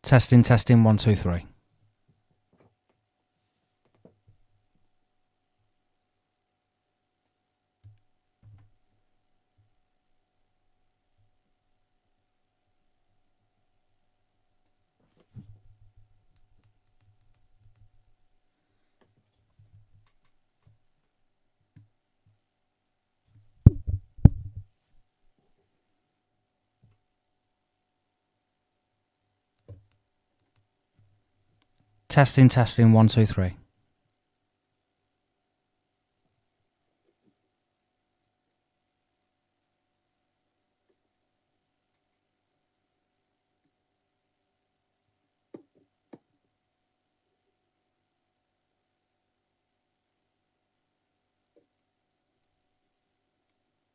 Testing, testing, 1, 2, 3. Testing, testing, 1, 2, 3.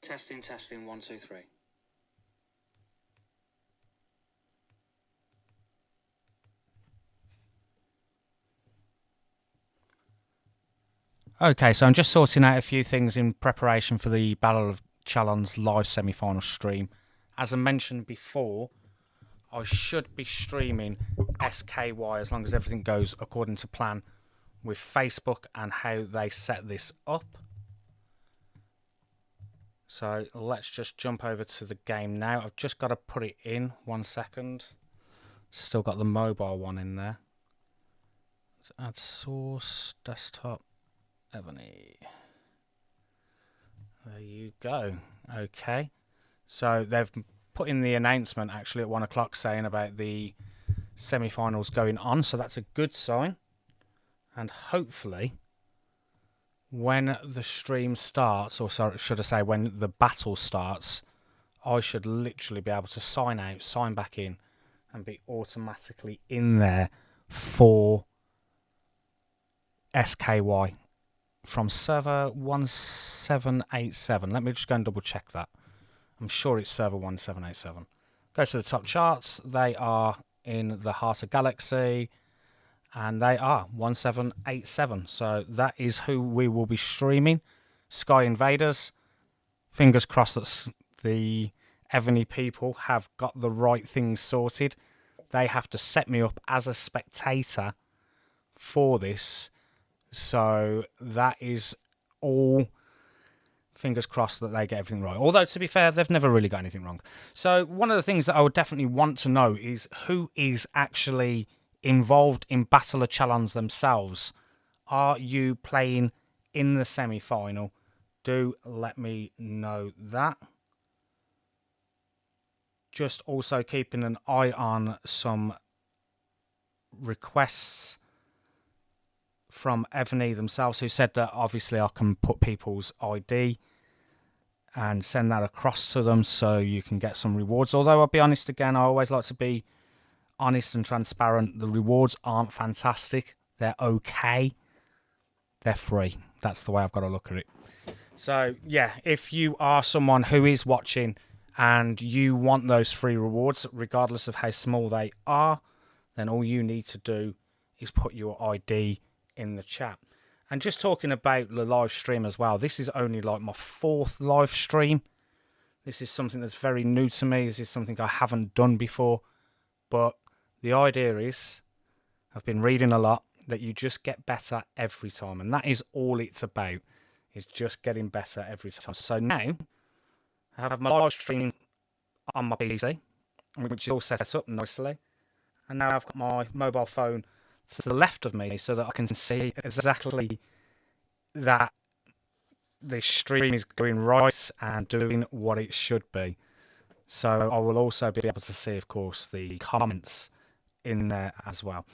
Testing, testing, 1, 2, 3. Okay, so I'm just sorting out a few things in preparation for the Battle of Chalons live semi-final stream. As I mentioned before, I should be streaming SKY as long as everything goes according to plan with Facebook and how they set this up. So let's just jump over to the game now. I've just got to put it in 1 second. Still got the mobile one in there. Let's add source, desktop, Evony. There you go. Okay. So they've put in the announcement actually at 1 o'clock saying about the semi-finals going on. So that's a good sign. And hopefully when the stream starts, or sorry, should I say when the battle starts, I should literally be able to sign out, sign back in, and be automatically in there for SKY from server 1787. Let me just go and double check that. I'm sure it's server 1787. Go to the top charts. They are in the heart of Galaxy, and they are 1787. So that is who we will be streaming. Sky Invaders. Fingers crossed that the Evony people have got the right things sorted. They have to set me up as a spectator for this. So that is all fingers crossed that they get everything right. Although, to be fair, they've never really got anything wrong. So one of the things that I would definitely want to know is who is actually involved in Battle of Chalons themselves. Are you playing in the semi-final? Do let me know that. Just also keeping an eye on some requests from Evony themselves, who said that obviously I can put people's ID and send that across to them so you can get some rewards. Although I'll be honest again, I always like to be honest and transparent. The rewards aren't fantastic. They're okay. They're free. That's the way I've got to look at it. So yeah, if you are someone who is watching and you want those free rewards, regardless of how small they are, then all you need to do is put your ID in the chat. And just talking about the live stream as well, this is only like my 4th live stream. This is something that's very new to me. This is something I haven't done before. But the idea is, I've been reading a lot, that you just get better every time. And that is all it's about, is just getting better every time. So now, I have my live stream on my PC, which is all set up nicely. And now I've got my mobile phone to the left of me so that I can see exactly that the stream is going right and doing what it should be. So I will also be able to see, of course, the comments in there as well.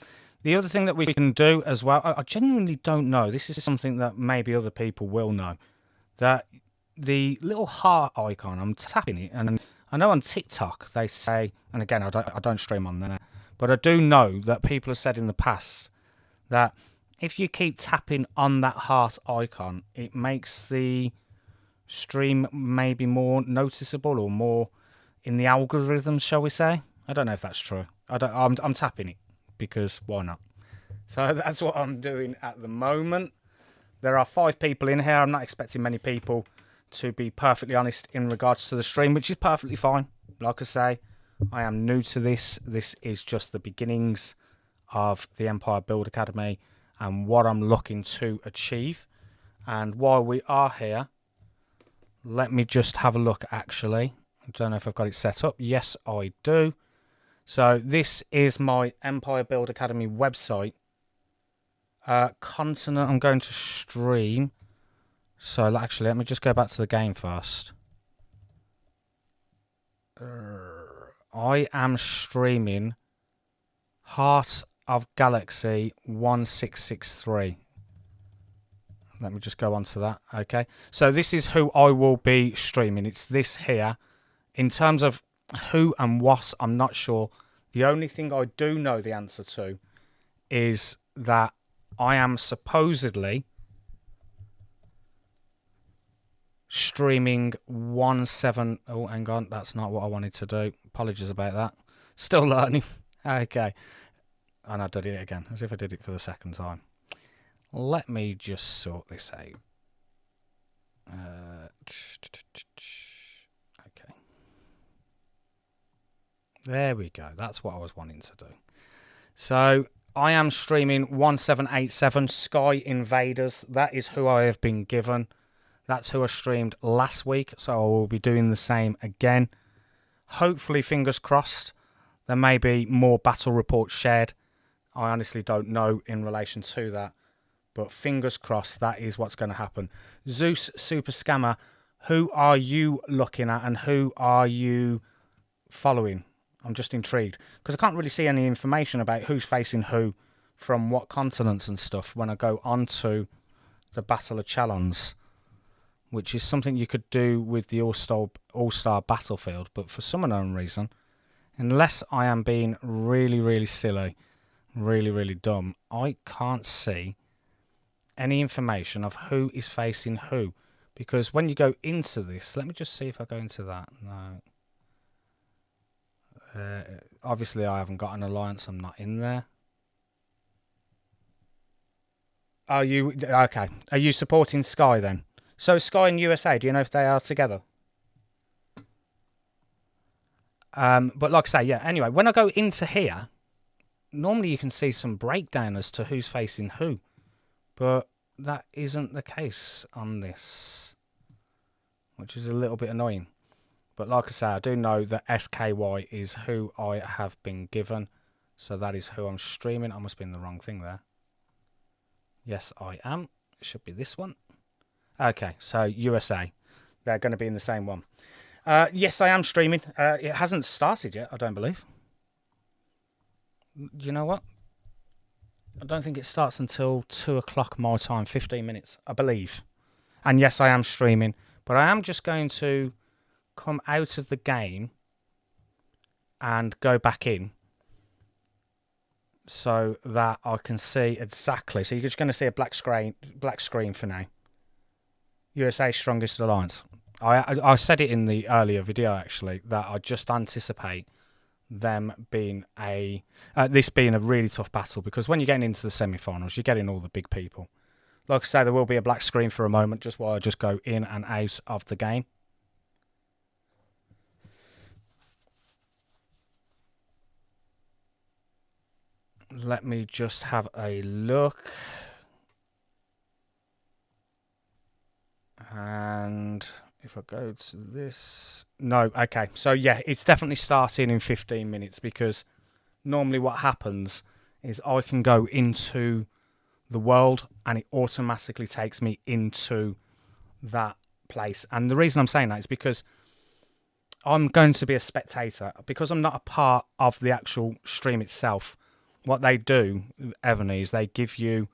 The other thing that we can do as well, I genuinely don't know, this is something that maybe other people will know, that the little heart icon, I'm tapping it, and I know on TikTok they say, and again, I don't stream on there, but I do know that people have said in the past that if you keep tapping on that heart icon, it makes the stream maybe more noticeable or more in the algorithm, shall we say? I don't know if that's true. I'm tapping it because why not? So that's what I'm doing at the moment. There are 5 people in here. I'm not expecting many people, to be perfectly honest, in regards to the stream, which is perfectly fine. Like I say, I am new to this. This is just the beginnings of the Empire Build Academy and what I'm looking to achieve. And while we are here, let me just have a look actually. I don't know if I've got it set up. Yes, I do. So this is my Empire Build Academy website. Continent, I'm going to stream. So actually, let me just go back to the game first. I am streaming Heart of Galaxy 1663. Let me just go on to that. Okay. So this is who I will be streaming. It's this here. In terms of who and what, I'm not sure. The only thing I do know the answer to is that I am supposedly streaming 17... Oh, hang on. That's not what I wanted to do. Apologies about that. Still learning. Okay. And I did it again, as if I did it for the second time. Let me just sort this out. Okay. There we go. That's what I was wanting to do. So I am streaming 1787 Sky Invaders. That is who I have been given. That's who I streamed last week. So I will be doing the same again. Hopefully, fingers crossed, there may be more battle reports shared. I honestly don't know in relation to that. But fingers crossed, that is what's going to happen. Zeus Super Scammer, who are you looking at and who are you following? I'm just intrigued. Because I can't really see any information about who's facing who from what continents and stuff when I go onto the Battle of Chalons, which is something you could do with the All-Star Battlefield. But for some unknown reason, unless I am being really, really silly, really, really dumb, I can't see any information of who is facing who. Because when you go into this, let me just see if I go into that. No. Obviously, I haven't got an alliance. I'm not in there. Are you... Okay. Are you supporting Sky then? So Sky and USA, do you know if they are together? But like I say, yeah, anyway, when I go into here, normally you can see some breakdown as to who's facing who. But that isn't the case on this, which is a little bit annoying. But like I say, I do know that SKY is who I have been given. So that is who I'm streaming. I must be in the wrong thing there. Yes, I am. It should be this one. Okay, so USA. They're going to be in the same one. Yes, I am streaming. It hasn't started yet, I don't believe. You know what? I don't think it starts until 2 o'clock my time, 15 minutes, I believe. And yes, I am streaming. But I am just going to come out of the game and go back in so that I can see exactly. So you're just going to see a black screen for now. USA Strongest Alliance. I said it in the earlier video, actually, that I just anticipate them being this being a really tough battle, because when you're getting into the semi-finals, you're getting all the big people. Like I say, there will be a black screen for a moment just while I just go in and out of the game. Let me just have a look. And if I go to this... No, okay. So, yeah, it's definitely starting in 15 minutes, because normally what happens is I can go into the world and it automatically takes me into that place. And the reason I'm saying that is because I'm going to be a spectator. Because I'm not a part of the actual stream itself, what they do, Evony, is they give you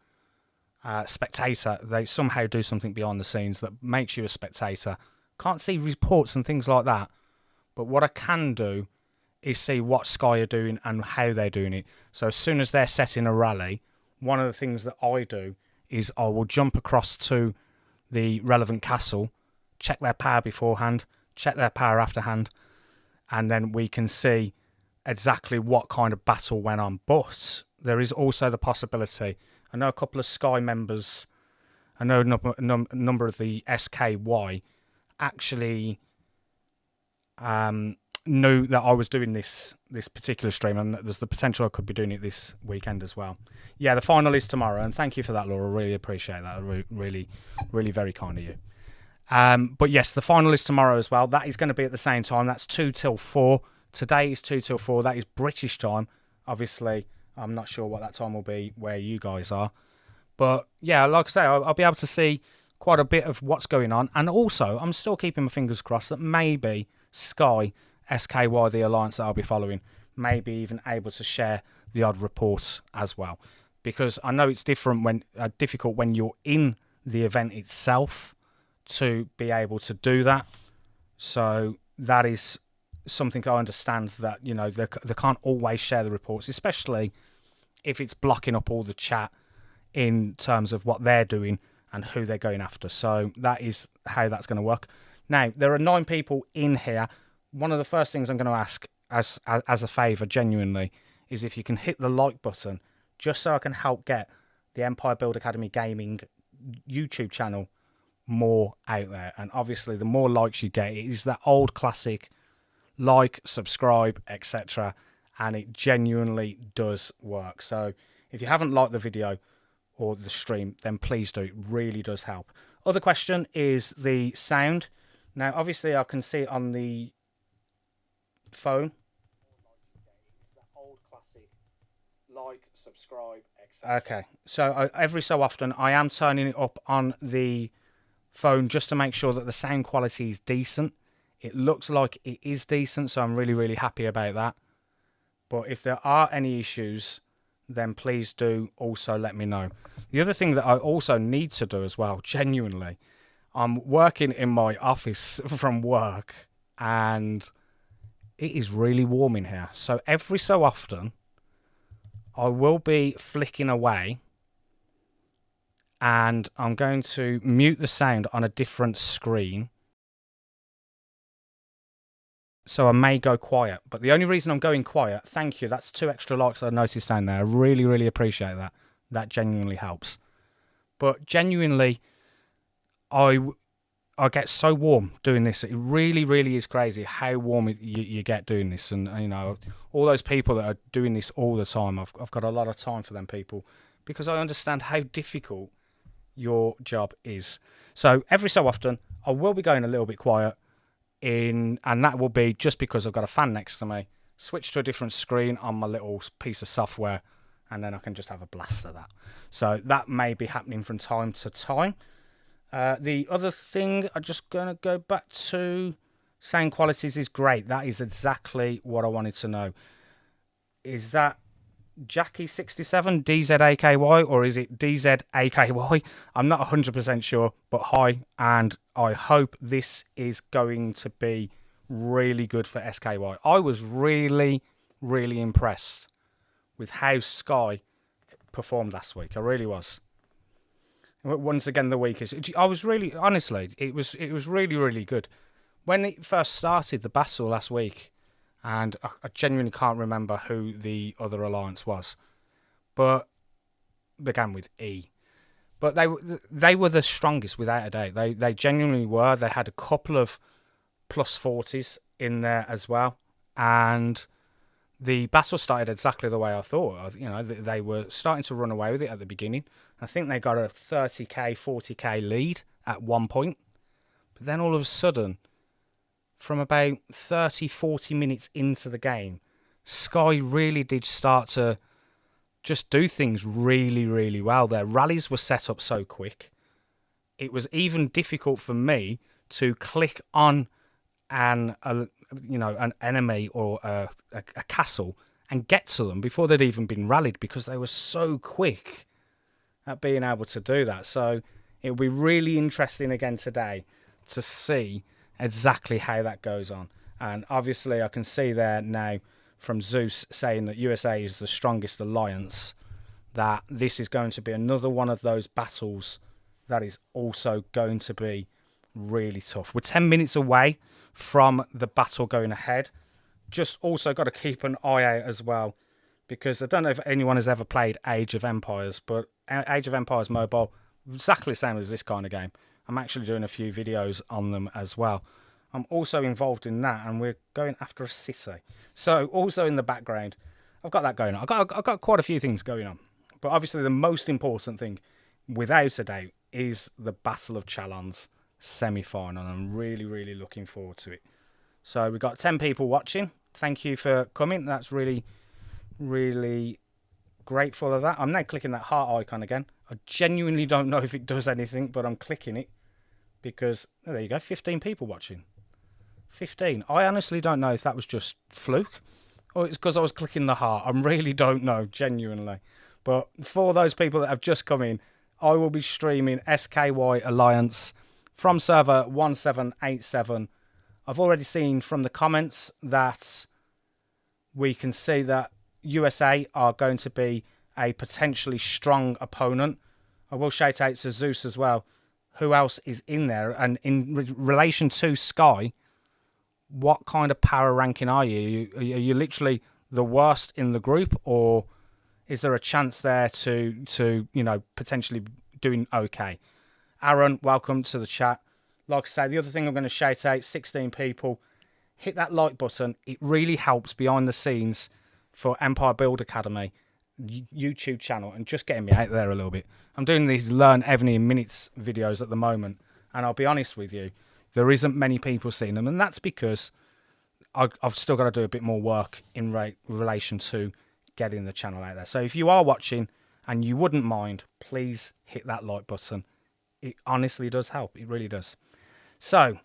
spectator. They somehow do something behind the scenes that makes you a spectator. Can't see reports and things like that, but what I can do is see what Sky are doing and how they're doing it. So as soon as they're setting a rally, one of the things that I do is I will jump across to the relevant castle, check their power beforehand, check their power afterhand, and then we can see exactly what kind of battle went on. But there is also the possibility, I know a couple of Sky members, I know a number of the SKY actually knew that I was doing this particular stream, and there's the potential I could be doing it this weekend as well. Yeah, the final is tomorrow, and thank you for that, Laura. Really appreciate that. Really, really very kind of you. But yes, the final is tomorrow as well. That is going to be at the same time. That's 2 till 4. Today is 2 till 4. That is British time. Obviously, I'm not sure what that time will be where you guys are. But yeah, like I say, I'll be able to see quite a bit of what's going on. And also, I'm still keeping my fingers crossed that maybe Sky, SKY, the alliance that I'll be following, may be even able to share the odd reports as well. Because I know it's difficult when you're in the event itself to be able to do that. So that is something I understand, that, you know, they can't always share the reports, especially if it's blocking up all the chat in terms of what they're doing and who they're going after. So that is how that's going to work. Now, there are 9 people in here. One of the first things I'm going to ask as a favour, genuinely, is if you can hit the like button, just so I can help get the Empire Build Academy Gaming YouTube channel more out there. And obviously, the more likes you get, it is that old classic like, subscribe, etc. And it genuinely does work. So if you haven't liked the video or the stream, then please do. It really does help. Other question is the sound. Now, obviously, I can see it on the phone. Old classic like, subscribe, etc. Okay, so every so often I am turning it up on the phone just to make sure that the sound quality is decent. It looks like it is decent, so I'm really, really happy about that. But if there are any issues, then please do also let me know. The other thing that I also need to do as well, genuinely, I'm working in my office from work, and it is really warm in here. So every so often, I will be flicking away, and I'm going to mute the sound on a different screen. So I may go quiet. But the only reason I'm going quiet, thank you, that's 2 extra likes I noticed down there. I really, really appreciate that. That genuinely helps. But genuinely, I get so warm doing this. It really, really is crazy how warm you get doing this. And, you know, all those people that are doing this all the time, I've got a lot of time for them people, because I understand how difficult your job is. So every so often, I will be going a little bit quiet, and that will be just because I've got a fan next to me, switch to a different screen on my little piece of software, and then I can just have a blast of that. So that may be happening from time to time. The other thing, I'm just going to go back to sound qualities is great. That is exactly what I wanted to know. Is that Jackie67, DZAKY, or is it DZAKY? I'm not 100% sure, but hi, and I hope this is going to be really good for SKY. I was really, really impressed with how Sky performed last week. I really was. Once again, the weakest. I was really, honestly, it was really, really good. When it first started, the battle last week, and I genuinely can't remember who the other alliance was, but began with E. But they were the strongest without a doubt. They genuinely were. They had a couple of plus 40s in there as well, and the battle started exactly the way I thought. You know, they were starting to run away with it at the beginning. I think they got a 30k, 40k lead at one point, but then all of a sudden, from about 30, 40 minutes into the game, Sky really did start to just do things really, really well. Their rallies were set up so quick. It was even difficult for me to click on an enemy or a castle and get to them before they'd even been rallied, because they were so quick at being able to do that. So it'll be really interesting again today to see exactly how that goes on. And obviously I can see there now from Zeus saying that USA is the strongest alliance, that this is going to be another one of those battles that is also going to be really tough. We're 10 minutes away from the battle going ahead. Just also got to keep an eye out as well, because I don't know if anyone has ever played Age of Empires, but Age of Empires Mobile, exactly the same as this kind of game. I'm actually doing a few videos on them as well. I'm also involved in that, and we're going after a city. So also in the background, I've got that going on. I've got quite a few things going on. But obviously the most important thing, without a doubt, is the Battle of Chalons semi-final. I'm really, really looking forward to it. So we've got 10 people watching. Thank you for coming. That's really, really grateful of that. I'm now clicking that heart icon again. I genuinely don't know if it does anything, but I'm clicking it because, oh, there you go, 15 people watching. 15. I honestly don't know if that was just fluke or it's because I was clicking the heart. I really don't know, genuinely. But for those people that have just come in, I will be streaming SKY Alliance from server 1787. I've already seen from the comments that we can see that USA are going to be a potentially strong opponent. I will shout out to Zeus as well. Who else is in there? And in relation to Sky, what kind of power ranking are you? Are you literally the worst in the group, or is there a chance there to potentially doing okay? Aaron, welcome to the chat. Like I say, the other thing I'm going to shout out, 16 people, hit that like button. It really helps behind the scenes for Empire Build Academy YouTube channel and just getting me out there a little bit. I'm doing these Learn Evony in Minutes videos at the moment, and I'll be honest with you, there isn't many people seeing them, and that's because I've still got to do a bit more work in relation to getting the channel out there. So if you are watching and you wouldn't mind, please hit that like button. It honestly does help. It really does. So,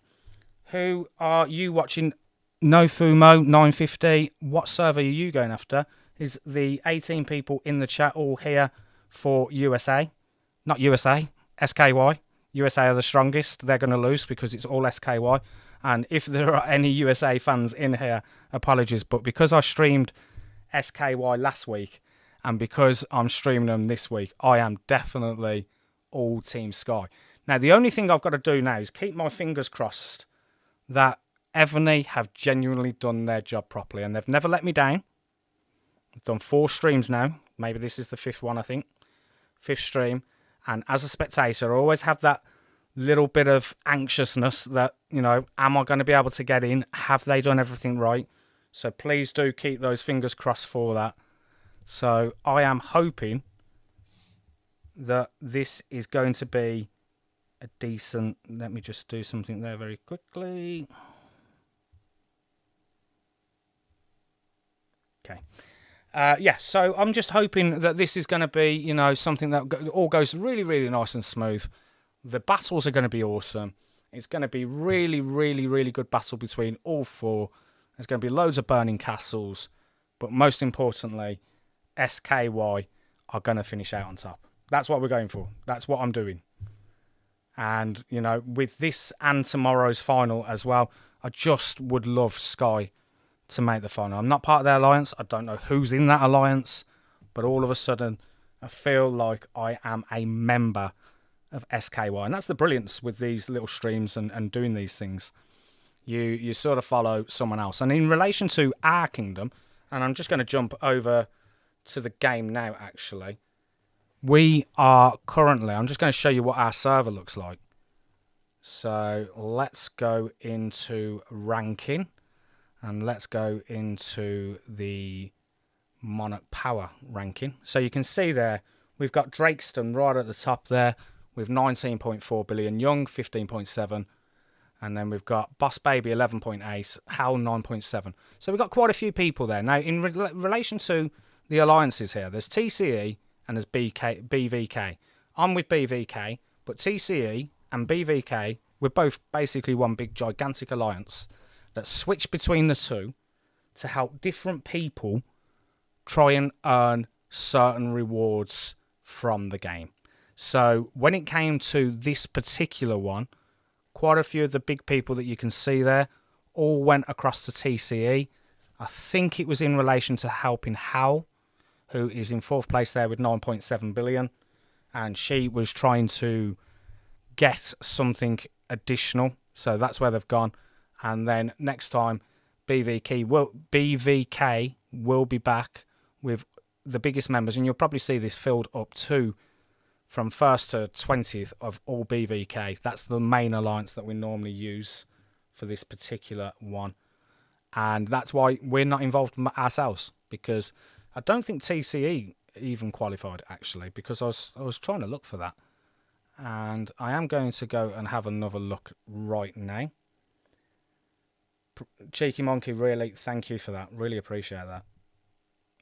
who are you watching? No Fumo 950. What server are you going after? Is the 18 people in the chat all here for USA? Not USA, SKY. USA are the strongest. They're going to lose because it's all SKY. And if there are any USA fans in here, apologies. But because I streamed SKY last week and because I'm streaming them this week, I am definitely all Team Sky. Now, the only thing I've got to do now is keep my fingers crossed that Evony have genuinely done their job properly, and they've never let me down. I've done 4 streams now. Maybe this is the 5th one, I think. 5th stream. And as a spectator, I always have that little bit of anxiousness that, am I going to be able to get in? Have they done everything right? So please do keep those fingers crossed for that. So I am hoping that this is going to be a decent... Let me just do something there very quickly. Okay. So I'm just hoping that this is going to be, something that all goes really, really nice and smooth. The battles are going to be awesome. It's going to be really, really, really good battle between all 4. There's going to be loads of burning castles. But most importantly, SKY are going to finish out on top. That's what we're going for. That's what I'm doing. And, with this and tomorrow's final as well, I just would love Sky to make the final. I'm not part of their alliance. I don't know who's in that alliance. But all of a sudden, I feel like I am a member of SKY. And that's the brilliance with these little streams and doing these things. You sort of follow someone else. And in relation to our kingdom, and I'm just going to jump over to the game now, actually. We are currently, I'm just going to show you what our server looks like. So let's go into ranking. And let's go into the Monarch Power ranking. So you can see there, we've got Drakeston right at the top there with 19.4 billion, Young 15.7, and then we've got Boss Baby 11.8, Howl 9.7. So we've got quite a few people there. Now, in relation to the alliances here, there's TCE and there's BVK. I'm with BVK, but TCE and BVK, we're both basically one big gigantic alliance that switch between the two to help different people try and earn certain rewards from the game. So when it came to this particular one, quite a few of the big people that you can see there all went across to TCE. I think it was in relation to helping Howl, who is in 4th place there with 9.7 billion. And she was trying to get something additional. So that's where they've gone. And then next time, BVK will be back with the biggest members. And you'll probably see this filled up too from 1st to 20th of all BVK. That's the main alliance that we normally use for this particular one. And that's why we're not involved ourselves, because I don't think TCE even qualified, actually, because I was trying to look for that. And I am going to go and have another look right now. Cheeky Monkey, really, thank you for that. Really appreciate that.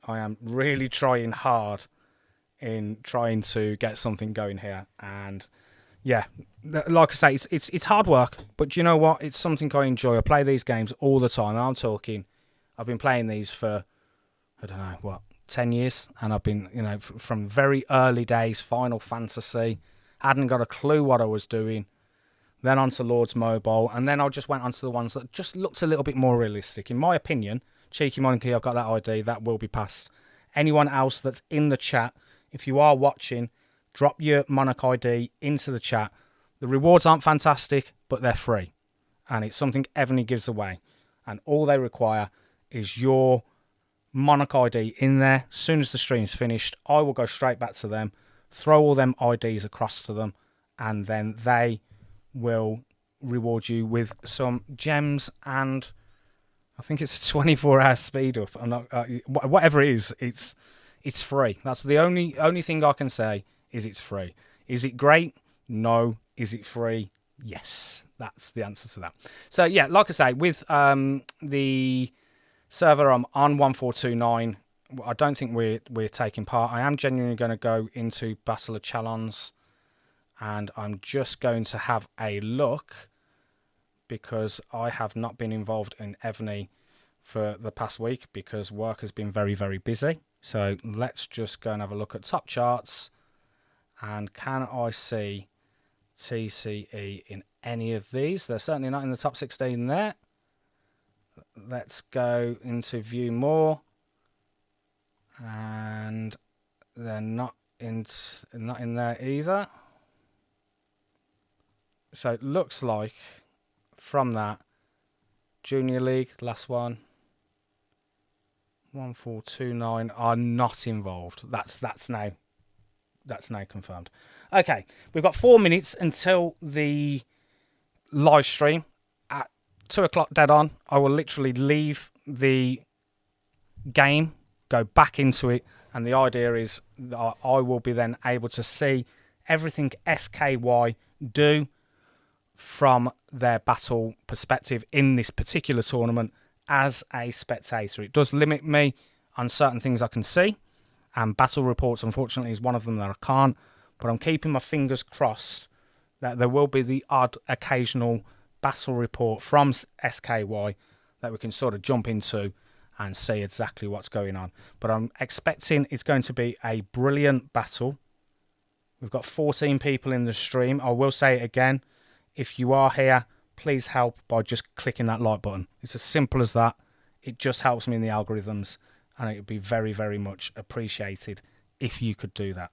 I am really trying hard in trying to get something going here. And yeah, like I say, it's hard work, but you know what? It's something I enjoy. I play these games all the time. I've been playing these for, I don't know, what, 10 years? And I've been, from very early days, Final Fantasy, hadn't got a clue what I was doing. Then onto Lords Mobile, and then I just went onto the ones that just looked a little bit more realistic. In my opinion, Cheeky Monkey, I've got that ID, that will be passed. Anyone else that's in the chat, if you are watching, drop your Monarch ID into the chat. The rewards aren't fantastic, but they're free. And it's something Evony gives away. And all they require is your Monarch ID in there. As soon as the stream's finished, I will go straight back to them, throw all them IDs across to them, and then they will reward you with some gems, and I think it's a 24-hour speed up. I'm not whatever it is, it's free. That's the only thing I can say is it's free. Is it great? No. Is it free? Yes. That's the answer to that. So yeah, like I say, with the server I'm on 1429, I don't think we're taking part. I am genuinely going to go into Battle of Chalons. And I'm just going to have a look, because I have not been involved in Evony for the past week because work has been very, very busy. So let's just go and have a look at top charts. And can I see TCE in any of these? They're certainly not in the top 16 there. Let's go into view more. And they're not in there either. So it looks like from that, Junior League, last one, 1429 are not involved. That's now confirmed. Okay, we've got 4 minutes until the live stream at 2 o'clock dead on. I will literally leave the game, go back into it, and the idea is that I will be then able to see everything SKY do from their battle perspective in this particular tournament as a spectator. It does limit me on certain things I can see, and battle reports, unfortunately, is one of them that I can't, but I'm keeping my fingers crossed that there will be the odd occasional battle report from SKY that we can sort of jump into and see exactly what's going on. But I'm expecting it's going to be a brilliant battle. We've got 14 people in the stream. I will say it again. If you are here, please help by just clicking that like button. It's as simple as that. It just helps me in the algorithms, and it would be very, very much appreciated if you could do that.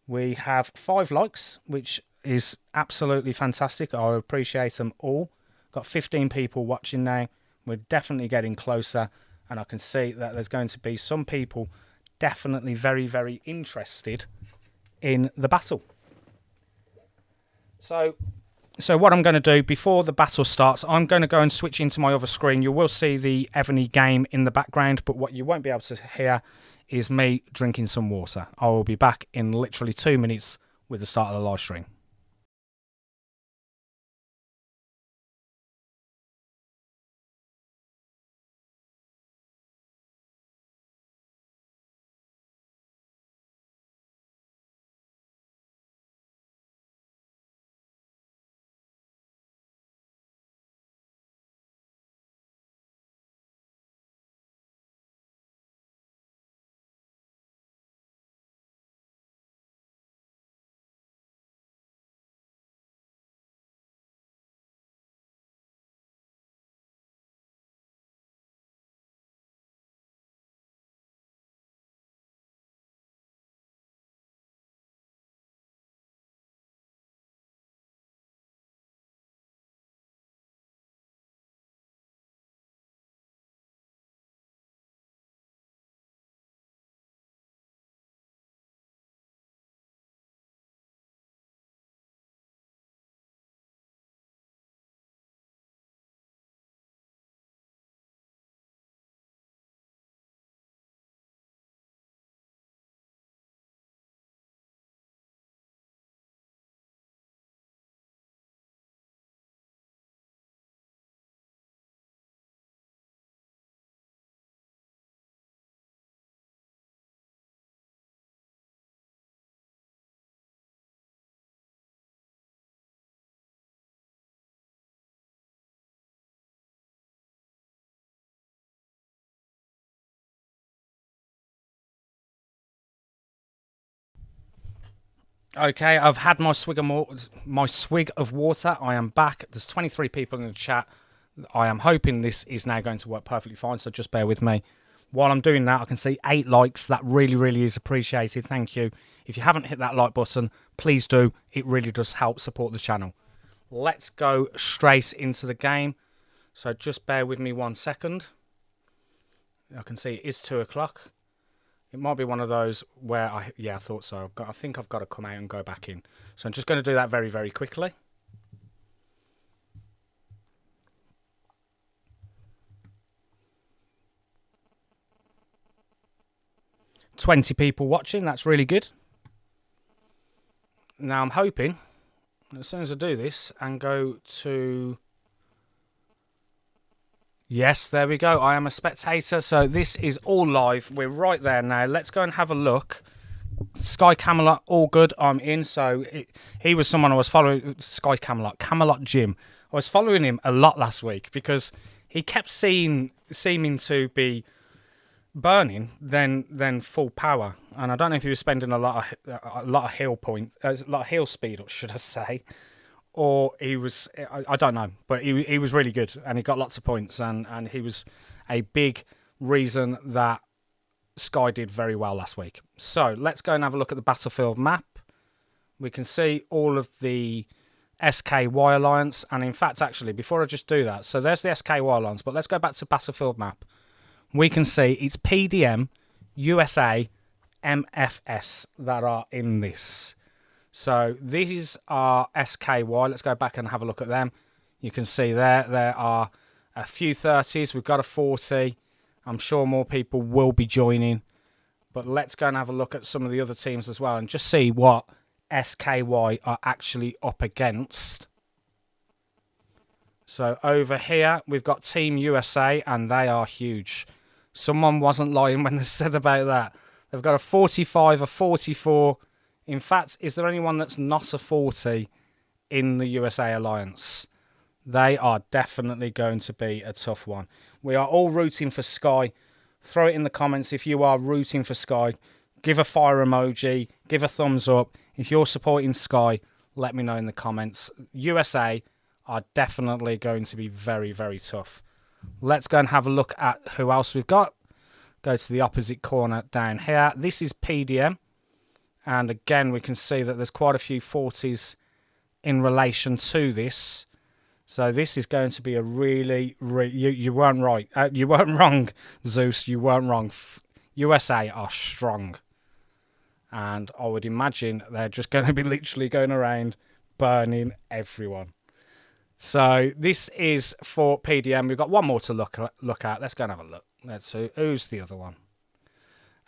We have 5 likes, which is absolutely fantastic. I appreciate them all. Got 15 people watching now. We're definitely getting closer, and I can see that there's going to be some people definitely very, very interested in the battle. So what I'm going to do before the battle starts, I'm going to go and switch into my other screen. You will see the Evony game in the background, but what you won't be able to hear is me drinking some water. I will be back in literally 2 minutes with the start of the live stream. Okay, I've had my swig of water. I am back. There's 23 people in the chat. I am hoping this is now going to work perfectly fine, so just bear with me. While I'm doing that, I can see 8 likes. That really, really is appreciated. Thank you. If you haven't hit that like button, please do. It really does help support the channel. Let's go straight into the game. So just bear with me 1 second. I can see it is 2 o'clock. It might be one of those where I thought so. I think I've got to come out and go back in. So I'm just going to do that very, very quickly. "20 people watching, that's really good. Now I'm hoping, as soon as I do this and go to... Yes, there we go. I am a spectator, so this is all live. We're right there now. Let's go and have a look. Sky Camelot, all good. I'm in. So he was someone I was following. Sky Camelot Jim. I was following him a lot last week because he kept seeming to be burning then full power, and I don't know if he was spending a lot of heal point, a lot of heal speed, or should I say, or he was, I don't know, but he was really good and he got lots of points, and he was a big reason that Sky did very well last week. So let's go and have a look at the battlefield map. We can see all of the SKY Alliance, and in fact, actually, before I just do that, so there's the SKY Alliance, but let's go back to battlefield map. We can see it's PDM, USA, MFS that are in this. So these are SKY. Let's go back and have a look at them. You can see there are a few 30s. We've got a 40. I'm sure more people will be joining. But let's go and have a look at some of the other teams as well and just see what SKY are actually up against. So over here, we've got Team USA, and they are huge. Someone wasn't lying when they said about that. They've got a 45, a 44. In fact, is there anyone that's not a 40 in the USA Alliance? They are definitely going to be a tough one. We are all rooting for Sky. Throw it in the comments if you are rooting for Sky. Give a fire emoji. Give a thumbs up. If you're supporting Sky, let me know in the comments. USA are definitely going to be very, very tough. Let's go and have a look at who else we've got. Go to the opposite corner down here. This is PDM. And again, we can see that there's quite a few 40s in relation to this. So this is going to be a really, you weren't right. You weren't wrong, Zeus. You weren't wrong. USA are strong. And I would imagine they're just going to be literally going around burning everyone. So this is for PDM. We've got one more to look at. Let's go and have a look. Let's see. Who's the other one?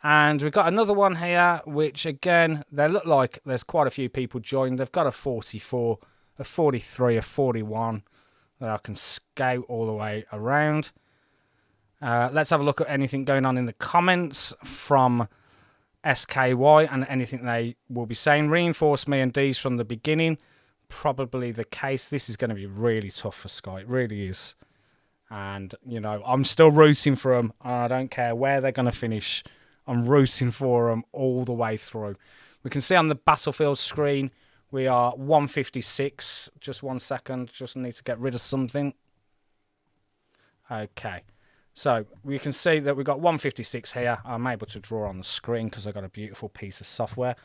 And we've got another one here, which again, they look like there's quite a few people joined. They've got a 44, a 43, a 41 that I can scout all the way around. Let's have a look at anything going on in the comments from SKY and anything they will be saying. Reinforce me and D's from the beginning. Probably the case. This is going to be really tough for Sky. It really is. And, you know, I'm still rooting for them. I don't care where they're going to finish. I'm rooting for them all the way through. We can see on the battlefield screen, we are 156. Just 1 second. Just need to get rid of something. Okay. So we can see that we've got 156 here. I'm able to draw on the screen because I've got a beautiful piece of software.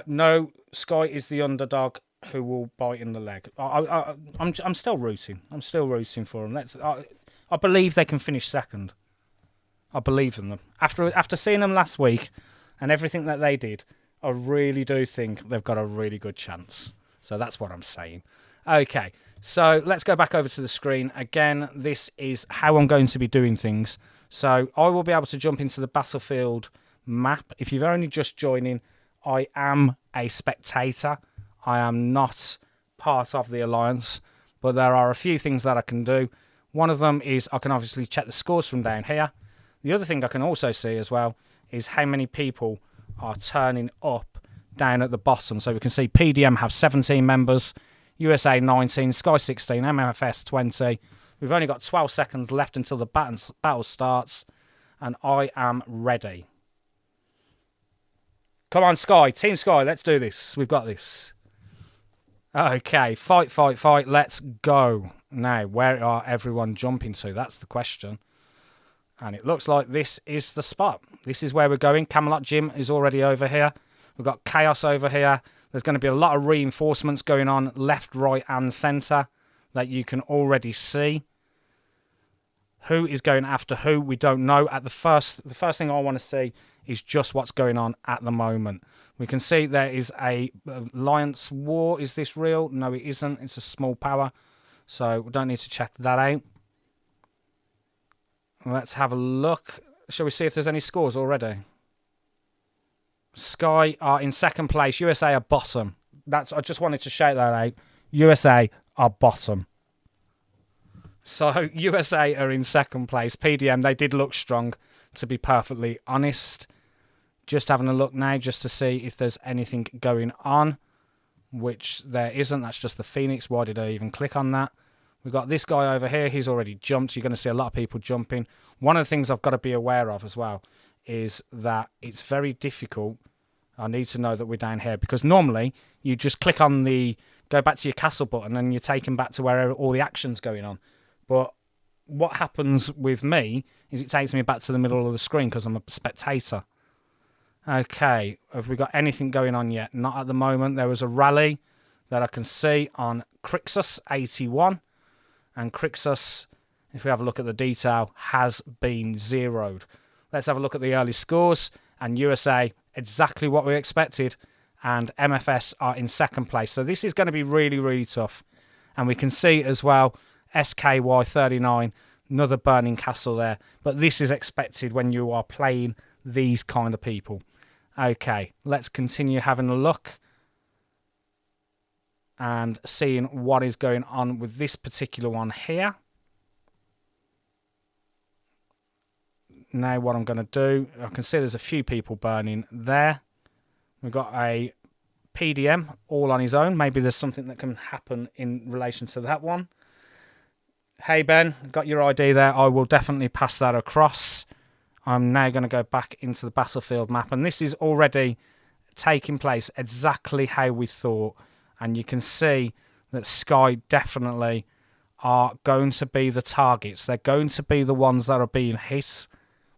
No, Sky is the underdog who will bite in the leg. I'm still rooting. I'm still rooting for them. I believe they can finish second. I believe in them. After seeing them last week and everything that they did, I really do think they've got a really good chance. So that's what I'm saying. Okay, so let's go back over to the screen. Again, this is how I'm going to be doing things. So I will be able to jump into the battlefield map. If you're only just joining, I am a spectator. I am not part of the Alliance, but there are a few things that I can do. One of them is I can obviously check the scores from down here. The other thing I can also see as well is how many people are turning up down at the bottom. So we can see PDM have 17 members, USA 19, Sky 16, MFS 20. We've only got 12 seconds left until the battle starts, and I am ready. Come on, Sky. Team Sky, let's do this. We've got this. Okay, fight, fight, fight. Let's go. Now, where are everyone jumping to? That's the question. And it looks like this is the spot. This is where we're going. Camelot Gym is already over here. We've got Chaos over here. There's going to be a lot of reinforcements going on left, right, and centre that you can already see. Who is going after who, we don't know. The first thing I want to see is just what's going on at the moment. We can see there is a alliance war. Is this real? No, it isn't. It's a small power. So we don't need to check that out. Let's have a look. Shall we see if there's any scores already? Sky are in second place. USA are bottom. I just wanted to shout that out. USA are bottom. So USA are in second place. PDM, they did look strong, to be perfectly honest. Just having a look now just to see if there's anything going on, which there isn't. That's just the Phoenix. Why did I even click on that? We've got this guy over here. He's already jumped. You're going to see a lot of people jumping. One of the things I've got to be aware of as well is that it's very difficult. I need to know that we're down here, because normally you just click on the go back to your castle button and you're taken back to where all the action's going on. But what happens with me is it takes me back to the middle of the screen because I'm a spectator. Okay, have we got anything going on yet? Not at the moment. There was a rally that I can see on Crixus 81. And Crixus, if we have a look at the detail, has been zeroed. Let's have a look at the early scores. And USA, exactly what we expected. And MFS are in second place. So this is going to be really, really tough. And we can see as well, SKY 39, another burning castle there. But this is expected when you are playing these kind of people. Okay, let's continue having a look and seeing what is going on with this particular one here. Now what I'm going to do, I can see there's a few people burning there. We've got a PDM all on his own. Maybe there's something that can happen in relation to that one. Hey Ben, got your ID there. I will definitely pass that across. I'm now going to go back into the battlefield map, and this is already taking place exactly how we thought. And you can see that Sky definitely are going to be the targets. They're going to be the ones that are being hit.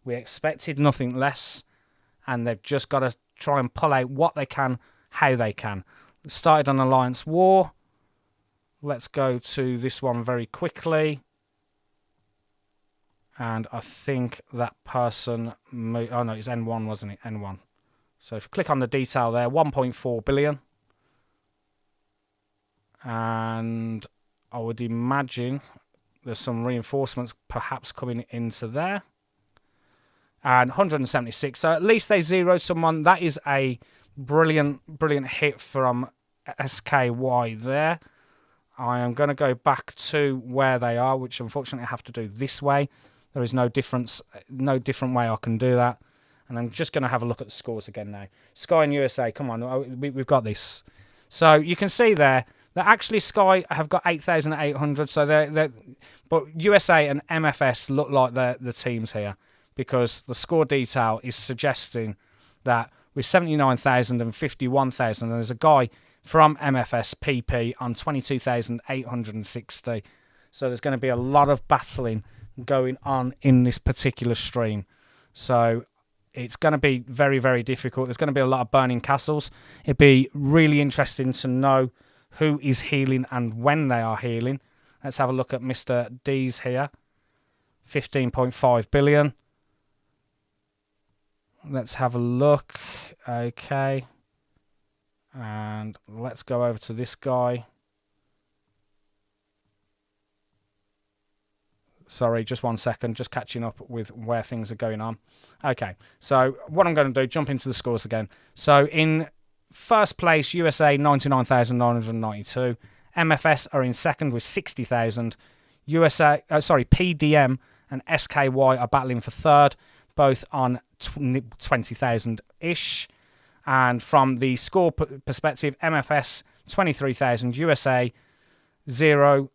We expected nothing less, and they've just got to try and pull out what they can, how they can. Started an alliance war. Let's go to this one very quickly. And I think that person... Oh, no, it's N1, wasn't it? N1. So if you click on the detail there, 1.4 billion. And I would imagine there's some reinforcements perhaps coming into there. And 176. So at least they zeroed someone. That is a brilliant, brilliant hit from SKY there. I am going to go back to where they are, which unfortunately I have to do this way. There is no difference, no different way I can do that. And I'm just going to have a look at the scores again now. Sky and USA, come on, we've got this. So you can see there that actually Sky have got 8,800. So but USA and MFS look like they're the teams here, because the score detail is suggesting that with 79,000 and 51,000, and there's a guy from MFS PP on 22,860. So there's going to be a lot of battling going on in this particular stream. So it's going to be very, very difficult. There's going to be a lot of burning castles. It'd be really interesting to know who is healing and when they are healing. Let's have a look at Mr. D's here. 15.5 billion. Let's have a look. Okay. And let's go over to this guy. Sorry, just 1 second. Just catching up with where things are going on. Okay, so what I'm going to do, jump into the scores again. So in first place, USA 99,992. MFS are in second with 60,000. PDM and SKY are battling for third, both on 20,000-ish. And from the score perspective, MFS 23,000, USA 0,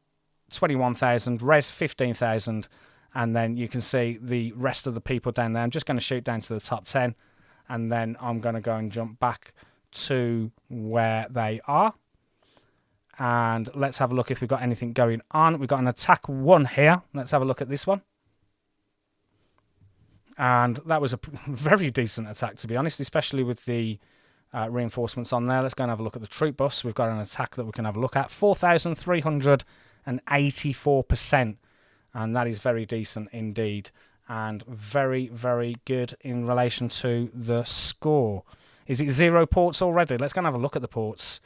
21,000, Res 15,000, and then you can see the rest of the people down there. I'm just going to shoot down to the top 10. and then I'm going to go and jump back to where they are. And let's have a look if we've got anything going on. We've got an attack 1 here. Let's have a look at this one. And that was a very decent attack, to be honest, especially with the reinforcements on there. Let's go and have a look at the troop buffs. We've got an attack that we can have a look at. 4,384%. And that is very decent indeed. And very, very good in relation to the score. Is it 0 ports already? Let's go and have a look at the ports.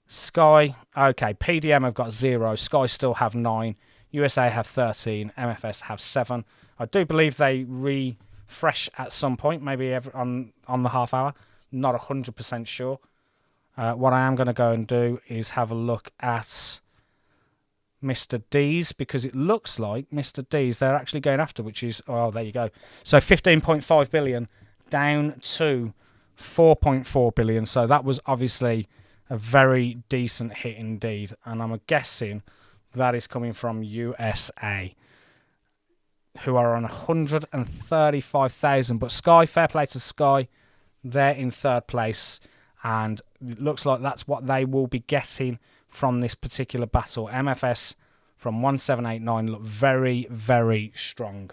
Sky, okay, PDM have got 0. Sky still have 9. USA have 13. MFS have 7. I do believe they refresh at some point, maybe on the half hour. Not 100% sure. What I am going to go and do is have a look at Mr. D's, because it looks like Mr. D's they're actually going after, which is, oh, there you go. So 15.5 billion down to 4.4 billion. So that was obviously a very decent hit indeed. And I'm guessing that is coming from USA, who are on 135,000. But Sky, fair play to Sky, they're in 3rd place. And it looks like that's what they will be getting from this particular battle. MFS from 1789 look very, very strong.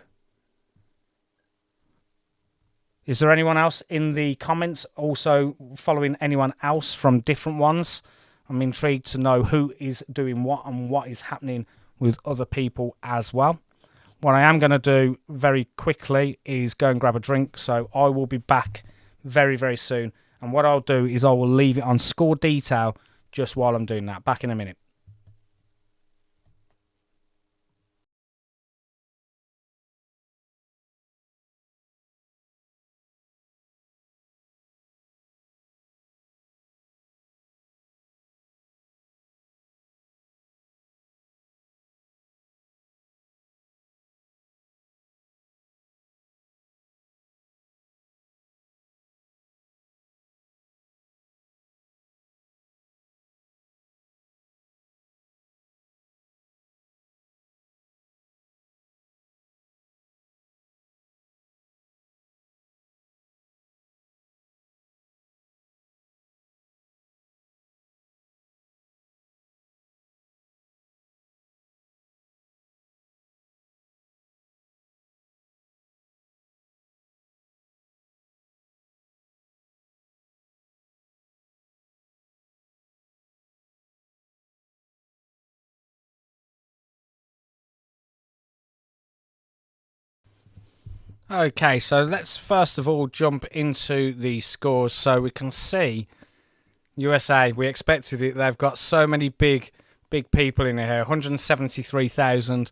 Is there anyone else in the comments also following anyone else from different ones? I'm intrigued to know who is doing what and what is happening with other people as well. What I am going to do very quickly is go and grab a drink. So I will be back very, very soon. And what I'll do is I will leave it on score detail just while I'm doing that. Back in a minute. Okay, so let's first of all jump into the scores so we can see USA. We expected it. They've got so many big people in here. 173,000.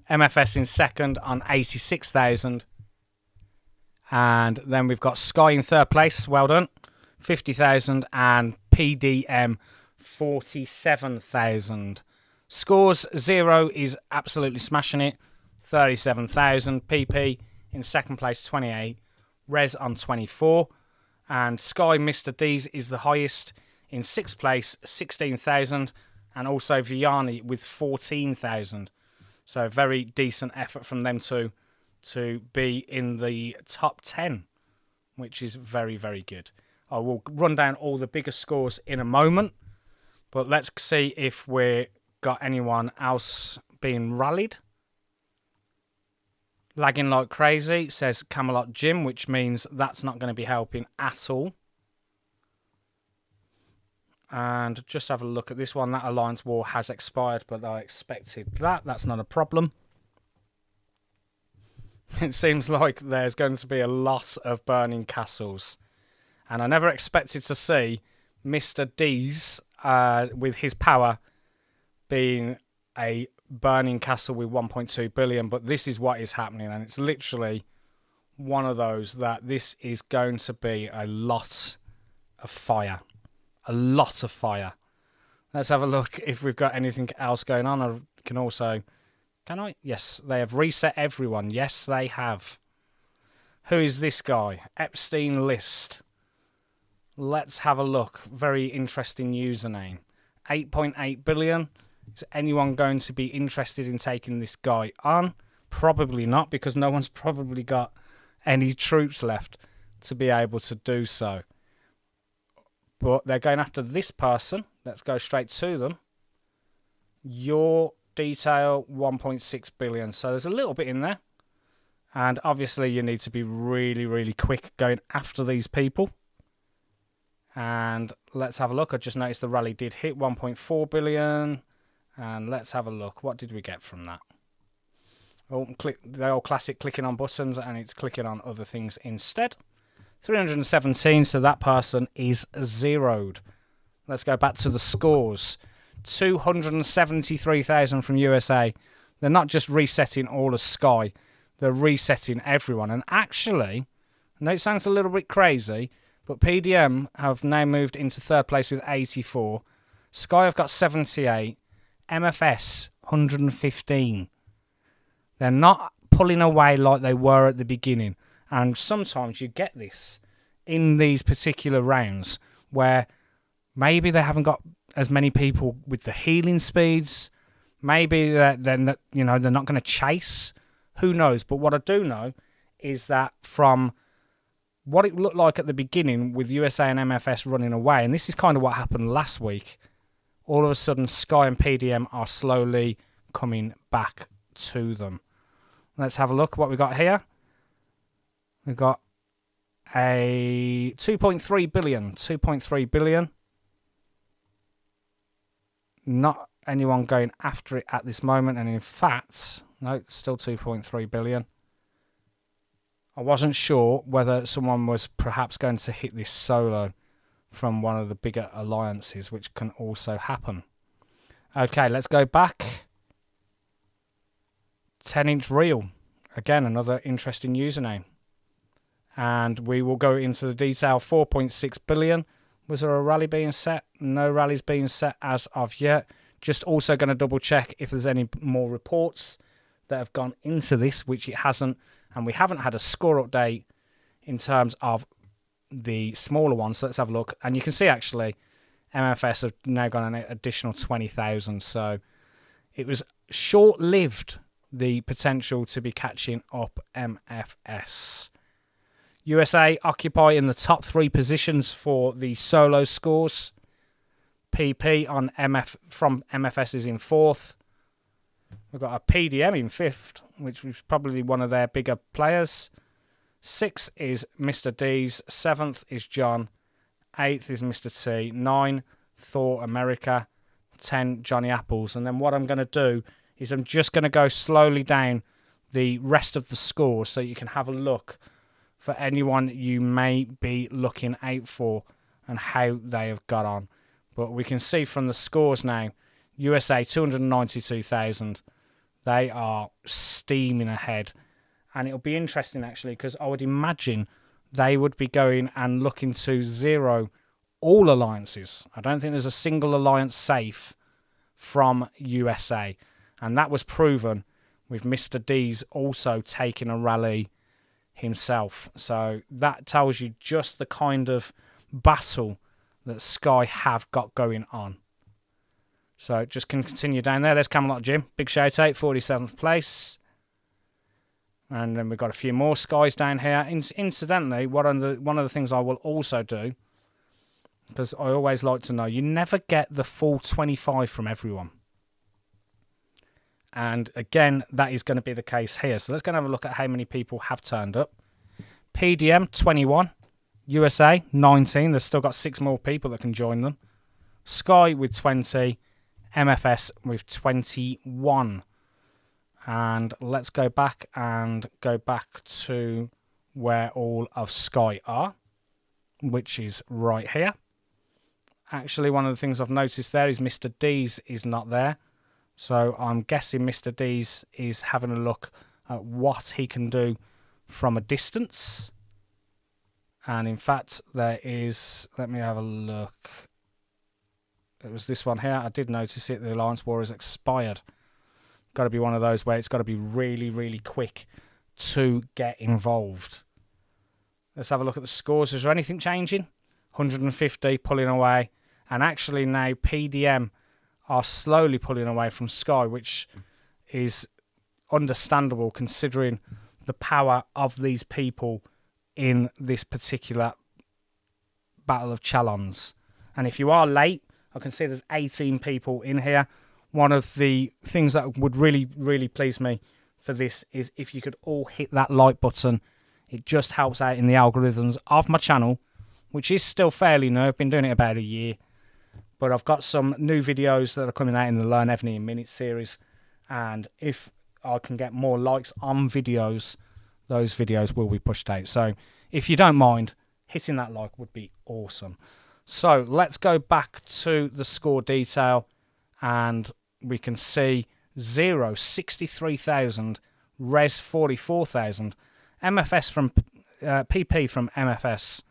MFS in second on 86,000. And then we've got Sky in 3rd place. Well done. 50,000. And PDM 47,000. Scores 0 is absolutely smashing it. 37,000. PP in 2nd place, 28. Res on 24. And Sky Mr. D's is the highest in 6th place, 16,000. And also Vianney with 14,000. So very decent effort from them to be in the top 10, which is very, very good. I will run down all the bigger scores in a moment. But let's see if we've got anyone else being rallied. Lagging like crazy, says Camelot Jim, which means that's not going to be helping at all. And just have a look at this one. That Alliance War has expired, but I expected that. That's not a problem. It seems like there's going to be a lot of burning castles. And I never expected to see Mr. D's, with his power, being a burning castle with 1.2 billion, but this is what is happening, and it's literally one of those that this is going to be a lot of fire. A lot of fire. Let's have a look if we've got anything else going on. I can also... Can I? Yes, they have reset everyone. Yes, they have. Who is this guy? Epstein List. Let's have a look. Very interesting username. 8.8 billion. Is anyone going to be interested in taking this guy on? Probably not, because no one's probably got any troops left. to be able to do so. But they're going after this person. Let's go straight to them. Your detail, 1.6 billion. So there's a little bit in there. And obviously you need to be really, really quick going after these people. And let's have a look. I just noticed the rally did hit 1.4 billion. And let's have a look. What did we get from that? Oh, the old classic clicking on buttons, and it's clicking on other things instead. 317, so that person is zeroed. Let's go back to the scores. 273,000 from USA. They're not just resetting all of Sky, they're resetting everyone. And actually, I know it sounds a little bit crazy, but PDM have now moved into third place with 84. Sky have got 78. MFS, 115. They're not pulling away like they were at the beginning. And sometimes you get this in these particular rounds where maybe they haven't got as many people with the healing speeds. Maybe they're not going to chase. Who knows? But what I do know is that from what it looked like at the beginning with USA and MFS running away, and this is kind of what happened last week, all of a sudden Sky and PDM are slowly coming back to them. Let's have a look at what we got here. We've got a 2.3 billion. 2.3 billion. Not anyone going after it at this moment. And in fact, no, it's still 2.3 billion. I wasn't sure whether someone was perhaps going to hit this solo from one of the bigger alliances, which can also happen. Okay, let's go back. 10-inch reel. Again, another interesting username. And we will go into the detail. 4.6 billion. Was there a rally being set? No rallies being set as of yet. Just also going to double check if there's any more reports that have gone into this, which it hasn't. And we haven't had a score update in terms of the smaller ones. So let's have a look. And you can see actually MFS have now got an additional 20,000. So it was short-lived, the potential to be catching up MFS. USA occupy in the top 3 positions for the solo scores. PP on from MFS is in 4th. We've got a PDM in 5th, which was probably one of their bigger players. 6th is Mr. D's. 7th is John. 8th is Mr. T. 9, Thor America. 10, Johnny Apples. And then what I'm going to do is I'm just going to go slowly down the rest of the scores so you can have a look for anyone you may be looking out for and how they have got on. But we can see from the scores now, USA 292,000. They are steaming ahead. And it'll be interesting actually because I would imagine they would be going and looking to zero all alliances. I don't think there's a single alliance safe from USA. And that was proven with Mr. D's also taking a rally himself. So that tells you just the kind of battle that Sky have got going on. So just can continue down there. There's Camelot Jim. Big shout out, 47th place. And then we've got a few more Skies down here. Incidentally, one of the things I will also do, because I always like to know, you never get the full 25 from everyone. And again, that is going to be the case here. So let's go and have a look at how many people have turned up. PDM, 21. USA, 19. They've still got 6 more people that can join them. Sky with 20. MFS with 21. And let's go back to where all of Sky are, which is right here. Actually, one of the things I've noticed there is Mr. D's is not there. So I'm guessing Mr. D's is having a look at what he can do from a distance. And in fact, there is... Let me have a look. It was this one here. I did notice it. The Alliance War has expired. Got to be one of those where it's got to be really, really quick to get involved. Let's have a look at the scores. Is there anything changing? 150 pulling away. And actually now PDM are slowly pulling away from Sky, which is understandable considering the power of these people in this particular Battle of Chalons. And if you are late, I can see there's 18 people in here. One of the things that would really, really please me for this is if you could all hit that like button. It just helps out in the algorithms of my channel, which is still fairly new. I've been doing it about a year. But I've got some new videos that are coming out in the Learn Evony in Minutes series. And if I can get more likes on videos, those videos will be pushed out. So if you don't mind, hitting that like would be awesome. So let's go back to the score detail, and we can see 0, 63,000, res 44,000, MFS from PP from MFS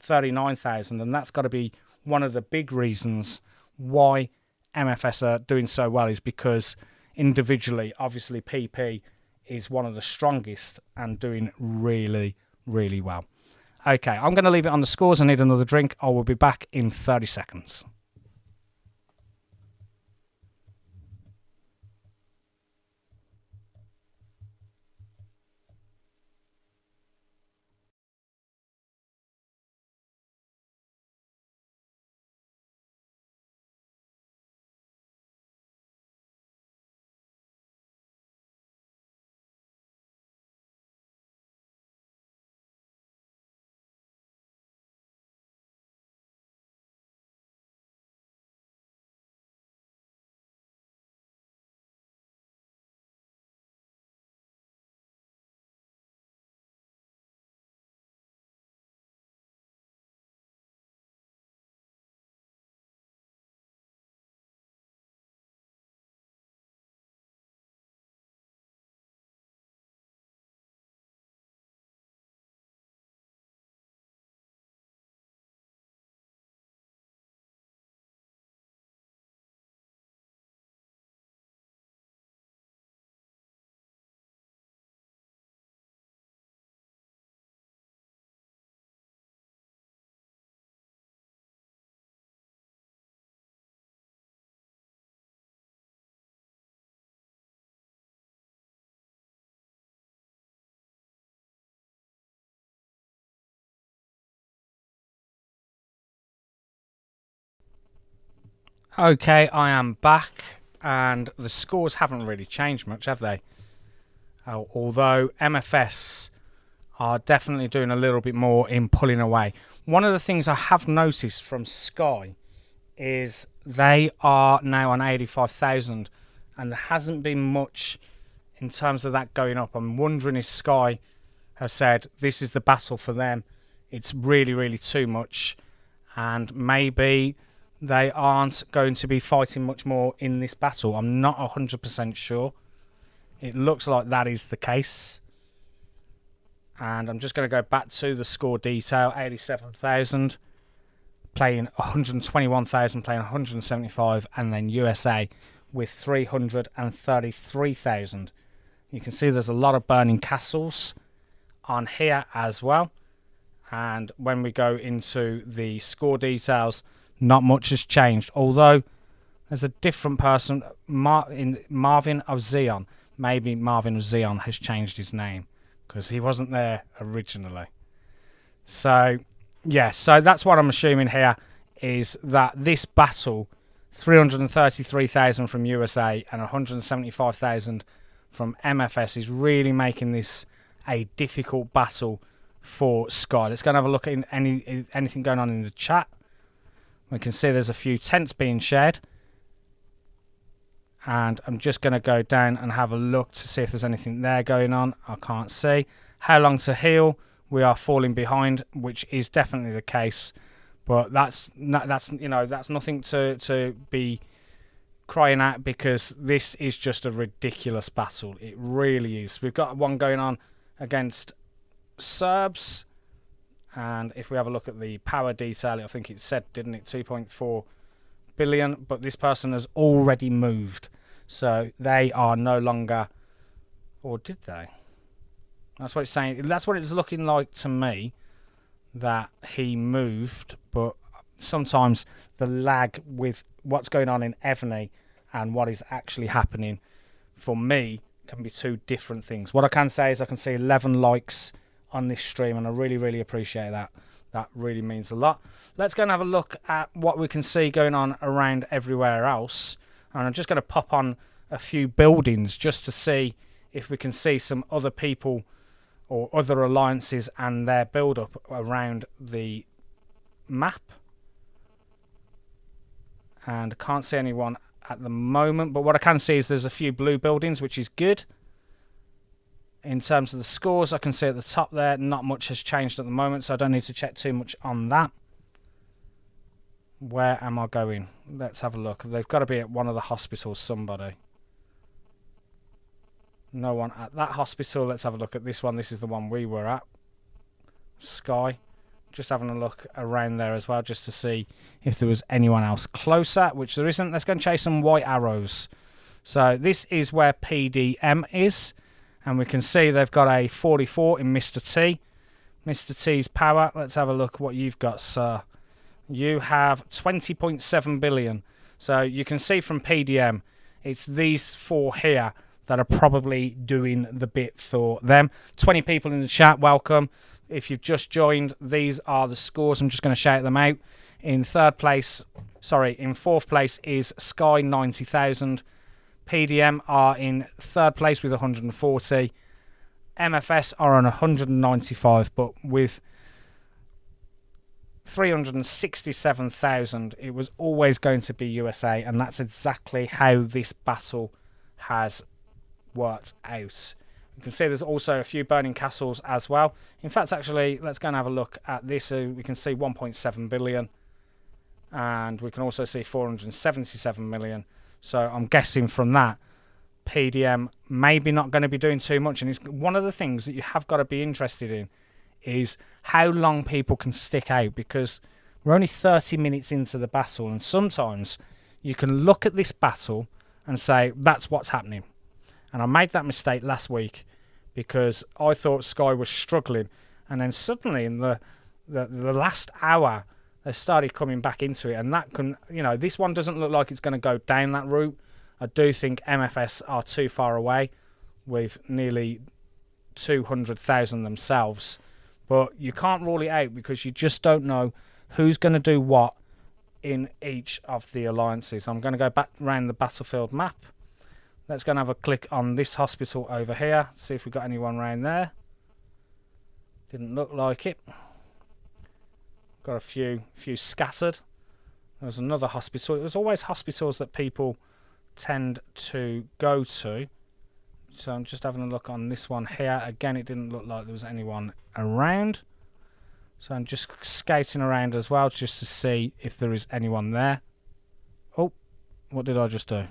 39,000, and that's got to be one of the big reasons why MFS are doing so well, is because individually, obviously PP is one of the strongest and doing really, really well. Okay, I'm going to leave it on the scores. I need another drink. I will be back in 30 seconds. Okay, I am back, and the scores haven't really changed much, have they? Although MFS are definitely doing a little bit more in pulling away. One of the things I have noticed from Sky is they are now on 85,000, and there hasn't been much in terms of that going up. I'm wondering if Sky has said this is the battle for them. It's really, really too much, and maybe they aren't going to be fighting much more in this battle. I'm not 100% sure. It looks like that is the case. And I'm just going to go back to the score detail. 87,000 playing 121,000, playing 175, and then USA with 333,000. You can see there's a lot of burning castles on here as well. And when we go into the score details, not much has changed, although there's a different person, Marvin of Zion. Maybe Marvin of Zion has changed his name because he wasn't there originally. So, yeah, so that's what I'm assuming here, is that this battle, 333,000 from USA and 175,000 from MFS, is really making this a difficult battle for Sky. Let's go and have a look at anything going on in the chat. We can see there's a few tents being shared. And I'm just going to go down and have a look to see if there's anything there going on. I can't see. How long to heal? We are falling behind, which is definitely the case. But that's nothing to be crying at, because this is just a ridiculous battle. It really is. We've got one going on against Serbs. And if we have a look at the power detail, I think it said, didn't it, 2.4 billion, but this person has already moved, so they are no longer, or did they? That's what it's saying. That's what it's looking like to me, that he moved. But sometimes the lag with what's going on in Evony and what is actually happening for me can be two different things. What I can say is I can see 11 likes on this stream, and I really appreciate that. That really means a lot. Let's go and have a look at what we can see going on around everywhere else. And I'm just going to pop on a few buildings just to see if we can see some other people or other alliances and their build-up around the map. And I can't see anyone at the moment, but what I can see is there's a few blue buildings, which is good. In terms of the scores, I can see at the top there, not much has changed at the moment, so I don't need to check too much on that. Where am I going? Let's have a look. They've got to be at one of the hospitals, somebody. No one at that hospital. Let's have a look at this one. This is the one we were at. Sky. Just having a look around there as well, just to see if there was anyone else closer, which there isn't. Let's go and chase some white arrows. So this is where PDM is. And we can see they've got a 44 in Mr. T. Mr. T's power. Let's have a look what you've got, sir. You have 20.7 billion. So you can see from PDM, it's these four here that are probably doing the bit for them. 20 people in the chat, welcome. If you've just joined, these are the scores. I'm just going to shout them out. In fourth place is Sky 90,000. PDM are in third place with 140. MFS are on 195, but with 367,000, it was always going to be USA, and that's exactly how this battle has worked out. You can see there's also a few burning castles as well. In fact, actually, let's go and have a look at this. So we can see 1.7 billion, and we can also see 477 million. So I'm guessing from that, PDM maybe not going to be doing too much. And it's one of the things that you have got to be interested in is how long people can stick out, because we're only 30 minutes into the battle, and sometimes you can look at this battle and say, that's what's happening. And I made that mistake last week because I thought Sky was struggling, and then suddenly in the last hour, they started coming back into it, and that can, this one doesn't look like it's going to go down that route. I do think MFS are too far away with nearly 200,000 themselves, but you can't rule it out because you just don't know who's going to do what in each of the alliances. I'm going to go back around the battlefield map. Let's go and have a click on this hospital over here, see if we've got anyone around there. Didn't look like it. Got a few scattered. There's another hospital. It was always hospitals that people tend to go to. So I'm just having a look on this one here. Again, it didn't look like there was anyone around. So I'm just scouting around as well, just to see if there is anyone there. Oh, what did I just do?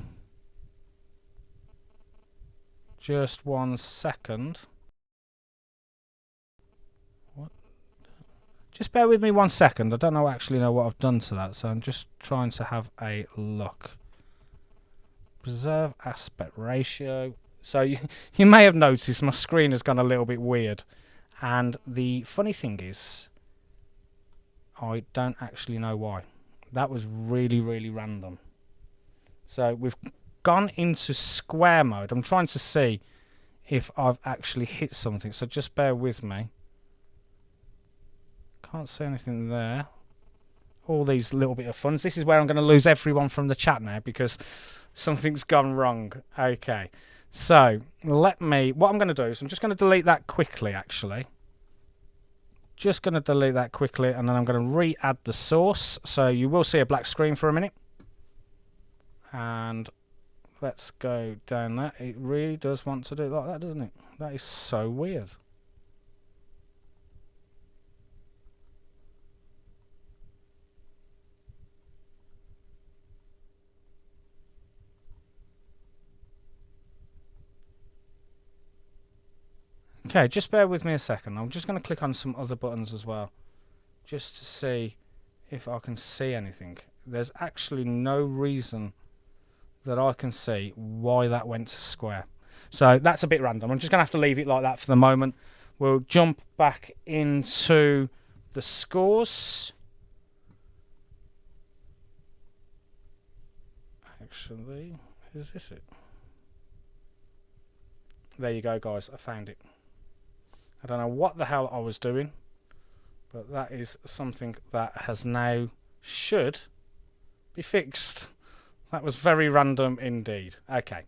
Just 1 second. Just bear with me 1 second. I don't actually know what I've done to that, so I'm just trying to have a look. Preserve aspect ratio. So you may have noticed my screen has gone a little bit weird. And the funny thing is, I don't actually know why. That was really random. So we've gone into square mode. I'm trying to see if I've actually hit something, so just bear with me. Can't see anything there. All these little bit of funds. This is where I'm going to lose everyone from the chat now because something's gone wrong. Okay. So, what I'm going to do is I'm just going to delete that quickly, actually. Just going to delete that quickly, and then I'm going to re-add the source. So you will see a black screen for a minute. And let's go down there. It really does want to do it like that, doesn't it? That is so weird. Okay, just bear with me a second. I'm just going to click on some other buttons as well, just to see if I can see anything. There's actually no reason that I can see why that went to square. So that's a bit random. I'm just going to have to leave it like that for the moment. We'll jump back into the scores. Actually, is this it? There you go, guys. I found it. I don't know what the hell I was doing, but that is something that has now should be fixed. That was very random indeed. Okay.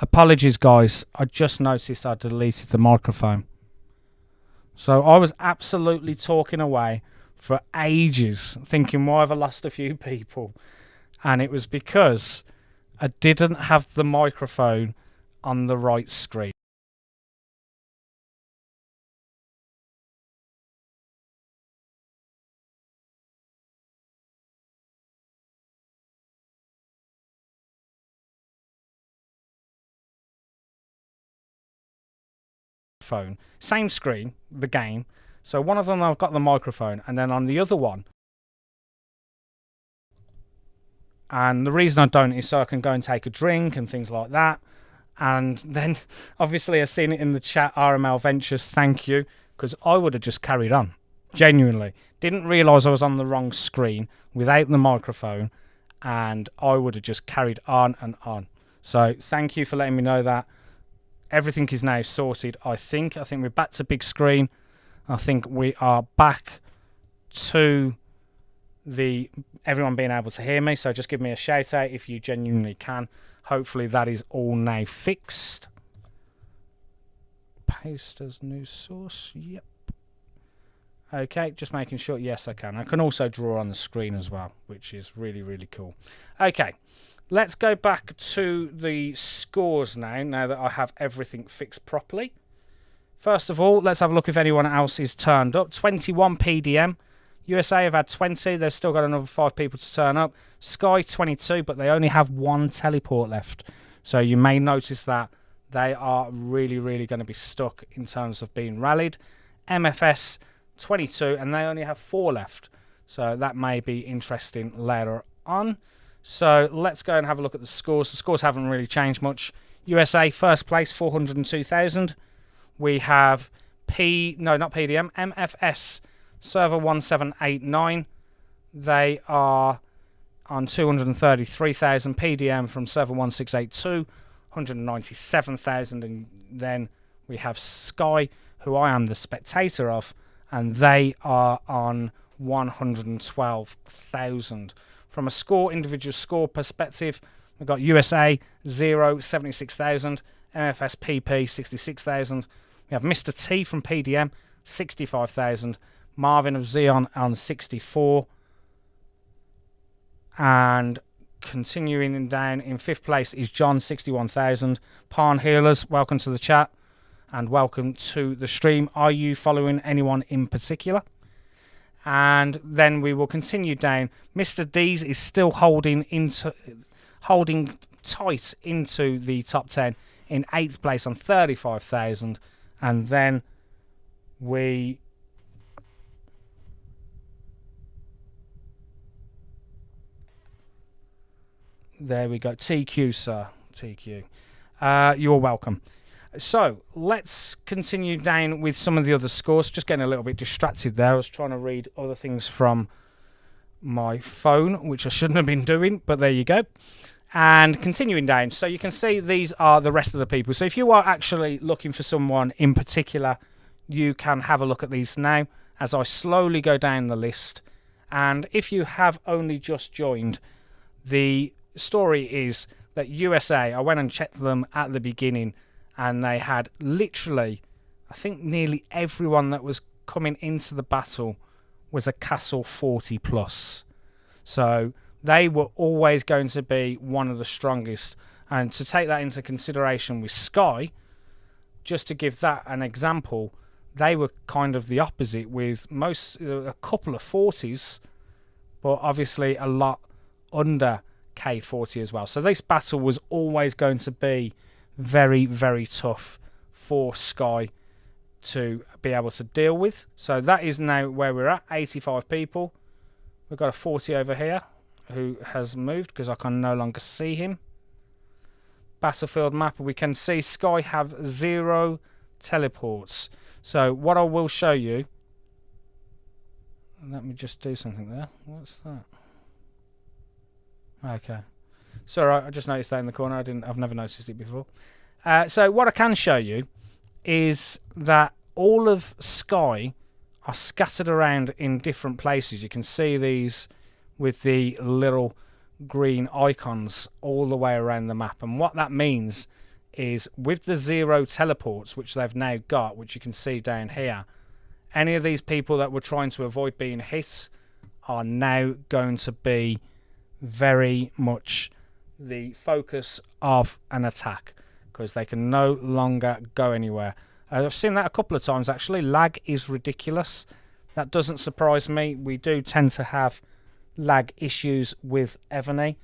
Apologies, guys. I just noticed I deleted the microphone. So I was absolutely talking away for ages, thinking, why have I lost a few people? And it was because I didn't have the microphone on the right screen. Phone, same screen, the game. So one of them I've got the microphone, and then on the other one, and the reason I don't is so I can go and take a drink and things like that. And then obviously I've seen it in the chat, RML Ventures, thank you, because I would have just carried on. Genuinely. Didn't realise I was on the wrong screen without the microphone, and I would have just carried on and on. So thank you for letting me know that. Everything is now sorted, I think. I think we're back to big screen. I think we are back to the everyone being able to hear me. So just give me a shout out if you genuinely can. Hopefully that is all now fixed. Paste as new source. Yep. Okay, just making sure. Yes, I can. I can also draw on the screen as well, which is really, really cool. Okay, let's go back to the scores now that I have everything fixed properly. First of all, let's have a look if anyone else is turned up. 21 PDM. USA have had 20. They've still got another 5 people to turn up. Sky 22, but they only have 1 teleport left. So you may notice that they are really, really going to be stuck in terms of being rallied. MFS 22, and they only have 4 left. So that may be interesting later on. So let's go and have a look at the scores. The scores haven't really changed much. USA first place, 402,000. We have MFS server 1789. They are on 233,000. PDM from server 1682, 197,000. And then we have Sky, who I am the spectator of, and they are on 112,000. From a individual score perspective, we've got USA 0, 76,000. MFS PP 66,000. We have Mr. T from PDM 65,000. Marvin of Xeon on 64. And continuing down in 5th place is John 61,000. Parn Healers, welcome to the chat and welcome to the stream. Are you following anyone in particular? And then we will continue down. Mr. D's is still holding tight into the top 10 in 8th place on 35,000. And then there we go. TQ, sir. TQ. You're welcome. So let's continue down with some of the other scores. Just getting a little bit distracted there. I was trying to read other things from my phone, which I shouldn't have been doing, but there you go. And continuing down. So you can see these are the rest of the people. So if you are actually looking for someone in particular, you can have a look at these now as I slowly go down the list. And if you have only just joined, the story is that USA, I went and checked them at the beginning, and they had literally, I think nearly everyone that was coming into the battle was a Castle 40 plus. So they were always going to be one of the strongest. And to take that into consideration with Sky, just to give that an example, they were kind of the opposite with a couple of 40s, but obviously a lot under K40 as well. So this battle was always going to be very, very tough for Sky to be able to deal with. So that is now where we're at, 85 people. We've got a 40 over here who has moved because I can no longer see him. Battlefield map, we can see Sky have 0 teleports. So what I will show you, let me just do something there. What's that? Okay. Sorry, I just noticed that in the corner. I've never noticed it before. So what I can show you is that all of Sky are scattered around in different places. You can see these with the little green icons all the way around the map. And what that means is with the 0 teleports, which they've now got, which you can see down here, any of these people that were trying to avoid being hit are now going to be very much the focus of an attack because they can no longer go anywhere. I've seen that a couple of times actually. Lag is ridiculous. That doesn't surprise me. We do tend to have lag issues with Evony.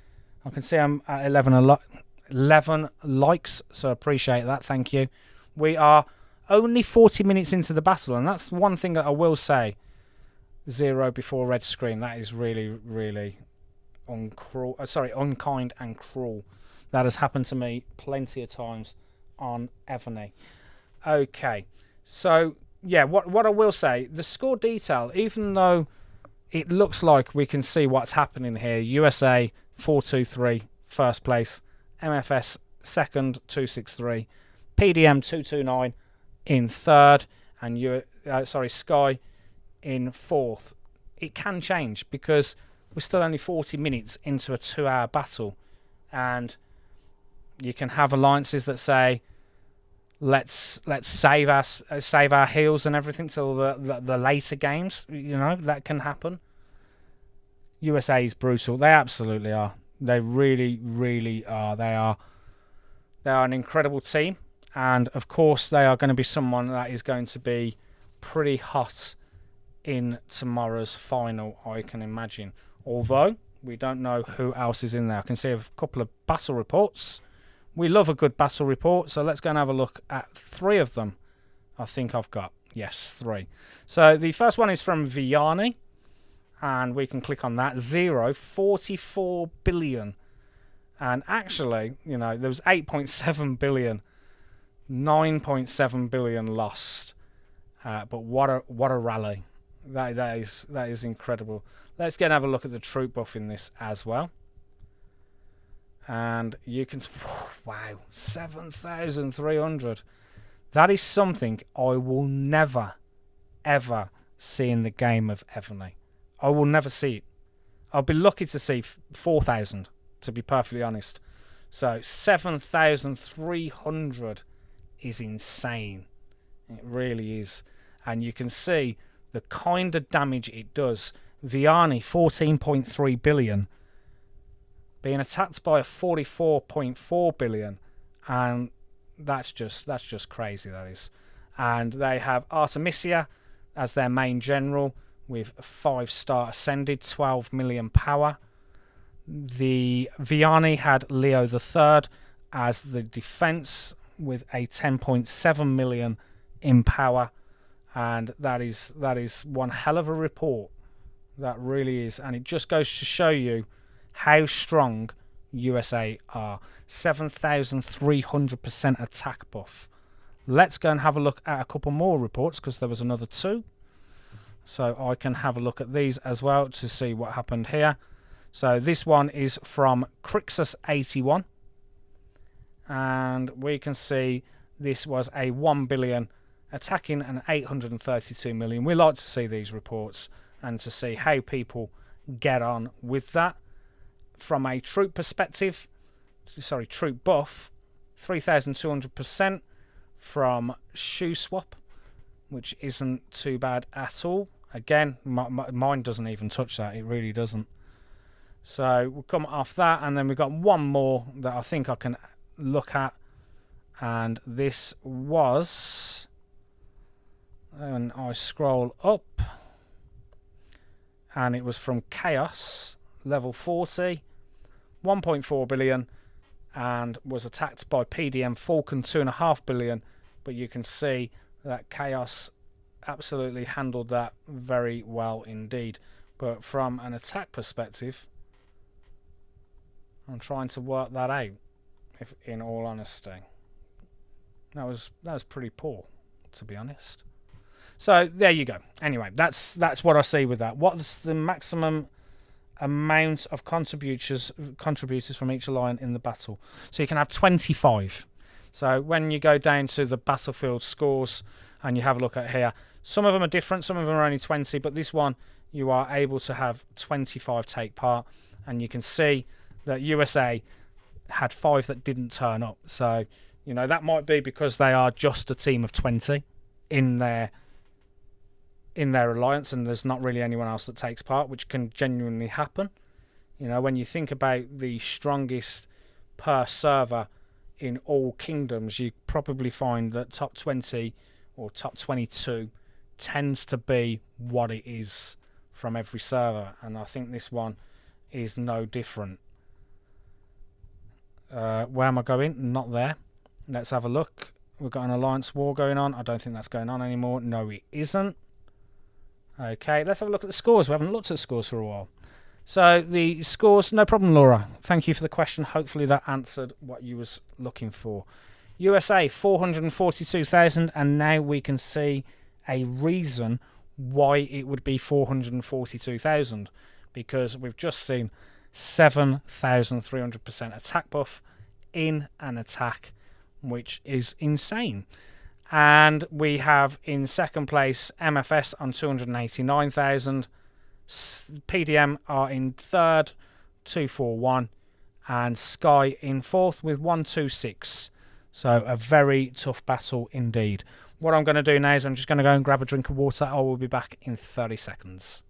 I can see I'm at 11 likes, so I appreciate that. Thank you. We are only 40 minutes into the battle, and that's one thing that I will say. 0 before red screen. That is really, really unkind and cruel. That has happened to me plenty of times on Evony. Okay, so yeah, what I will say, the score detail, even though it looks like we can see what's happening here, USA 423 first place, MFS second 263, PDM 229 in third, and Sky in fourth. It can change because we're still only 40 minutes into a 2-hour battle, and you can have alliances that say, let's save our heals and everything till the later games. You know, that can happen. USA is brutal. They absolutely are. They really, really are. They are an incredible team, and of course they are going to be someone that is going to be pretty hot in tomorrow's final, I can imagine. Although we don't know who else is in there. I can see a couple of battle reports. We love a good battle report, so let's go and have a look at 3 of them. I think I've got, yes, 3. So the first one is from Vianney, and we can click on that. 44 billion. And actually, you know, there was 8.7 billion, 9.7 billion lost. But what a rally. That is incredible. Let's go and have a look at the troop buff in this as well. And you can, wow, 7,300. That is something I will never, ever see in the game of Evony. I will never see it. I'll be lucky to see 4,000, to be perfectly honest. So 7,300 is insane. It really is. And you can see the kind of damage it does. Vianney, 14.3 billion. Being attacked by a 44.4 billion. And that's just crazy, that is. And they have Artemisia as their main general with 5-star ascended, 12 million power. The Vianney had Leo III as the defense with a 10.7 million in power, and that is one hell of a report. That really is, and it just goes to show you how strong USA are. 7,300% attack buff. Let's go and have a look at a couple more reports, because there was another 2. So I can have a look at these as well to see what happened here. So this one is from Crixus81. And we can see this was a 1 billion attacking and 832 million. We like to see these reports and to see how people get on with that. From a troop perspective, troop buff, 3,200% from Shoe Swap, which isn't too bad at all. Again, mine doesn't even touch that. It really doesn't. So we'll come off that, and then we've got one more that I think I can look at, and this was, and I scroll up, and it was from Chaos, level 40, 1.4 billion, and was attacked by PDM Falcon, 2.5 billion, but you can see that Chaos absolutely handled that very well indeed. But from an attack perspective, I'm trying to work that out, if in all honesty. That was pretty poor, to be honest. So there you go. Anyway, that's what I see with that. What's the maximum amount of contributors from each alliance in the battle? So you can have 25. So when you go down to the battlefield scores and you have a look at here, some of them are different, some of them are only 20, but this one you are able to have 25 take part, and you can see that USA had 5 that didn't turn up. So, you know, that might be because they are just a team of 20 in their alliance, and there's not really anyone else that takes part, which can genuinely happen. You know, when you think about the strongest per server in all kingdoms, you probably find that top 20 or top 22 tends to be what it is from every server, and I think this one is no different. Where am I going? Not there. Let's have a look. We've got an alliance war going on. I don't think that's going on anymore. No, it isn't. Okay, let's have a look at the scores. We haven't looked at the scores for a while. So the scores, no problem, Laura. Thank you for the question. Hopefully that answered what you was looking for. USA, 442,000, and now we can see a reason why it would be 442,000, because we've just seen 7,300% attack buff in an attack, which is insane. And we have in second place MFS on 289,000. PDM are in third, 241, and Sky in fourth with 126. So a very tough battle indeed. What I'm going to do now is I'm just going to go and grab a drink of water. I will be back in 30 seconds.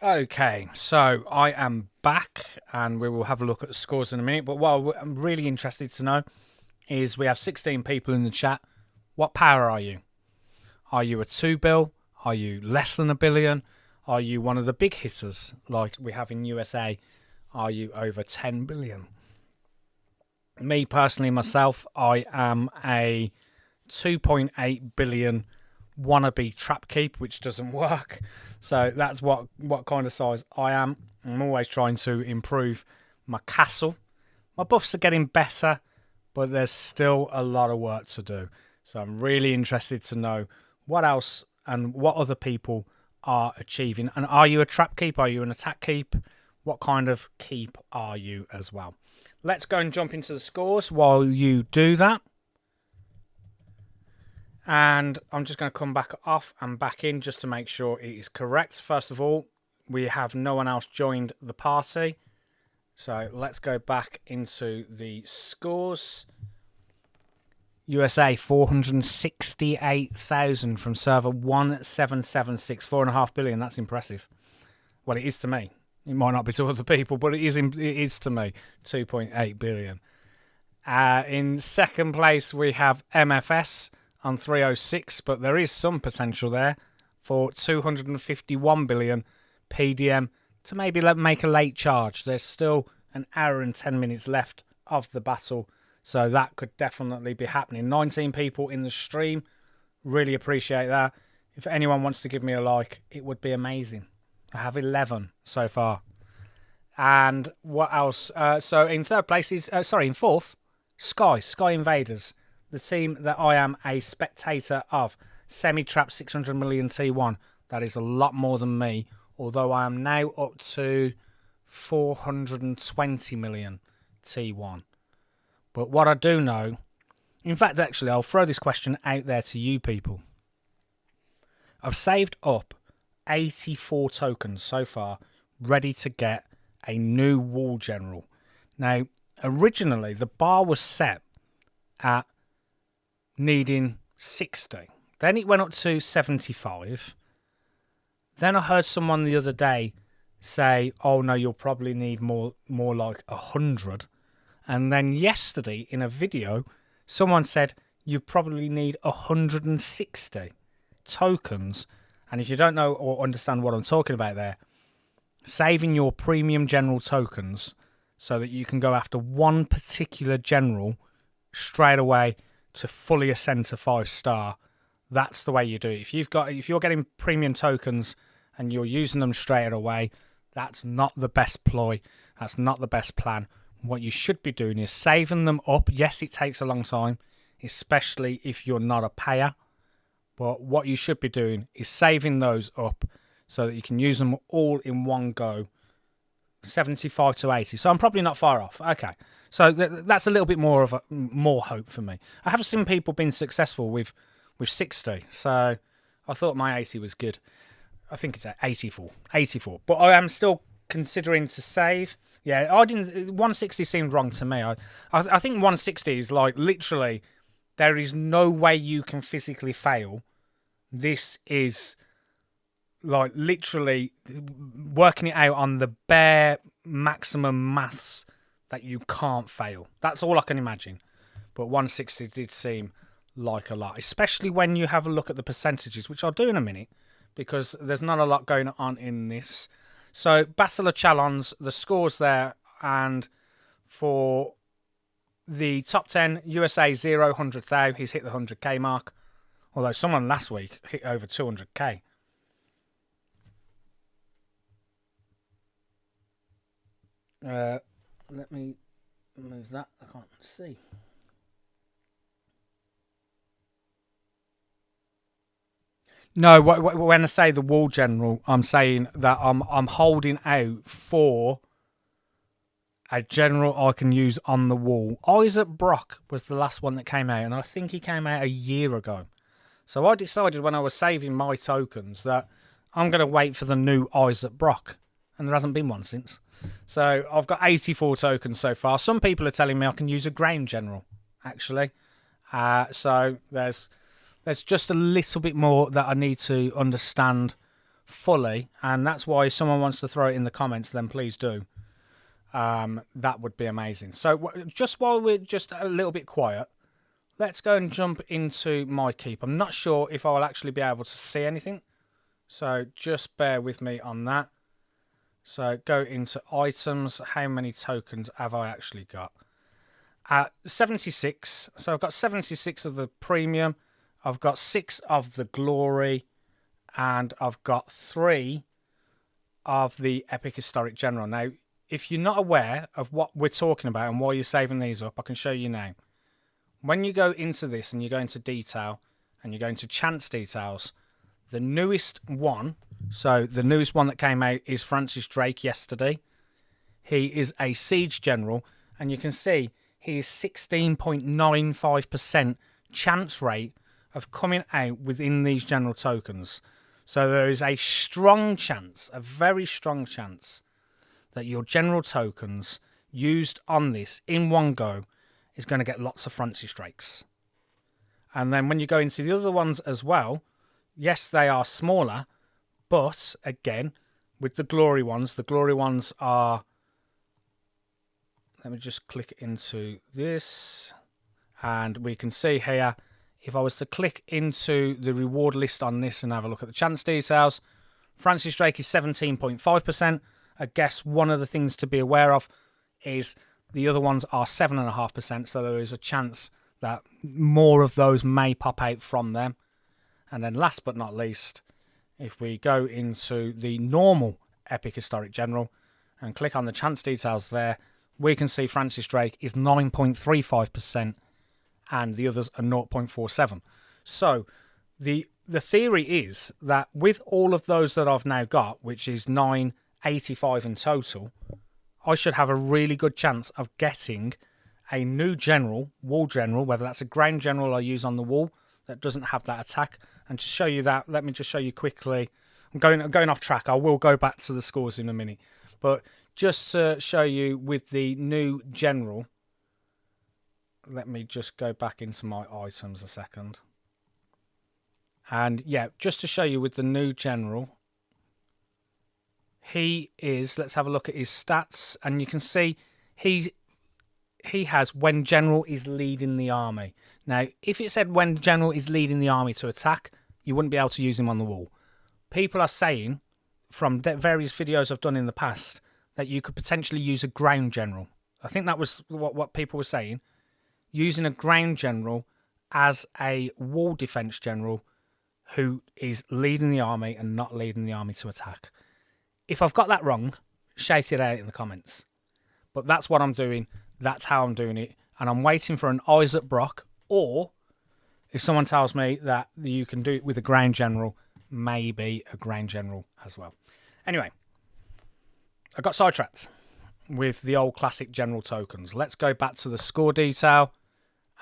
Okay, so I am back, and we will have a look at the scores in a minute. But what I'm really interested to know is we have 16 people in the chat. What power are you? Are you a 2 bill? Are you less than a billion? Are you one of the big hitters like we have in USA? Are you over 10 billion? Me personally, myself, I am a 2.8 billion wannabe trap keep, which doesn't work. So that's what kind of size I am. I'm always trying to improve my castle. My buffs are getting better, but there's still a lot of work to do. So I'm really interested to know what else and what other people are achieving. And are you a trap keep? Are you an attack keep? What kind of keep are you as well? Let's go and jump into the scores while you do that. And I'm just going to come back off and back in just to make sure it is correct. First of all, we have no one else joined the party. So let's go back into the scores. USA 468,000 from server 1776, 4.5 billion. That's impressive. Well, it is to me. It might not be to other people, but it is to me. 2.8 billion. In second place, we have MFS on 306, but there is some potential there for 251 billion PDM to maybe make a late charge. There's still an hour and 10 minutes left of the battle, so that could definitely be happening. 19 people in the stream. Really appreciate that. If anyone wants to give me a like, it would be amazing. I have 11 so far. And what else? So in third place is, in fourth, Sky Invaders. The team that I am a spectator of. Semi-Trap 600 million T1. That is a lot more than me. Although I am now up to 420 million T1. But what I do know... In fact, actually, I'll throw this question out there to you people. I've saved up 84 tokens so far, ready to get a new wall general. Now, originally, the bar was set at needing 60. Then it went up to 75. Then I heard someone the other day say, oh no, you'll probably need more like 100. And then yesterday in a video, someone said you probably need 160 tokens. And if you don't know or understand what I'm talking about there, saving your premium general tokens so that you can go after one particular general straight away to fully ascend to 5-star, that's the way you do it. If you're getting premium tokens and you're using them straight away, that's not the best ploy. That's not the best plan. What you should be doing is saving them up. Yes, it takes a long time, especially if you're not a payer. But what you should be doing is saving those up so that you can use them all in one go. 75 to 80. So I'm probably not far off. Okay. So that's a little bit more of more hope for me. I have seen people being successful with 60. So I thought my 80 was good. I think it's at 84. But I am still considering to save. Yeah, 160 seemed wrong to me. I think 160 is like literally there is no way you can physically fail. This is like literally working it out on the bare maximum maths that you can't fail. That's all I can imagine. But 160 did seem like a lot, especially when you have a look at the percentages, which I'll do in a minute, because there's not a lot going on in this. So Battle of Chalons, the scores there, and for the top 10, USA 0, 100,000, he's hit the 100k mark, although someone last week hit over 200k. Let me move that. I can't see. No, when I say the wall general, I'm saying that I'm holding out for a general I can use on the wall. Isaac Brock was the last one that came out, and I think he came out a year ago. So I decided when I was saving my tokens that I'm going to wait for the new Isaac Brock, and there hasn't been one since. So I've got 84 tokens so far. Some people are telling me I can use a ground general, actually. So there's just a little bit more that I need to understand fully, and that's why if someone wants to throw it in the comments, then please do. That would be amazing. So just while we're just a little bit quiet, let's go and jump into my keep. I'm not sure if I'll actually be able to see anything, so just bear with me on that. So go into items. How many tokens have I actually got? 76. So I've got 76 of the premium. I've got 6 of the glory. And I've got 3 of the epic historic general. Now, if you're not aware of what we're talking about and why you're saving these up, I can show you now. When you go into this and you go into detail and you go into chance details, the newest one, so the newest one that came out is Francis Drake yesterday. He is a siege general, and you can see he is 16.95% chance rate of coming out within these general tokens. So there is a strong chance, a very strong chance, that your general tokens used on this in one go is going to get lots of Francis Drakes. And then when you go into the other ones as well, yes, they are smaller, but again, with the glory ones are... Let me just click into this, and we can see here, if I was to click into the reward list on this and have a look at the chance details, Francis Drake is 17.5%. I guess one of the things to be aware of is the other ones are 7.5%, so there is a chance that more of those may pop out from them. And then last but not least, if we go into the normal Epic Historic General and click on the chance details there, we can see Francis Drake is 9.35%. And the others are 0.47. So the theory is that with all of those that I've now got, which is 985 in total, I should have a really good chance of getting a new general, wall general, whether that's a ground general I use on the wall that doesn't have that attack. And to show you that, let me just show you quickly. I'm going off track. I will go back to the scores in a minute. But just to show you with the new general, let me just go back into my items a second. And yeah, just to show you with the new general, he is, let's have a look at his stats, and you can see he has when general is leading the army. Now, if it said when general is leading the army to attack, you wouldn't be able to use him on the wall. People are saying, from various videos I've done in the past, that you could potentially use a ground general. I think that was what people were saying. Using a ground general as a wall defense general who is leading the army and not leading the army to attack. If I've got that wrong, shout it out in the comments. But that's what I'm doing. That's how I'm doing it. And I'm waiting for an Isaac Brock, or if someone tells me that you can do it with a ground general, maybe a ground general as well. Anyway, I got sidetracked with the old classic general tokens. Let's go back to the score detail.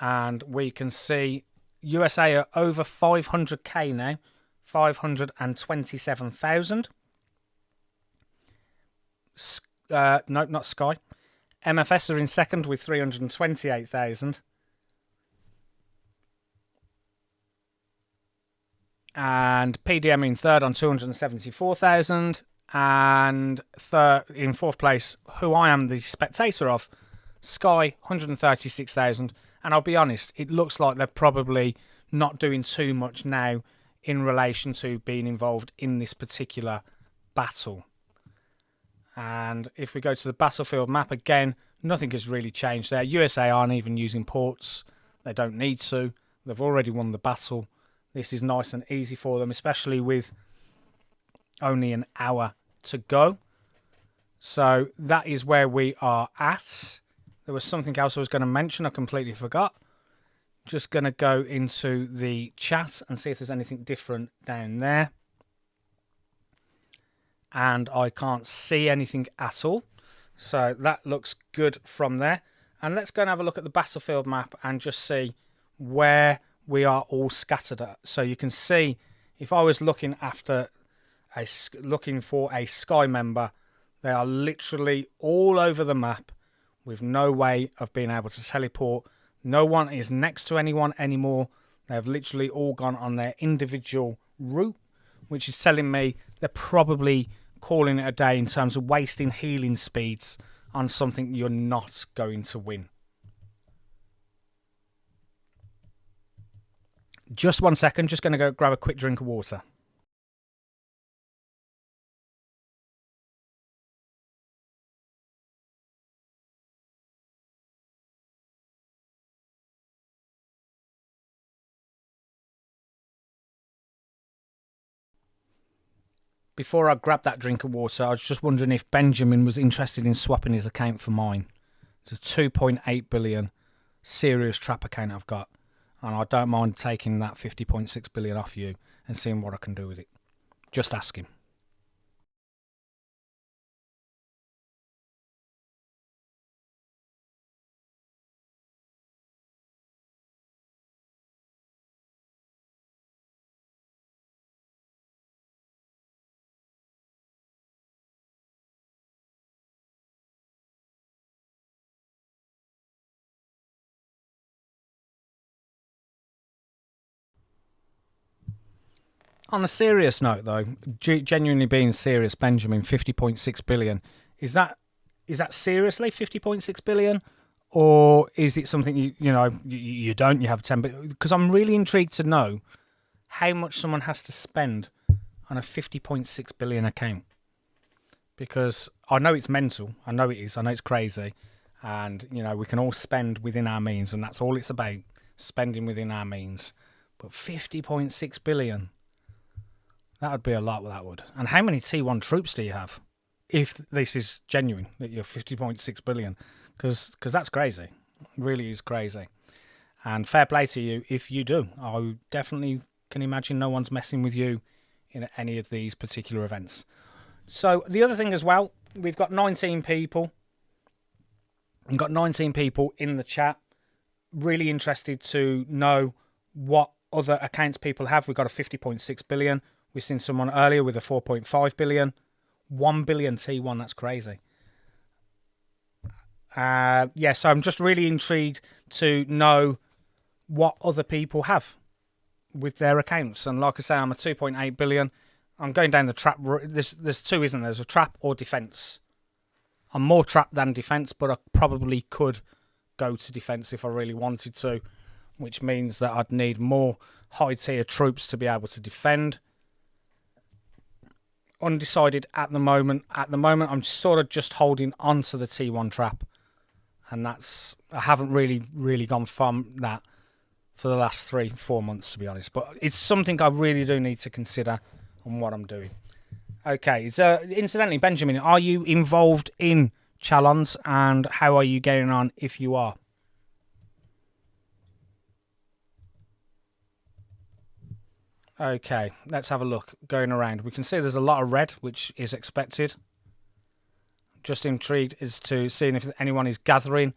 And we can see USA are over 500k now, 527,000. No, not Sky. MFS are in second with 328,000. And PDM in third on 274,000. And in fourth place, who I am the spectator of, Sky, 136,000. And I'll be honest, it looks like they're probably not doing too much now in relation to being involved in this particular battle. And if we go to the battlefield map again, nothing has really changed there. USA aren't even using ports. They don't need to. They've already won the battle. This is nice and easy for them, especially with only an hour to go. So that is where we are at. There was something else I was going to mention. I completely forgot. Just going to go into the chat and see if there's anything different down there. And I can't see anything at all. So that looks good from there. And let's go and have a look at the battlefield map and just see where we are all scattered at. So you can see if I was looking for a Sky member, they are literally all over the map with no way of being able to teleport. No one is next to anyone anymore. They have literally all gone on their individual route, which is telling me they're probably calling it a day in terms of wasting healing speeds on something you're not going to win. Just 1 second, just going to go grab a quick drink of water. Before I grab that drink of water, I was just wondering if Benjamin was interested in swapping his account for mine. It's a 2.8 billion serious trap account I've got, and I don't mind taking that 50.6 billion off you and seeing what I can do with it. Just ask him. On a serious note, though, genuinely being serious, Benjamin, 50.6 billion, is that seriously 50.6 billion, or is it something you don't? You have 10 billion? Because I'm really intrigued to know how much someone has to spend on a 50.6 billion account, because I know it's mental. I know it is. I know it's crazy, and we can all spend within our means, and that's all it's about, spending within our means. But 50.6 billion. That would be a lot, that would. And how many T1 troops do you have? If this is genuine, that you're 50.6 billion. Because that's crazy. It really is crazy. And fair play to you if you do. I definitely can imagine no one's messing with you in any of these particular events. So the other thing as well, we've got 19 people. We've got 19 people in the chat. Really interested to know what other accounts people have. We've got a 50.6 billion. We've seen someone earlier with a 4.5 billion. 1 billion T1, that's crazy. So I'm just really intrigued to know what other people have with their accounts. And like I say, I'm a 2.8 billion. I'm going down the trap. There's two, isn't there? There's a trap or defence. I'm more trap than defence, but I probably could go to defence if I really wanted to, which means that I'd need more high-tier troops to be able to defend. Undecided at the moment. At the moment, I'm sort of just holding on to the T1 trap, and I haven't really gone from that for the last 3-4 months, to be honest. But it's something I really do need to consider on what I'm doing. Okay, so incidentally, Benjamin, are you involved in Chalons, and how are you getting on if you are? Okay, let's have a look going around. We can see there's a lot of red, which is expected. Just intrigued as to seeing if anyone is gathering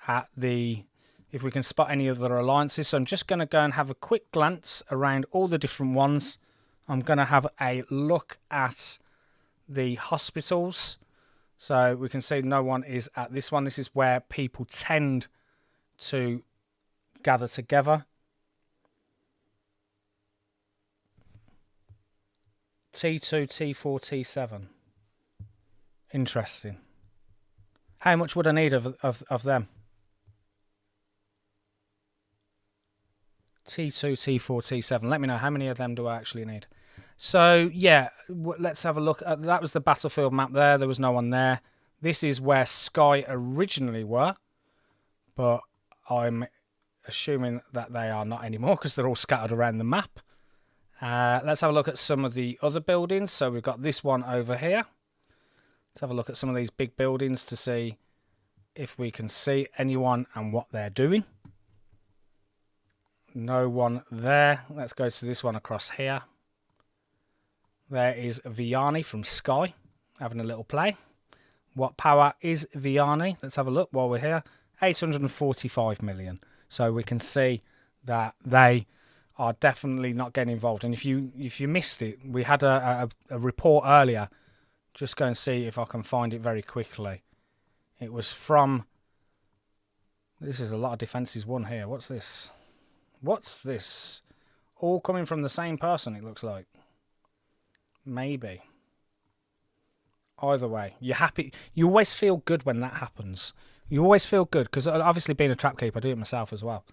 at if we can spot any other alliances. So I'm just going to go and have a quick glance around all the different ones. I'm going to have a look at the hospitals. So we can see no one is at this one. This is where people tend to gather together. T2, T4, T7. Interesting. How much would I need of them? T2, T4, T7. Let me know how many of them do I actually need. So, yeah, let's have a look. That was the battlefield map there. There was no one there. This is where Sky originally were, but I'm assuming that they are not anymore because they're all scattered around the map. Let's have a look at some of the other buildings. So we've got this one over here. Let's have a look at some of these big buildings to see if we can see anyone and what they're doing. No one there. Let's go to this one across here. There is Vianney from Sky having a little play. What power is Vianney? Let's have a look while we're here. 845 million. So we can see that they are definitely not getting involved. And if you missed it, we had a report earlier. Just go and see if I can find it very quickly. It was from... This is a lot of defences won here. What's this? What's this? All coming from the same person, it looks like. Maybe. Either way, you're happy. You always feel good when that happens. You always feel good, because obviously being a trap keeper, I do it myself as well.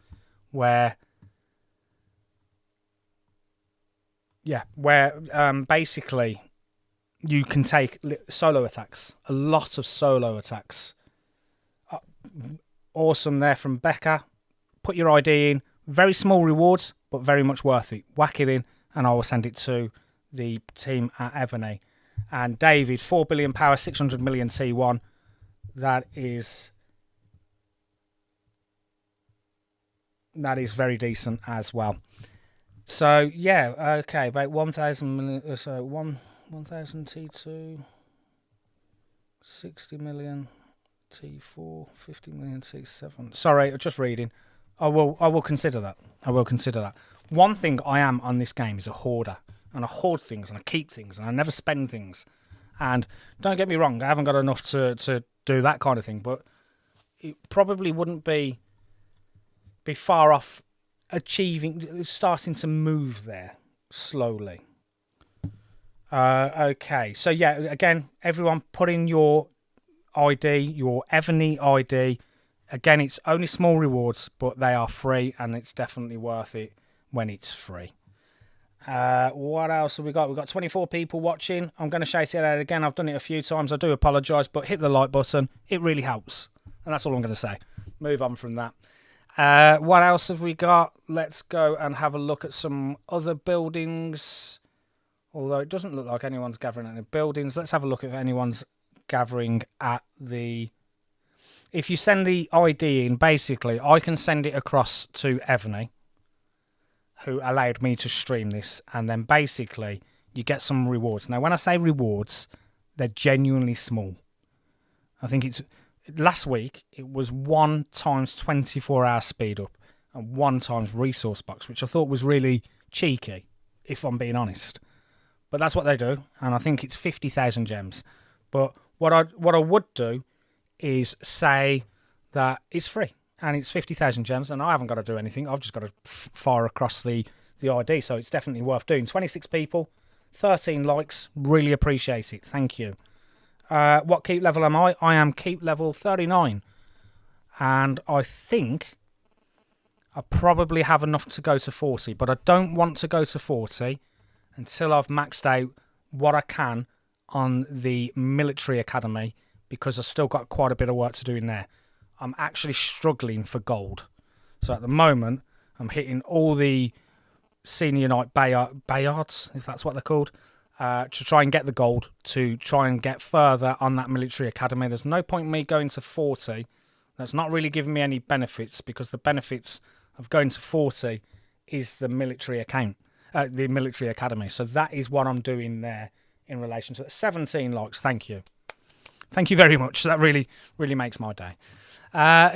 Where basically you can take solo attacks. A lot of solo attacks. Awesome there from Becca. Put your ID in. Very small rewards, but very much worth it. Whack it in, and I will send it to the team at Evony. And David, 4 billion power, 600 million T1. That is very decent as well. So, yeah, okay, about 1,000 million, so 1,000 T2, 60 million T4, 50 million T7. Sorry, just reading. I will consider that. I will consider that. One thing I am on this game is a hoarder. And I hoard things and I keep things and I never spend things. And don't get me wrong, I haven't got enough to do that kind of thing, but it probably wouldn't be far off starting to move there slowly. Okay, so yeah, again, everyone put in your ID, your Evony ID. Again, it's only small rewards, but they are free, and it's definitely worth it when it's free. What else have we got? We've got 24 people watching. I'm going to shout it out again. I've done it a few times. I do apologise, but hit the like button. It really helps. And that's all I'm going to say. Move on from that. What else have we got? Let's go and have a look at some other buildings. Although it doesn't look like anyone's gathering at the buildings. Let's have a look if anyone's gathering at the... If you send the ID in, basically, I can send it across to Evony, who allowed me to stream this, and then basically you get some rewards. Now, when I say rewards, they're genuinely small. I think it's... Last week, it was 1 times 24-hour speed up and 1 times resource box, which I thought was really cheeky, if I'm being honest. But that's what they do, and I think it's 50,000 gems. But what I would do is say that it's free, and it's 50,000 gems, and I haven't got to do anything. I've just got to fire across the ID, so it's definitely worth doing. 26 people, 13 likes, really appreciate it. Thank you. What keep level am I? I am keep level 39. And I think I probably have enough to go to 40. But I don't want to go to 40 until I've maxed out what I can on the military academy, because I've still got quite a bit of work to do in there. I'm actually struggling for gold. So at the moment, I'm hitting all the senior night Bayards, if that's what they're called, to try and get the gold, to try and get further on that military academy. There's no point in me going to 40. That's not really giving me any benefits, because the benefits of going to 40 is the military the military academy. So that is what I'm doing there in relation to 17 likes. Thank you. Thank you very much. That really, really makes my day.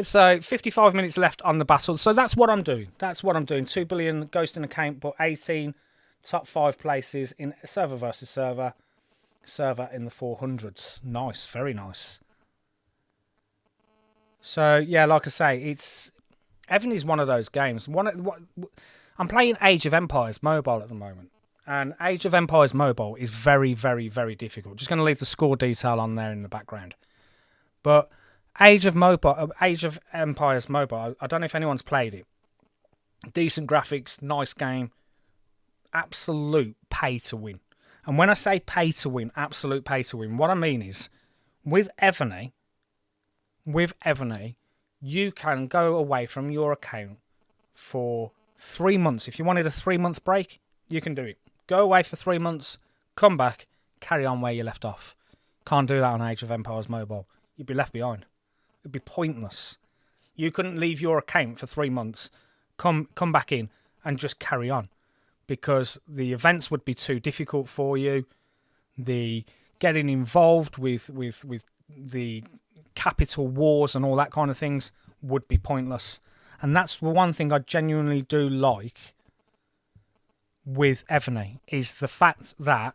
So 55 minutes left on the battle. So that's what I'm doing. 2 billion ghosting account, but 18 top 5 places in server versus server in the 400s. Nice, very nice. So yeah, like I say, Evony is one of those games. I'm playing Age of Empires Mobile at the moment, and Age of Empires Mobile is very, very, very difficult. Just going to leave the score detail on there in the background. But Age of Empires Mobile, I don't know if anyone's played it. Decent graphics, nice game. Absolute pay to win. And when I say pay to win, absolute pay to win, what I mean is with Evony, you can go away from your account for 3 months. If you wanted a 3-month break, you can do it. Go away for 3 months, come back, carry on where you left off. Can't do that on Age of Empires Mobile. You'd be left behind. It'd be pointless. You couldn't leave your account for 3 months, come back in and just carry on, because the events would be too difficult for you. The getting involved with the capital wars and all that kind of things would be pointless. And that's the one thing I genuinely do like with Evony, is the fact that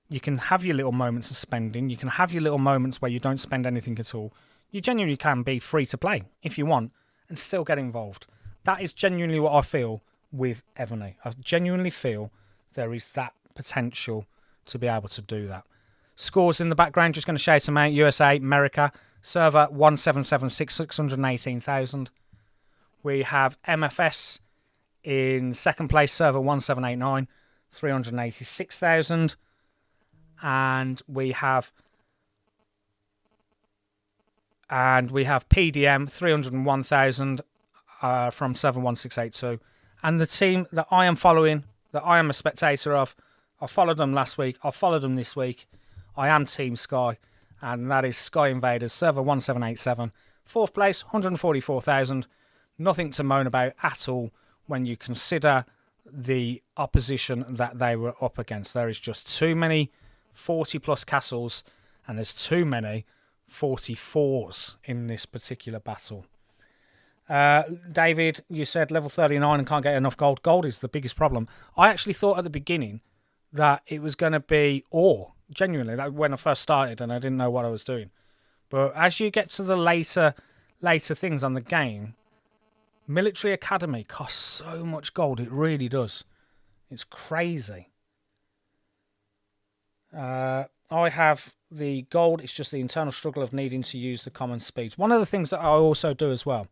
you can have your little moments of spending. You can have your little moments where you don't spend anything at all. You genuinely can be free to play if you want and still get involved. That is genuinely what I feel with Evony. I genuinely feel there is that potential to be able to do that. Scores in the background, just going to shout them out. USA, America, server 1776, 618,000. We have MFS in second place, server 1789, 386,000. And we have PDM 301,000 from server 1682. And the team that I am following, that I am a spectator of, I followed them last week, I followed them this week. I am Team Sky, and that is Sky Invaders, server 1787. Fourth place, 144,000. Nothing to moan about at all when you consider the opposition that they were up against. There is just too many 40-plus castles, and there's too many 44s in this particular battle. David, you said level 39 and can't get enough gold. Gold is the biggest problem. I actually thought at the beginning that it was going to be ore. Genuinely, that when I first started and I didn't know what I was doing. But as you get to the later things on the game, Military Academy costs so much gold. It really does. It's crazy. I have the gold. It's just the internal struggle of needing to use the common speeds. One of the things that I also do as well,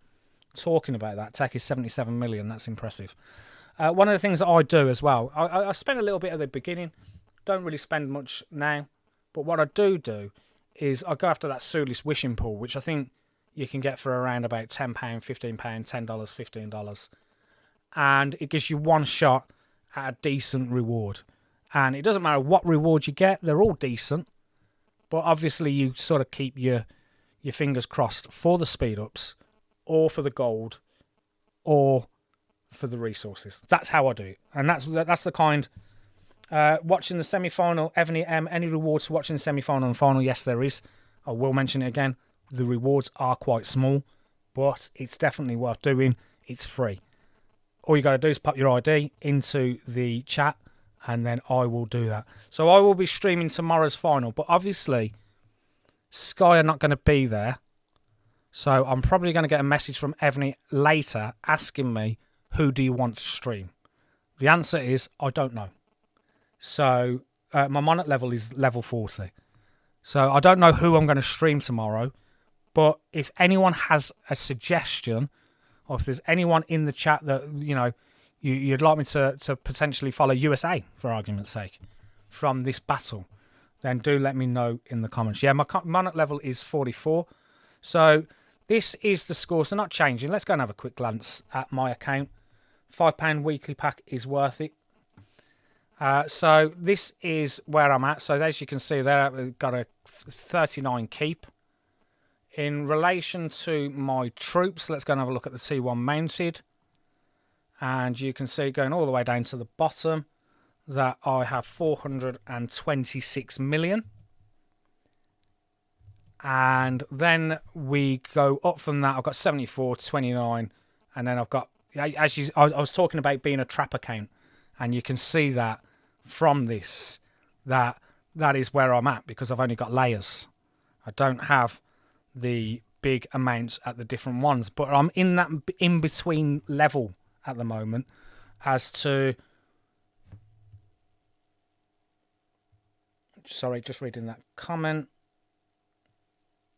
talking about that, tech is 77 million. That's impressive. One of the things that I do as well, I spent a little bit at the beginning. Don't really spend much now, but what I do is I go after that Sulis wishing pool, which I think you can get for around about £10, £15, $10, $15, and it gives you one shot at a decent reward. And it doesn't matter what reward you get; they're all decent. But obviously, you sort of keep your fingers crossed for the speed ups, or for the gold, or for the resources. That's how I do it, and that's the kind. Watching the semi-final, Evony M, any rewards for watching the semi-final and final? Yes, there is. I will mention it again. The rewards are quite small, but it's definitely worth doing. It's free. All you got to do is pop your ID into the chat, and then I will do that. So I will be streaming tomorrow's final, but obviously Sky are not going to be there. So I'm probably going to get a message from Evony later asking me, who do you want to stream? The answer is, I don't know. So my Monarch level is level 40. So I don't know who I'm going to stream tomorrow. But if anyone has a suggestion, or if there's anyone in the chat that, you'd like me to potentially follow USA, for argument's sake, from this battle, then do let me know in the comments. Yeah, my Monarch level is 44. So this is the scores. They're not changing. Let's go and have a quick glance at my account. £5 weekly pack is worth it. So this is where I'm at. So as you can see there, I've got a 39 keep. In relation to my troops, let's go and have a look at the T1 mounted. And you can see going all the way down to the bottom that I have 426 million. And then we go up from that. I've got 74, 29. And then I've got, I was talking about being a trap account. And you can see that from this, that is where I'm at, because I've only got layers. I don't have the big amounts at the different ones, but I'm in that in-between level at the moment as to... Sorry, just reading that comment.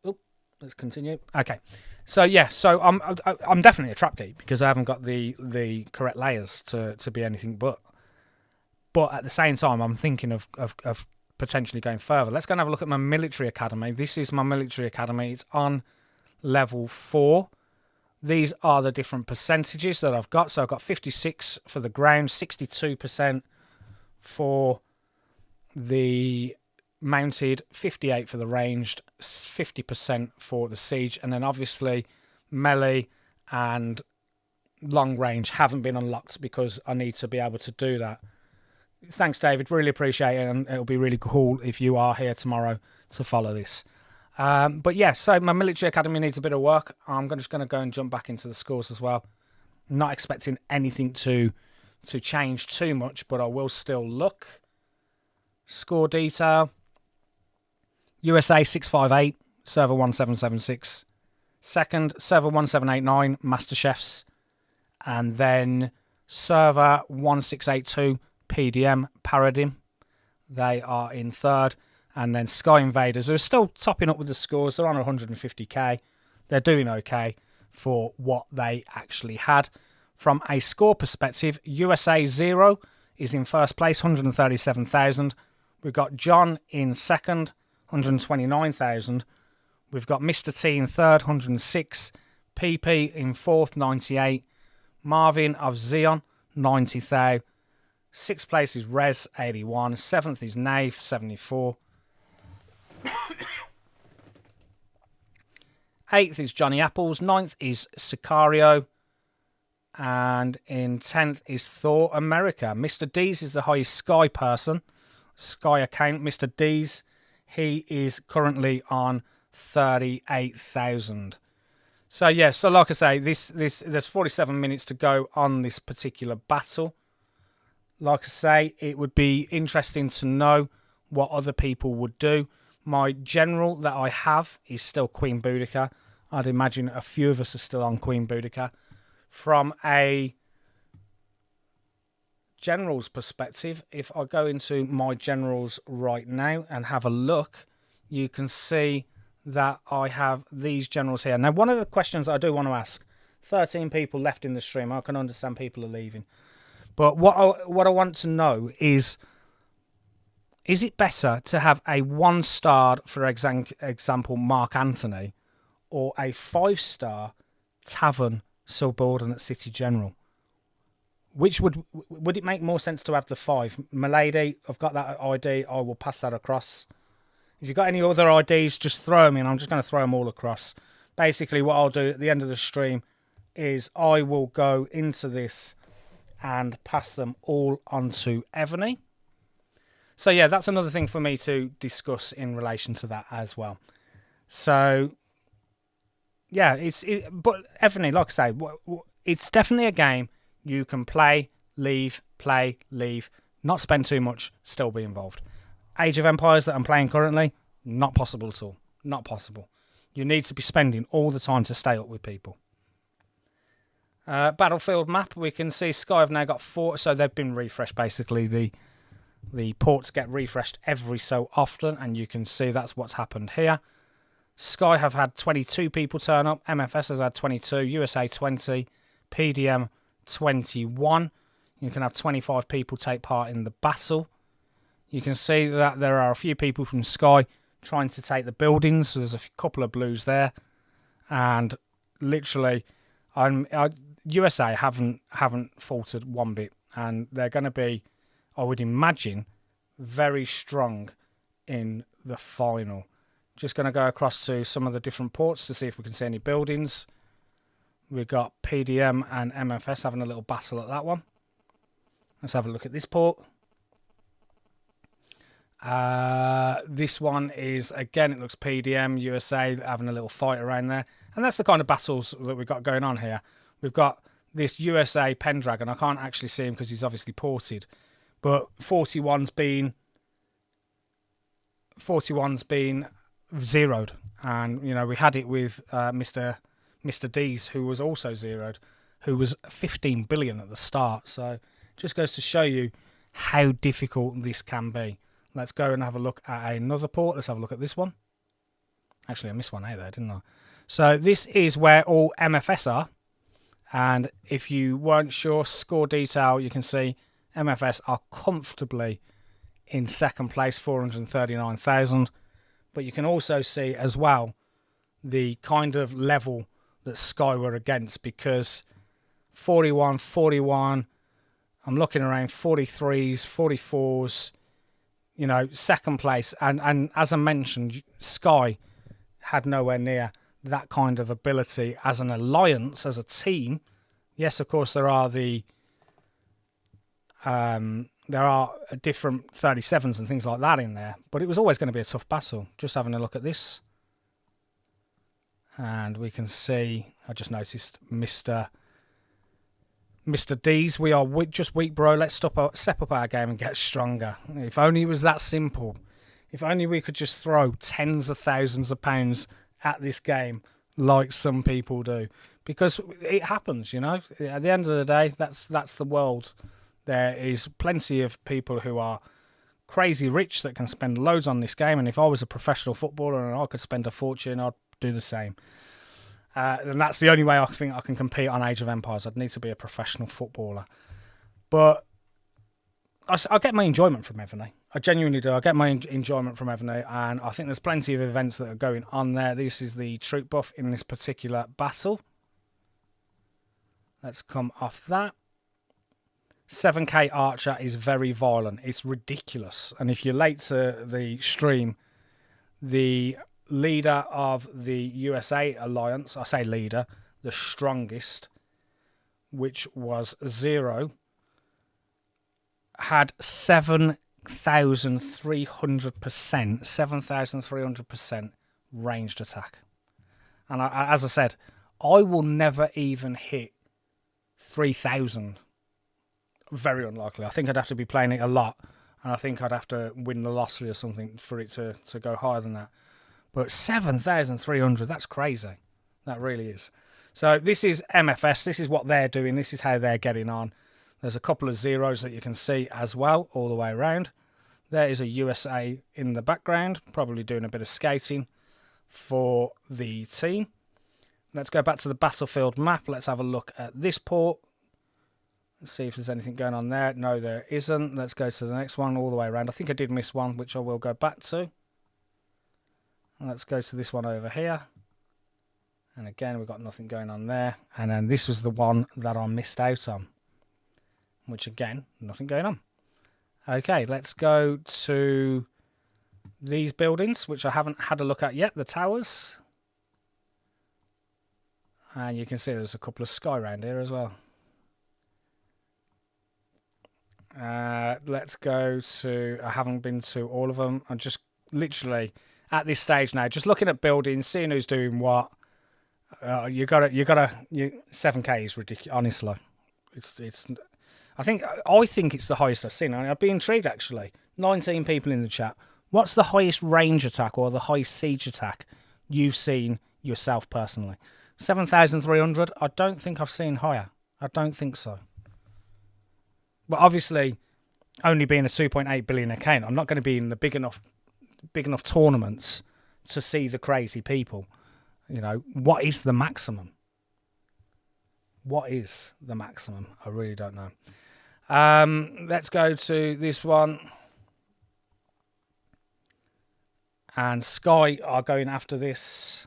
Oh, let's continue. Okay, so yeah, so I'm definitely a trap keep because I haven't got the correct layers to be anything but. But at the same time, I'm thinking of potentially going further. Let's go and have a look at my military academy. This is my military academy. It's on level 4. These are the different percentages that I've got. So I've got 56 for the ground, 62% for the mounted, 58 for the ranged, 50% for the siege, and then obviously melee and long range haven't been unlocked because I need to be able to do that. Thanks, David. Really appreciate it, and it'll be really cool if you are here tomorrow to follow this. But yeah, so my military academy needs a bit of work. I'm just going to go and jump back into the scores as well. Not expecting anything to change too much, but I will still look. Score detail. USA 658, server 1776. Second, server 1789, Master Chefs. And then server 1682, PDM, Paradigm. They are in third. And then Sky Invaders, who are still topping up with the scores. They're on 150k. They're doing okay for what they actually had. From a score perspective, USA 0 is in first place, 137,000. We've got John in second, 129,000. We've got Mr. T in third, 106. PP in fourth, 98. Marvin of Xeon, 90,000. Sixth place is Rez, 81. Seventh is Nave, 74. Eighth is Johnny Apples. Ninth is Sicario. And in 10th is Thor America. Mr. D's is the highest Sky person. Sky account. Mr. D's, he is currently on 38,000. So yeah, so like I say, there's 47 minutes to go on this particular battle. Like I say, it would be interesting to know what other people would do. My general that I have is still Queen Boudica. I'd imagine a few of us are still on Queen Boudica. From a general's perspective, if I go into my generals right now and have a look, you can see that I have these generals here. Now, one of the questions I do want to ask, 13 people left in the stream. I can understand people are leaving. But what I want to know is it better to have a 1-star, for example, Mark Antony, or a 5-star Tavern subordinate city general? Which would it make more sense to have the 5? Milady, I've got that ID. I will pass that across. If you've got any other IDs, just throw them in. I'm just going to throw them all across. Basically, what I'll do at the end of the stream is I will go into this and pass them all onto Evony. So yeah, that's another thing for me to discuss in relation to that as well. So yeah, but Evony, like I say, it's definitely a game you can play, leave, not spend too much, still be involved. Age of Empires that I'm playing currently, not possible at all. Not possible. You need to be spending all the time to stay up with people. Battlefield map, we can see Sky have now got 4, so they've been refreshed basically. The ports get refreshed every so often, and you can see that's what's happened here. Sky have had 22 people turn up, MFS has had 22, USA 20, PDM 21. You can have 25 people take part in the battle. You can see that there are a few people from Sky trying to take the buildings, so there's a couple of blues there. And literally, USA haven't faltered one bit, and they're going to be, I would imagine, very strong in the final. Just going to go across to some of the different ports to see if we can see any buildings. We've got PDM and MFS having a little battle at that one. Let's have a look at this port. This one is, again, it looks PDM, USA having a little fight around there. And that's the kind of battles that we've got going on here. We've got this USA Pendragon. I can't actually see him because he's obviously ported. But 41's been zeroed. And, you know, we had it with Mr. D's, who was also zeroed, who was 15 billion at the start. So just goes to show you how difficult this can be. Let's go and have a look at another port. Let's have a look at this one. Actually, I missed one A there, didn't I? So this is where all MFS are. And if you weren't sure, score detail, you can see MFS are comfortably in second place, 439,000. But you can also see as well the kind of level that Sky were against, because 41, I'm looking around 43s, 44s, you know, second place. And as I mentioned, Sky had nowhere near that kind of ability as an alliance, as a team. Yes, of course, there are different 37s and things like that in there, but it was always going to be a tough battle. Just having a look at this. And we can see, I just noticed Mr. D's, we are just weak, bro. Let's step up our game and get stronger. If only it was that simple. If only we could just throw tens of thousands of pounds at this game like some people do. Because it happens, you know. At the end of the day, that's the world. There is plenty of people who are crazy rich that can spend loads on this game, and if I was a professional footballer and I could spend a fortune, I'd do the same. And that's the only way I think I can compete on Age of Empires. I'd need to be a professional footballer. But I get my enjoyment from Evony. I genuinely do. I get my enjoyment from Evony, and I think there's plenty of events that are going on there. This is the troop buff in this particular battle. Let's come off that. 7k Archer is very violent. It's ridiculous. And if you're late to the stream, the leader of the USA Alliance, I say leader, the strongest, which was Zero, had 7,300% ranged attack. And as I said, I will never even hit 3,000. Very unlikely. I think I'd have to be playing it a lot, and I think I'd have to win the lottery or something for it to go higher than that. But 7,300, that's crazy. That really is. So this is MFS. This is what they're doing. This is how they're getting on. There's a couple of zeros that you can see as well all the way around. There is a USA in the background, probably doing a bit of skating for the team. Let's go back to the battlefield map. Let's have a look at this port. Let's see if there's anything going on there. No, there isn't. Let's go to the next one all the way around. I think I did miss one, which I will go back to. And let's go to this one over here. And again, we've got nothing going on there. And then this was the one that I missed out on, which again, nothing going on. Okay, let's go to these buildings, which I haven't had a look at yet, the towers. And you can see there's a couple of sky around here as well. Let's go to, I haven't been to all of them. I'm just literally at this stage now, just looking at buildings, seeing who's doing what. You gotta, 7k is ridiculous, honestly. I think it's the highest I've seen. I'd be intrigued actually. 19 people in the chat. What's the highest range attack or the highest siege attack you've seen yourself personally? 7,300. I don't think I've seen higher. I don't think so. But obviously, only being a 2.8 billion account, I'm not going to be in the big enough tournaments to see the crazy people. You know, what is the maximum? What is the maximum? I really don't know. Let's go to this one. And Sky are going after this.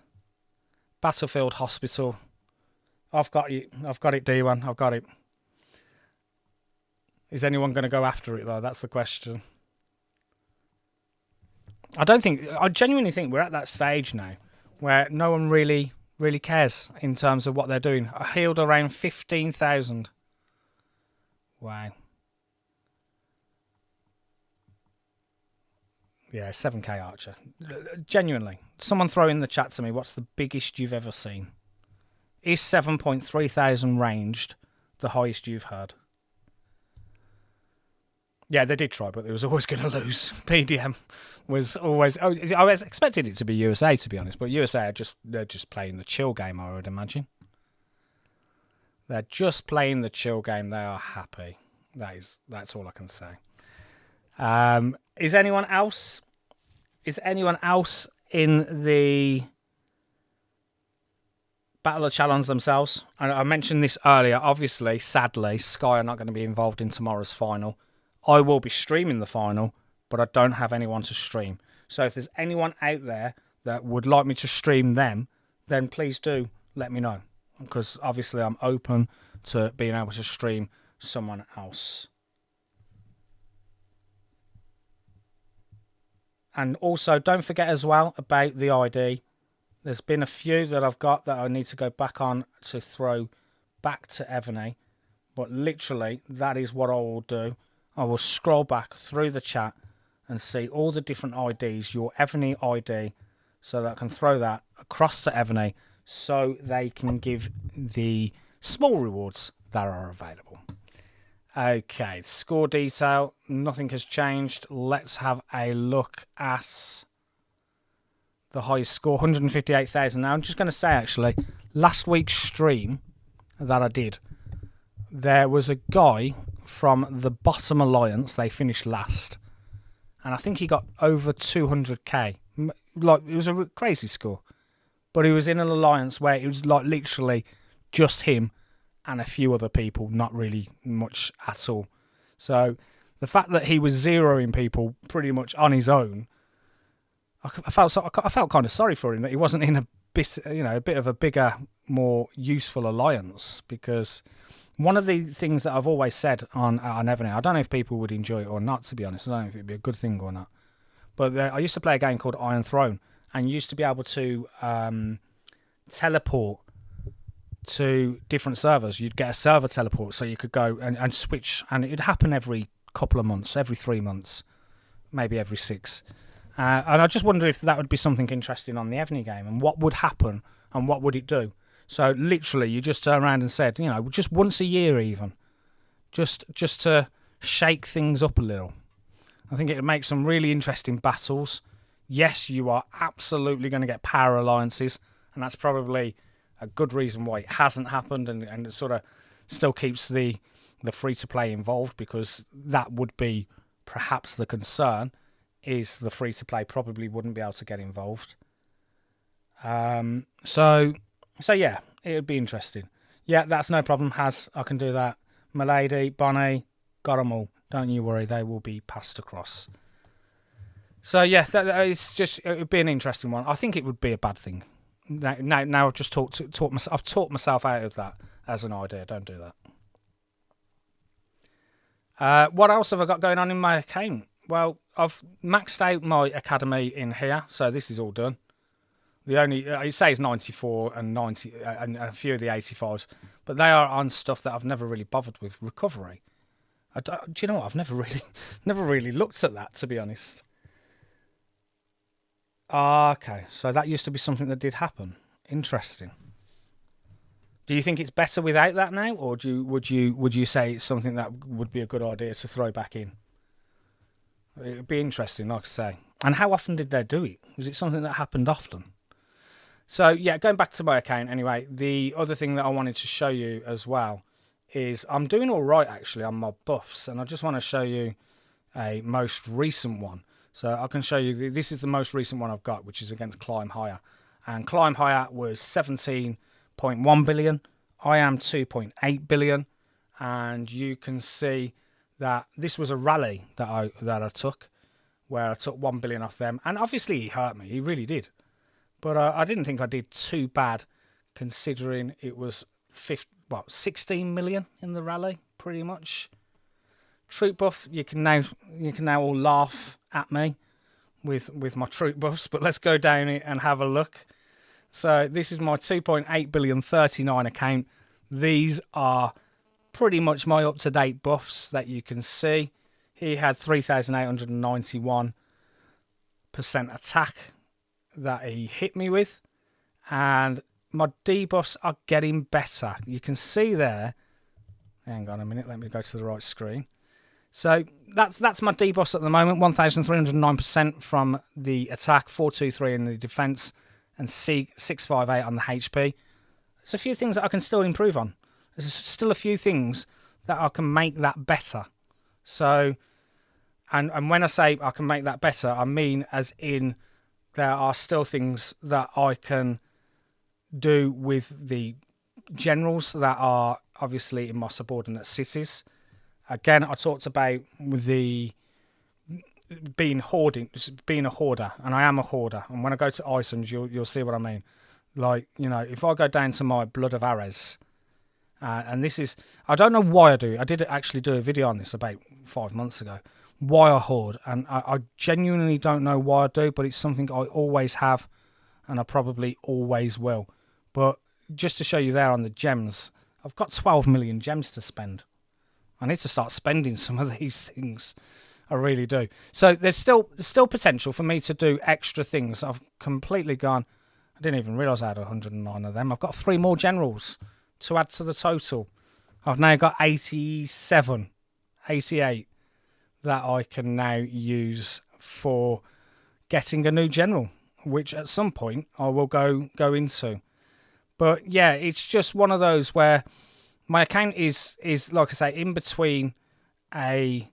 Battlefield Hospital. I've got you. I've got it, D1. I've got it. Is anyone going to go after it, though? That's the question. I genuinely think we're at that stage now where no one really cares in terms of what they're doing. I healed around 15,000. Wow. Yeah, 7k Archer. Genuinely. Someone throw in the chat to me, what's the biggest you've ever seen? Is 7,300 ranged the highest you've heard? Yeah, they did try, but they was always going to lose. PDM was always... Oh, I was expecting it to be USA, to be honest, but USA they're just playing the chill game, I would imagine. They're just playing the chill game. They are happy. That's all I can say. Is anyone else in the Battle of Chalons themselves? I mentioned this earlier. Obviously, sadly, Sky are not going to be involved in tomorrow's final. I will be streaming the final, but I don't have anyone to stream. So if there's anyone out there that would like me to stream them, then please do let me know. Because obviously I'm open to being able to stream someone else. And also, don't forget as well about the ID. There's been a few that I've got that I need to go back on to throw back to Evony. But literally, that is what I will do. I will scroll back through the chat and see all the different IDs, your Evony ID, so that I can throw that across to Evony so they can give the small rewards that are available. Okay, score detail, nothing has changed. Let's have a look at the highest score, 158,000. Now, I'm just going to say, actually, last week's stream that I did, there was a guy from the bottom alliance, they finished last, and I think he got over 200k. Like, it was a crazy score. But he was in an alliance where it was like literally just him and a few other people, not really much at all. So the fact that he was zeroing people pretty much on his own, I felt kind of sorry for him that he wasn't in a bit of a bigger, more useful alliance, because one of the things that I've always said on Evony, I don't know if people would enjoy it or not, to be honest. I don't know if it'd be a good thing or not. But I used to play a game called Iron Throne, and used to be able to teleport to different servers. You'd get a server teleport, so you could go and switch, and it'd happen every couple of months, every 3 months, maybe every 6. And I just wonder if that would be something interesting on the Evony game, and what would happen, and what would it do. So literally, you just turn around and said, just once a year even, just to shake things up a little. I think it would make some really interesting battles. Yes, you are absolutely going to get power alliances, and that's probably a good reason why it hasn't happened, and it sort of still keeps the free-to-play involved, because that would be perhaps the concern, is the free-to-play probably wouldn't be able to get involved. So yeah, it would be interesting. Yeah, that's no problem, I can do that. Milady, Bonnie, got them all. Don't you worry, they will be passed across. So yeah, it would be an interesting one. I think it would be a bad thing. Now I've just talked myself out of that as an idea. Don't do that. What else have I got going on in my account? Well, I've maxed out my academy in here, so this is all done. The only it says 94 and 90 and a few of the 85s, but they are on stuff that I've never really bothered with. Recovery. Do you know what? I've never really looked at that, to be honest. Okay, so that used to be something that did happen. Interesting. Do you think it's better without that now, or would you say it's something that would be a good idea to throw back in? It would be interesting, like I say. And how often did they do it? Was it something that happened often? So yeah, going back to my account anyway, the other thing that I wanted to show you as well is I'm doing all right actually on my buffs, and I just want to show you a most recent one. So I can show you, this is the most recent one I've got, which is against Climb Higher. And Climb Higher was 17.1 billion. I am 2.8 billion. And you can see that this was a rally that I took, where I took 1 billion off them. And obviously he hurt me, he really did. But I didn't think I did too bad, considering it was 16 million in the rally, pretty much. Troop buff, you can now all laugh at me with my troop buffs, but let's go down it and have a look. So this is my 2.8 billion 39 account. These are pretty much my up-to-date buffs that you can see. He had 3,891% attack that he hit me with, and my debuffs are getting better. You can see there. Hang on a minute, let me go to the right screen. So that's my debuffs at the moment, 1,309% from the attack, 423 in the defense, and 658 on the HP. There's a few things that I can still improve on. There's still a few things that I can make that better. So, and when I say I can make that better, I mean as in there are still things that I can do with the generals that are obviously in my subordinate cities. Again, I talked about the being a hoarder, and I am a hoarder. And when I go to Iceland, you'll see what I mean. Like, if I go down to my Blood of Ares, and this is, I don't know why I do. I did actually do a video on this about 5 months ago. Why I hoard, and I genuinely don't know why I do, but it's something I always have, and I probably always will. But just to show you there on the gems, I've got 12 million gems to spend. I need to start spending some of these things. I really do. So there's still potential for me to do extra things. I've completely gone. I didn't even realise I had 109 of them. I've got 3 more generals to add to the total. I've now got 87, 88 that I can now use for getting a new general, which at some point I will go into. But yeah, it's just one of those where my account is like I say, in between a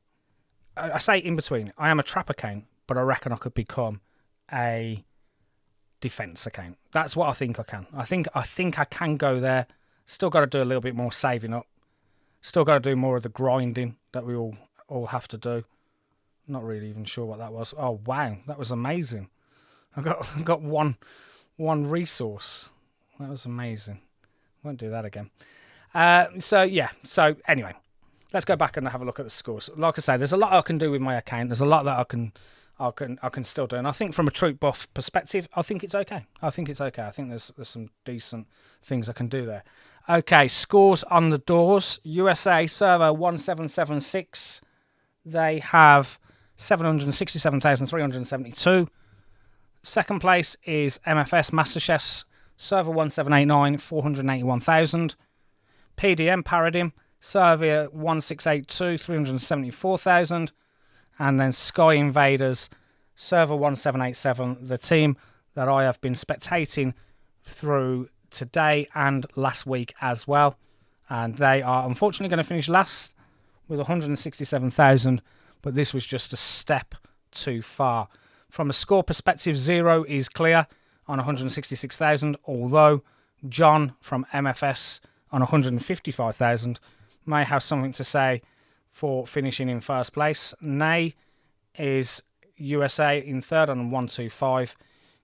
I say in between. I am a trap account, but I reckon I could become a defense account. That's what I think I can. I think I can go there. Still got to do a little bit more saving up. Still got to do more of the grinding that we all have to do. Not really even sure what that was. Oh wow, that was amazing. I got one resource. That was amazing. Won't do that again. So anyway, let's go back and have a look at the scores. Like I say, there's a lot I can do with my account. There's a lot that I can still do, and I think from a troop buff perspective, I think it's okay. I think there's some decent things I can do there. Okay, scores on the doors. USA server 1776. They have 767,372. Second place is MFS MasterChefs server 1789, 481,000. PDM Paradigm server 1682, 374,000. And then Sky Invaders server 1787, the team that I have been spectating through today and last week as well. And they are unfortunately going to finish last with 167,000, but this was just a step too far. From a score perspective, 0 is clear on 166,000, although John from MFS on 155,000 may have something to say for finishing in first place. Nay is USA in third on 125.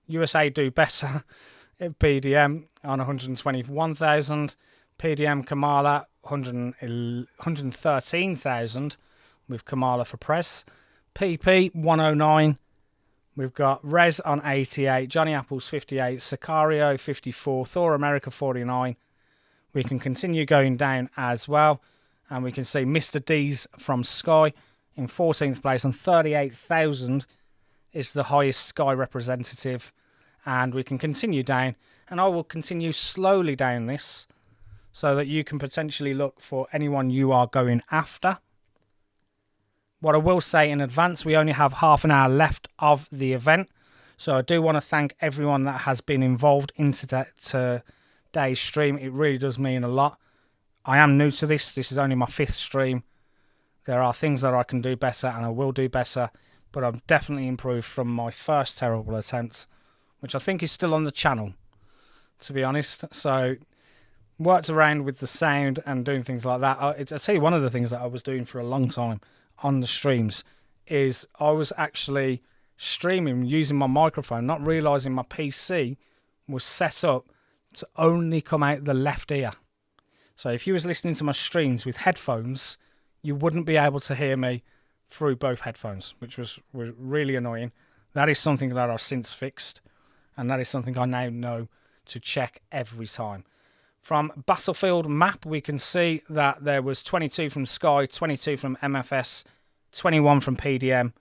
USA do better at PDM on 121,000. PDM Kamala 113,000 with Kamala for press. PP 109. We've got Rez on 88, Johnny Apples 58, Sicario 54, Thor America 49. We can continue going down as well. And we can see Mr. D's from Sky in 14th place, and 38,000 is the highest Sky representative. And we can continue down, and I will continue slowly down this so that you can potentially look for anyone you are going after. What I will say in advance, we only have half an hour left of the event. So I do want to thank everyone that has been involved in today's stream. It really does mean a lot. I am new to this. This is only my 5th stream. There are things that I can do better, and I will do better, but I'm definitely improved from my first terrible attempts, which I think is still on the channel, to be honest. So worked around with the sound and doing things like that. I'll tell you, one of the things that I was doing for a long time on the streams is I was actually streaming using my microphone, not realising my PC was set up to only come out the left ear. So if you was listening to my streams with headphones, you wouldn't be able to hear me through both headphones, which was really annoying. That is something that I've since fixed, and that is something I now know to check every time. From Battlefield map, we can see that there was 22 from Sky, 22 from MFS, 21 from PDM,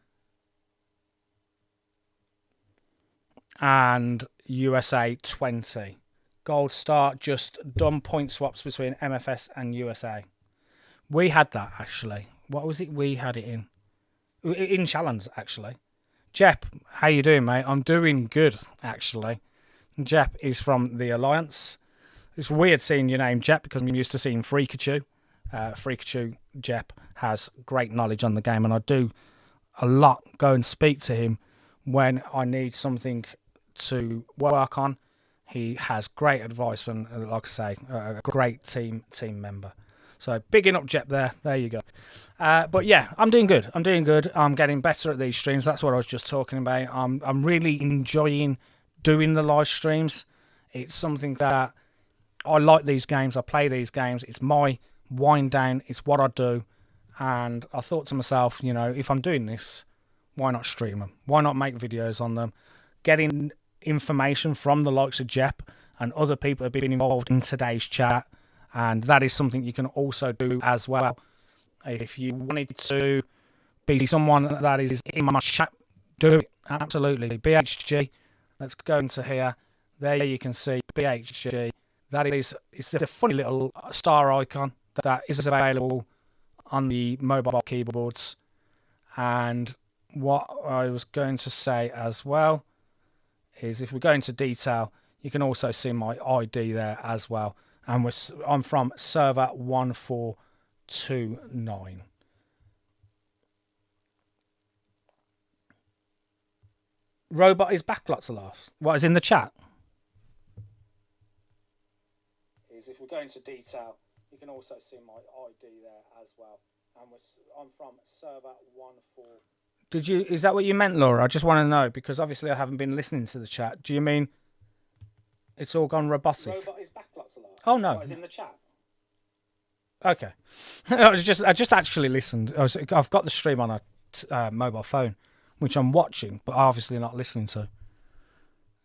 and USA 20. Gold Star just done point swaps between MFS and USA. We had that, actually. What was it we had it in? In Chalons, actually. Jep, how you doing, mate? I'm doing good, actually. Jep is from the Alliance. It's weird seeing your name, Jep, because I'm used to seeing Freakachu. Freakachu, Jep, has great knowledge on the game, and I do a lot go and speak to him when I need something to work on. He has great advice and, like I say, a great team member. So, bigging up Jep there. There you go. But yeah, I'm doing good. I'm getting better at these streams. That's what I was just talking about. I'm really enjoying doing the live streams. It's something that I like these games. I play these games. It's my wind down. It's what I do. And I thought to myself, you know, if I'm doing this, why not stream them? Why not make videos on them? Getting information from the likes of Jep and other people have been involved in today's chat, and that is something you can also do as well. If you wanted to be someone that is in my chat, do it, absolutely. BHG, let's go into here. There you can see BHG. That is, it's a funny little star icon that is available on the mobile keyboards. And what I was going to say as well is if we go into detail, you can also see my ID there as well. And I'm from server 1429. Robot is back, lots of laughs. What is in the chat? Is if we go into detail, you can also see my ID there as well. And I'm from server 1-4. Did you? Is that what you meant, Laura? I just want to know because obviously I haven't been listening to the chat. Do you mean it's all gone robotic? Robot is back, lots of laughs. Oh no, what is in the chat? Okay, I just actually listened. I've got the stream on a mobile phone, which I'm watching, but obviously not listening to.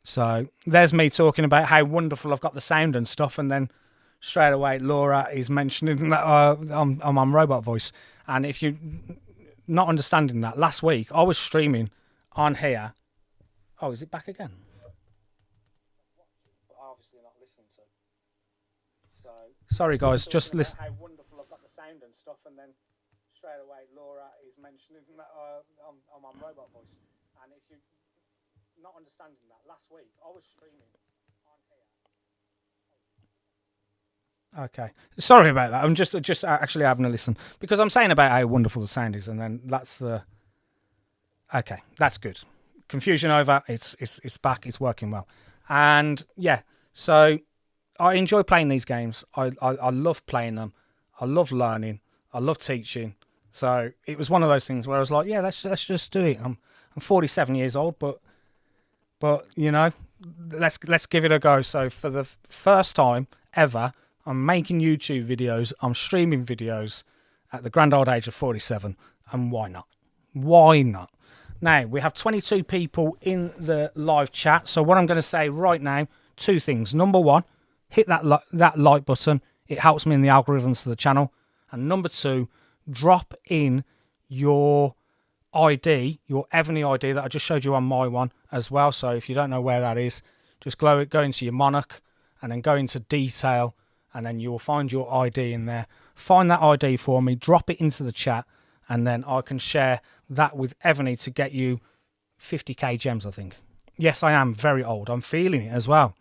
So there's me talking about how wonderful I've got the sound and stuff, and then straight away Laura is mentioning that I'm on robot voice. And if you're not understanding that, last week I was streaming on here. Oh, is it back again? But obviously not listening to. So sorry guys, just listen. How wonderful I've got the sound and stuff, and then straight away Laura is mentioning that I'm on robot voice. And if you're not understanding that, last week I was streaming on here. Okay, sorry about that. I'm just actually having a listen because I'm saying about how wonderful the sound is, and then that's the. Okay, that's good. Confusion over. It's back. It's working well, and yeah. So I enjoy playing these games. I love playing them. I love learning. I love teaching. So it was one of those things where I was like, yeah, let's just do it. I'm 47 years old, but you know, let's give it a go. So for the first time ever, I'm making YouTube videos. I'm streaming videos at the grand old age of 47, and why not? Why not? Now we have 22 people in the live chat. So what I'm going to say right now, two things. Number one, hit that like button. It helps me in the algorithms for the channel. And number two, drop in your ID, your Evony ID that I just showed you on my one as well. So if you don't know where that is, just go into your Monarch and then go into detail, and then you will find your ID in there. Find that ID for me, drop it into the chat, and then I can share that with Evony to get you 50k gems, I think. Yes, I am very old. I'm feeling it as well.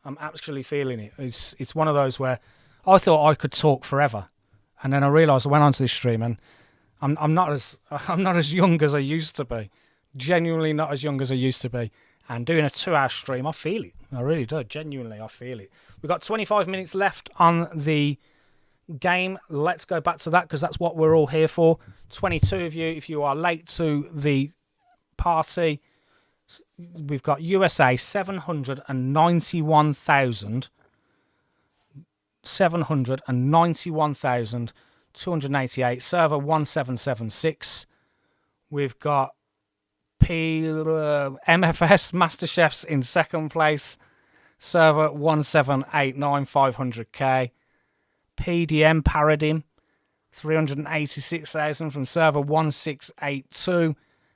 I'm actually feeling it. It's one of those where I thought I could talk forever, and then I realised I went onto this stream and I'm not as young as I used to be. Genuinely not as young as I used to be. And doing a 2-hour stream, I feel it. I really do. Genuinely, I feel it. We've got 25 minutes left on the game. Let's go back to that because that's what we're all here for. 22 of you, if you are late to the party, we've got USA 791,288, server 1776. We've got MFS MasterChefs in second place, server 1789, 500k. PDM Paradigm 386,000 from server 1682.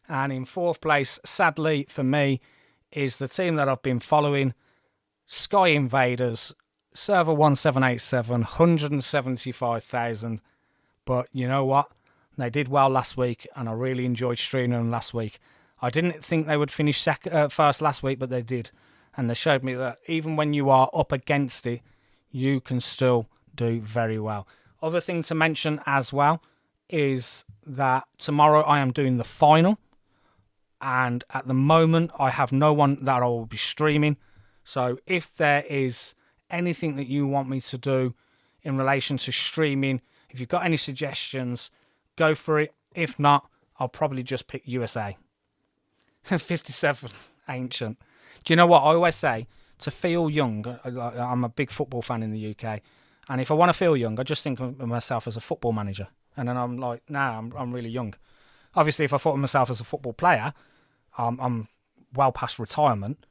And in fourth place, sadly for me, is the team that I've been following, Sky Invaders, server 1787, 175,000. But you know what? They did well last week, and I really enjoyed streaming them last week. I didn't think they would finish first last week, but they did. And they showed me that even when you are up against it, you can still do very well. Other thing to mention as well is that tomorrow I am doing the final, and at the moment I have no one that I will be streaming. So if there is anything that you want me to do in relation to streaming, if you've got any suggestions, go for it. If not, I'll probably just pick USA. 57 ancient. Do you know what I always say? To feel young, I'm a big football fan in the UK, and if I want to feel young, I just think of myself as a football manager, and then I'm like, nah, I'm really young. Obviously, if I thought of myself as a football player, I'm well past retirement,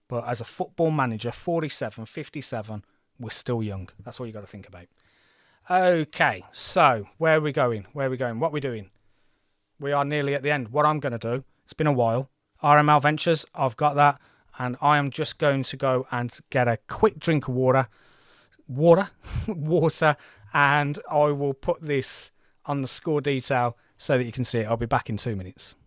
but as a football manager, 47, 57, we're still young. That's all you got to think about. Okay, so where are we going? What are we doing? We are nearly at the end. What I'm going to do, it's been a while. RML Ventures, I've got that, and I am just going to go and get a quick drink of water, and I will put this on the score detail so that you can see it. I'll be back in 2 minutes.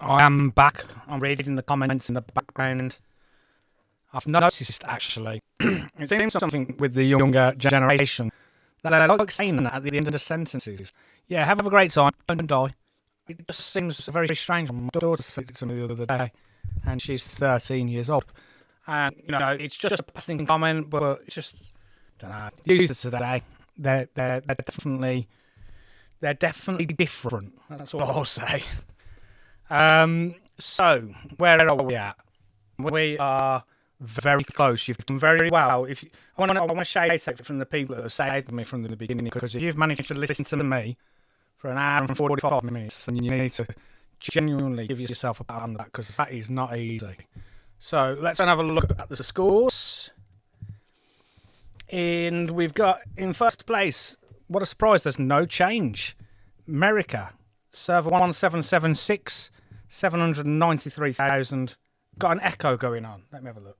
I am back. I'm reading the comments in the background. I've noticed, actually, it seems something with the younger generation that I like saying that at the end of the sentences. Yeah, have a great time, don't die. It just seems very strange. My daughter said it to me the other day, and she's 13 years old. And, it's just a passing comment, but it's just, don't know, users today, they're definitely different. That's what I'll say. So, where are we at? We are very close. You've done very well. I want to shout out from the people that have saved me from the beginning, because if you've managed to listen to me for an hour and 45 minutes, then you need to genuinely give yourself a pat on that, because that is not easy. So let's have a look at the scores. And we've got, in first place, what a surprise, there's no change. America, server 1776, 793,000. Got an echo going on. Let me have a look.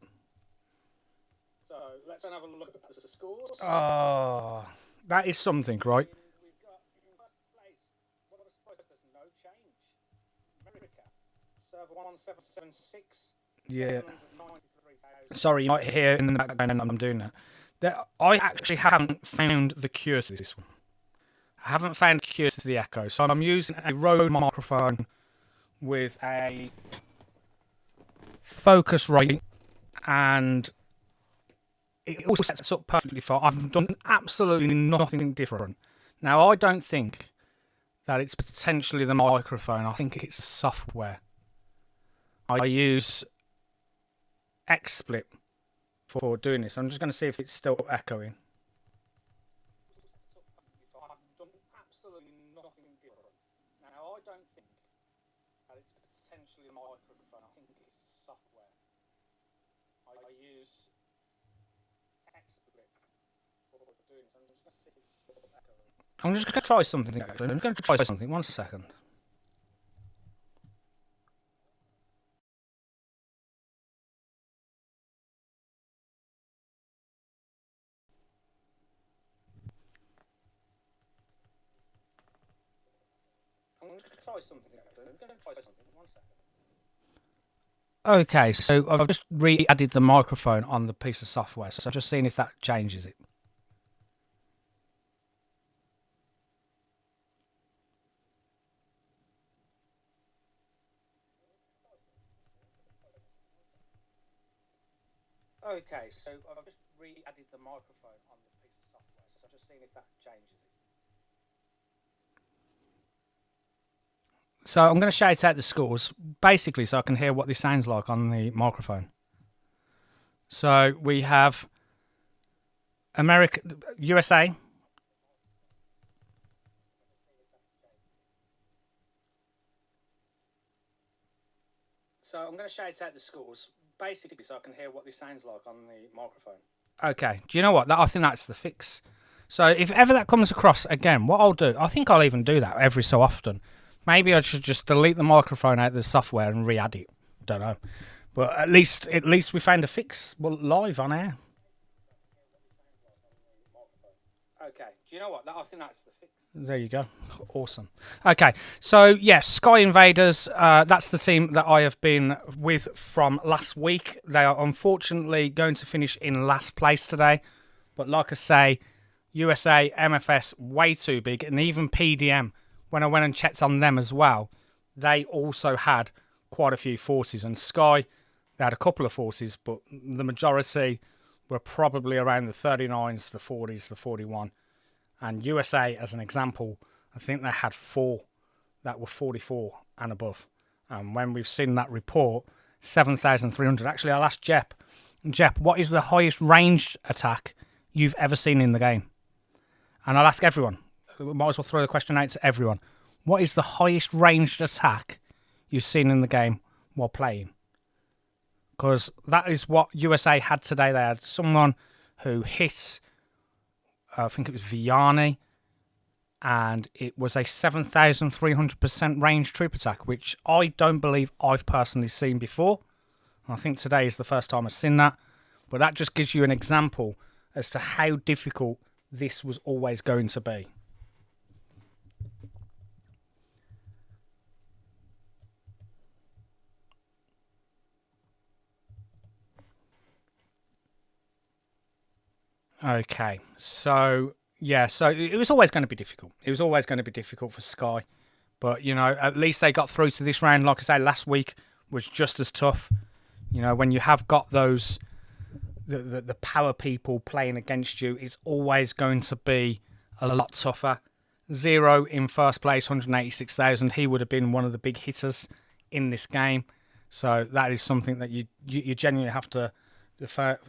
So let's have a look at the scores. Oh, that is something, right? We've got, in first place, what a surprise, there's no change. America, server 1776. Yeah. Sorry, you might hear in the background and I'm doing that. I actually haven't found the cure to this one. I haven't found the cure to the echo. So I'm using a Rode microphone with a focus rate, and it all sets up perfectly fine. I've done absolutely nothing different. Now, I don't think that it's potentially the microphone. I think it's the software. I use XSplit for doing this. I'm just going to see if it's still echoing. I've done absolutely nothing different. Now, I don't think that it's potentially a microphone. I think it's software. I use XSplit for doing this. I'm just going to see if it's still echoing. I'm just going to try something. I'm going to try something. 1 second. Okay, so I've just re-added the microphone on the piece of software, so I'm just seeing if that changes it. Okay, so I've just re-added the microphone on the piece of software, so I'm just seeing if that changes it. So I'm going to shout out the scores, basically, so I can hear what this sounds like on the microphone. So we have America, USA. So I'm going to shout out the scores, basically, so I can hear what this sounds like on the microphone. Okay, do you know what? I think that's the fix. So if ever that comes across again, what I'll do, I think I'll even do that every so often. Maybe I should just delete the microphone out of the software and re-add it. Don't know, but at least we found a fix. Well, live on air. Okay, do you know what? I think that's the fix. There you go. Awesome. Okay, so yes, Sky Invaders. That's the team that I have been with from last week. They are unfortunately going to finish in last place today, but like I say, USA, MFS, way too big, and even PDM. When I went and checked on them as well, they also had quite a few 40s. And Sky, they had a couple of 40s, but the majority were probably around the 39s, the 40s, the 41. And USA, as an example, I think they had 4 that were 44 and above. And when we've seen that report, 7,300. Actually, I'll ask Jep. Jep, what is the highest ranged attack you've ever seen in the game? And I'll ask everyone. We might as well throw the question out to everyone. What is the highest ranged attack you've seen in the game while playing? Because that is what USA had today. They had someone who hit, I think it was Vianney, and it was a 7,300% ranged troop attack, which I don't believe I've personally seen before. I think today is the first time I've seen that. But that just gives you an example as to how difficult this was always going to be. Okay, so yeah, so it was always going to be difficult. It was always going to be difficult for Sky, but you know, at least they got through to this round. Like I say, last week was just as tough. You know, when you have got those the power people playing against you, it's always going to be a lot tougher. Zero in first place, 186,000. He would have been one of the big hitters in this game. So that is something that you genuinely have to defer.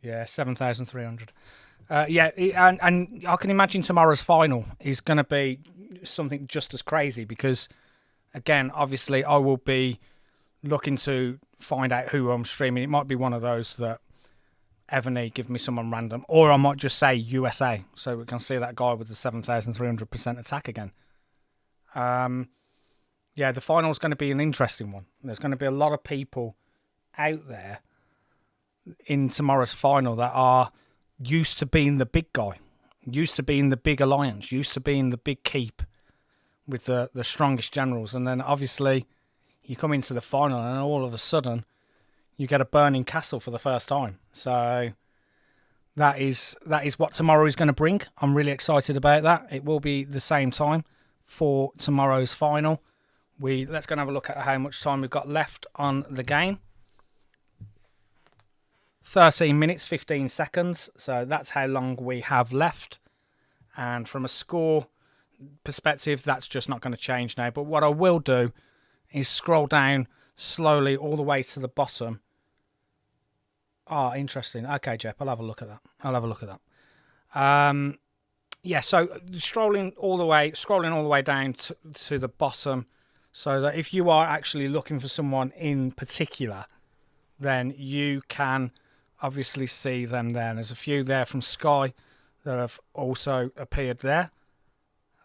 Yeah, 7,300. Yeah, and I can imagine tomorrow's final is going to be something just as crazy because, again, obviously I will be looking to find out who I'm streaming. It might be one of those that Evony give me someone random, or I might just say USA, so we can see that guy with the 7,300% attack again. Yeah, the final is going to be an interesting one. There's going to be a lot of people out there in tomorrow's final that are used to being the big guy, used to being the big alliance, used to being the big keep with the strongest generals, and then obviously you come into the final and all of a sudden you get a burning castle for the first time. So that is what tomorrow is going to bring. I'm really excited about that. It will be the same time for tomorrow's final. Let's go and have a look at how much time we've got left on the game. 13 minutes, 15 seconds. So that's how long we have left. And from a score perspective, that's just not going to change now. But what I will do is scroll down slowly all the way to the bottom. Oh, interesting. Okay, Jeff, I'll have a look at that. Yeah, so scrolling all the way down to the bottom, so that if you are actually looking for someone in particular, then you can obviously see them there. And there's a few there from Sky that have also appeared there.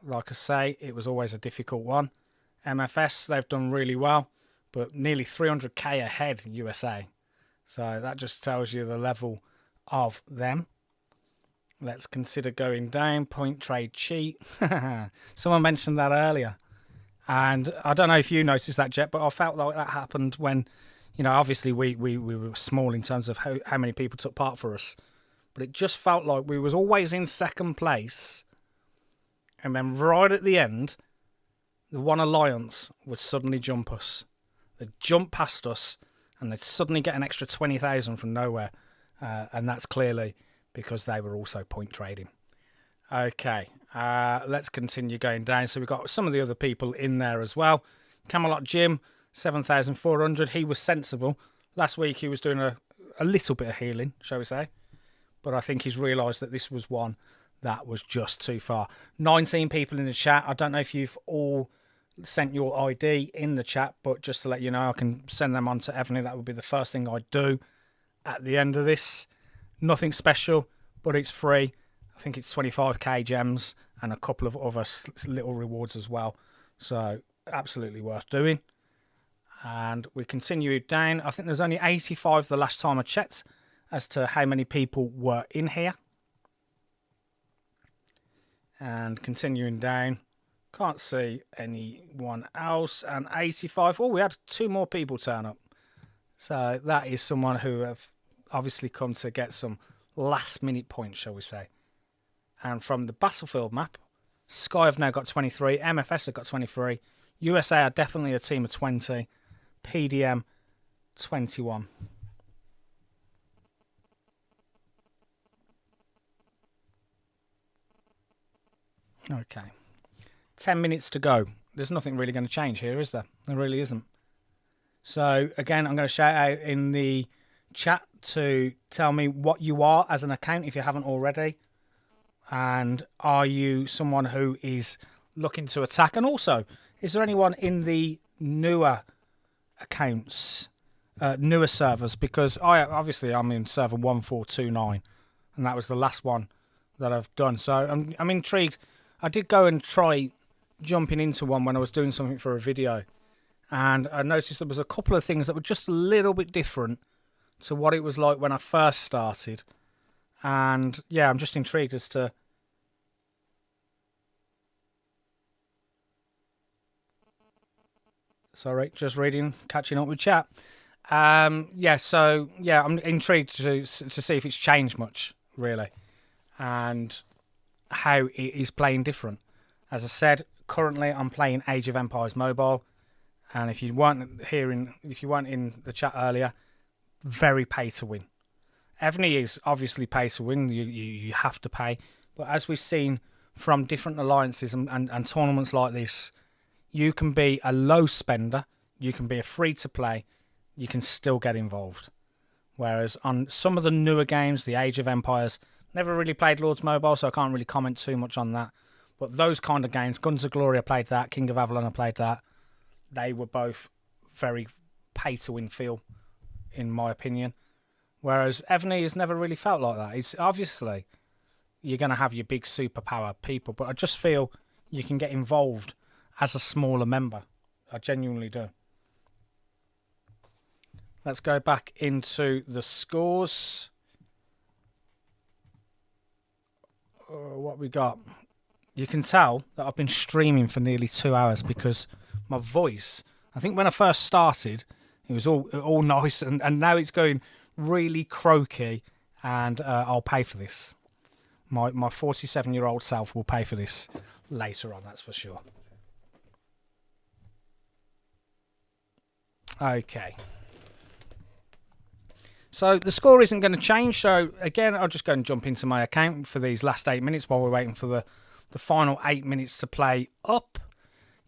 Like I say, it was always a difficult one. MFS, they've done really well, but nearly 300k ahead in USA. So that just tells you the level of them. Let's consider going down. Point trade cheat. Someone mentioned that earlier. And I don't know if you noticed that, Jet, but I felt like that happened when, you know, obviously we were small in terms of how many people took part for us. But it just felt like we was always in second place. And then right at the end, the one alliance would suddenly jump us. They'd jump past us and they'd suddenly get an extra 20,000 from nowhere. And that's clearly because they were also point trading. Okay, let's continue going down. So we've got some of the other people in there as well. Camelot Jim, 7,400. He was sensible. Last week he was doing a little bit of healing, shall we say. But I think he's realised that this was one that was just too far. 19 people in the chat. I don't know if you've all sent your ID in the chat, but just to let you know, I can send them on to Evony. That would be the first thing I'd do at the end of this. Nothing special, but it's free. I think it's 25k gems and a couple of other little rewards as well. So absolutely worth doing. And we continue down. I think there's only 85 the last time I checked as to how many people were in here. And continuing down. Can't see anyone else. And 85. Oh, we had 2 more people turn up. So that is someone who have obviously come to get some last minute points, shall we say. And from the battlefield map, Sky have now got 23. MFS have got 23. USA are definitely a team of 20. PDM 21. Okay. 10 minutes to go. There's nothing really going to change here, is there? There really isn't. So, again, I'm going to shout out in the chat to tell me what you are as an account if you haven't already. And are you someone who is looking to attack? And also, is there anyone in the newer accounts, newer servers? Because I'm in server 1429, and that was the last one that I've done. So I'm intrigued. I did go and try jumping into one when I was doing something for a video, and I noticed there was a couple of things that were just a little bit different to what it was like when I first started. And yeah, I'm just intrigued as to sorry, just reading, catching up with chat. Yeah, so yeah, I'm intrigued to see if it's changed much, really, and how it is playing different. As I said, currently I'm playing Age of Empires Mobile, and if you weren't in the chat earlier, very pay to win. Evony is obviously pay to win. You have to pay, but as we've seen from different alliances and tournaments like this, you can be a low spender, you can be a free to play, you can still get involved. Whereas on some of the newer games, the Age of Empires, never really played Lords Mobile, so I can't really comment too much on that. But those kind of games, Guns of Glory, I played that, King of Avalon, I played that. They were both very pay-to-win feel, in my opinion. Whereas Evony has never really felt like that. It's obviously, you're going to have your big superpower people, but I just feel you can get involved as a smaller member. I genuinely do. Let's go back into the scores. What we got? You can tell that I've been streaming for nearly 2 hours because my voice, I think when I first started, it was all nice, and now it's going really croaky, and I'll pay for this. My 47-year-old self will pay for this later on, that's for sure. Okay. So the score isn't going to change. So again, I'll just go and jump into my account for these last 8 minutes while we're waiting for the final 8 minutes to play up.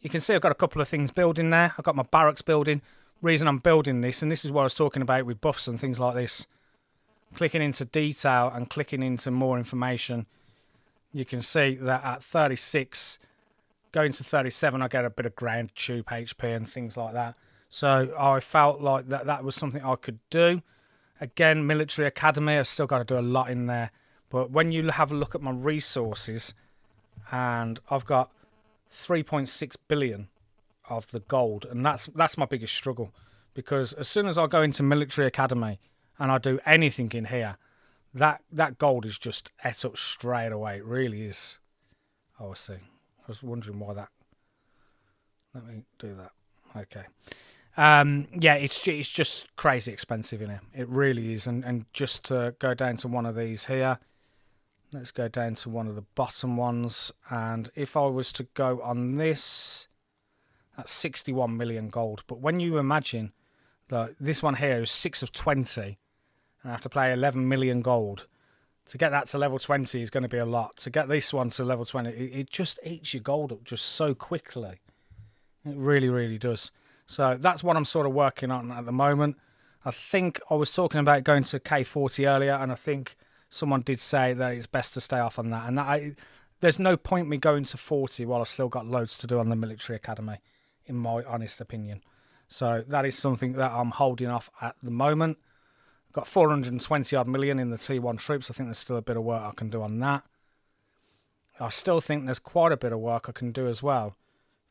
You can see I've got a couple of things building there. I've got my barracks building. Reason I'm building this, and this is what I was talking about with buffs and things like this. Clicking into detail and clicking into more information, you can see that at 36, going to 37, I get a bit of ground tube HP and things like that. So I felt like that was something I could do. Again, military academy, I've still got to do a lot in there. But when you have a look at my resources, and I've got 3.6 billion of the gold, and that's my biggest struggle, because as soon as I go into military academy and I do anything in here, that gold is just ate up straight away. It really is. Oh, I see. I was wondering why that. Let me do that. Okay. Yeah, it's just crazy expensive in here. It really is. And just to go down to one of these here, let's go down to one of the bottom ones. And if I was to go on this, that's 61 million gold. But when you imagine that this one here is 6 of 20, and I have to pay 11 million gold, to get that to level 20 is going to be a lot. To get this one to level 20, it just eats your gold up just so quickly. It really, really does. So that's what I'm sort of working on at the moment. I think I was talking about going to K40 earlier, and I think someone did say that it's best to stay off on that. And there's no point me going to 40 while I've still got loads to do on the military academy, in my honest opinion. So that is something that I'm holding off at the moment. I've got 420 odd million in the T1 troops. I think there's still a bit of work I can do on that. I still think there's quite a bit of work I can do as well.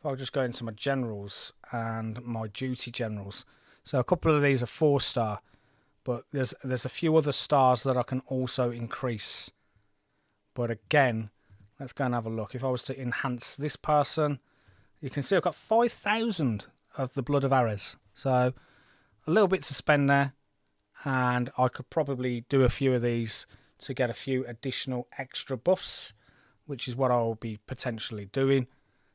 I'll just go into my generals and my duty generals. So a couple of these are 4-star, but there's a few other stars that I can also increase. But again, let's go and have a look. If I was to enhance this person, you can see I've got 5,000 of the Blood of Ares. So a little bit to spend there, and I could probably do a few of these to get a few additional extra buffs, which is what I will be potentially doing.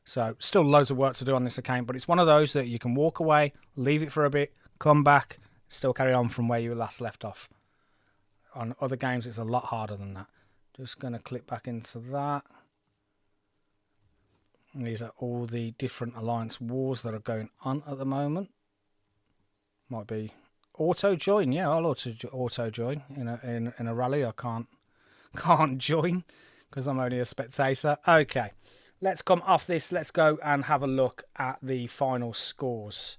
So still loads of work to do on this account, but it's one of those that you can walk away, leave it for a bit, come back, still carry on from where you last left off. On other games, it's a lot harder than that. Just going to click back into that. And these are all the different alliance wars that are going on at the moment. Might be auto join. Yeah, I'll auto join in a rally. I can't join because I'm only a spectator. Okay. Let's come off this. Let's go and have a look at the final scores.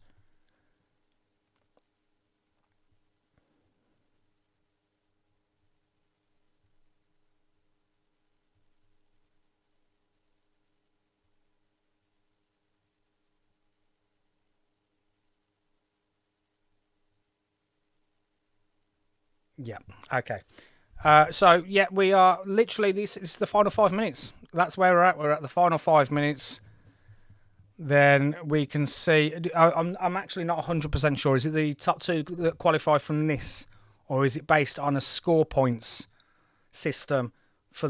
Yeah, okay. So, yeah, we are literally, this is the final 5 minutes. That's where we're at. We're at the final 5 minutes. then we can see. I'm actually not 100% sure. Is it the top 2 that qualify from this, or is it based on a score points system for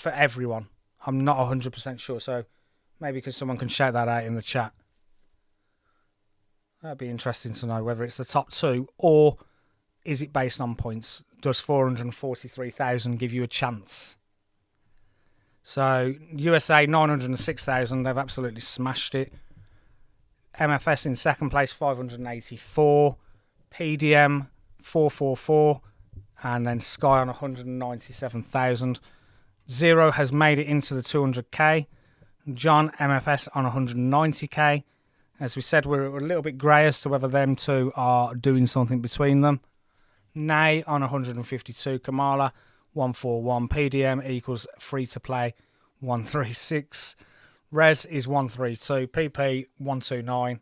everyone? I'm not 100% sure. So maybe someone can shout that out in the chat. That'd be interesting to know whether it's the top 2 or is it based on points. Does 443,000 give you a chance? So USA 906,000, they've absolutely smashed it. MFS in second place 584, PDM 444, and then Sky on 197,000. Zero has made it into the 200k. John MFS on 190k. As we said, we're a little bit grey as to whether them two are doing something between them. Nay on 152, Kamala 141, PDM equals free to play 136, Res is 132, PP 129,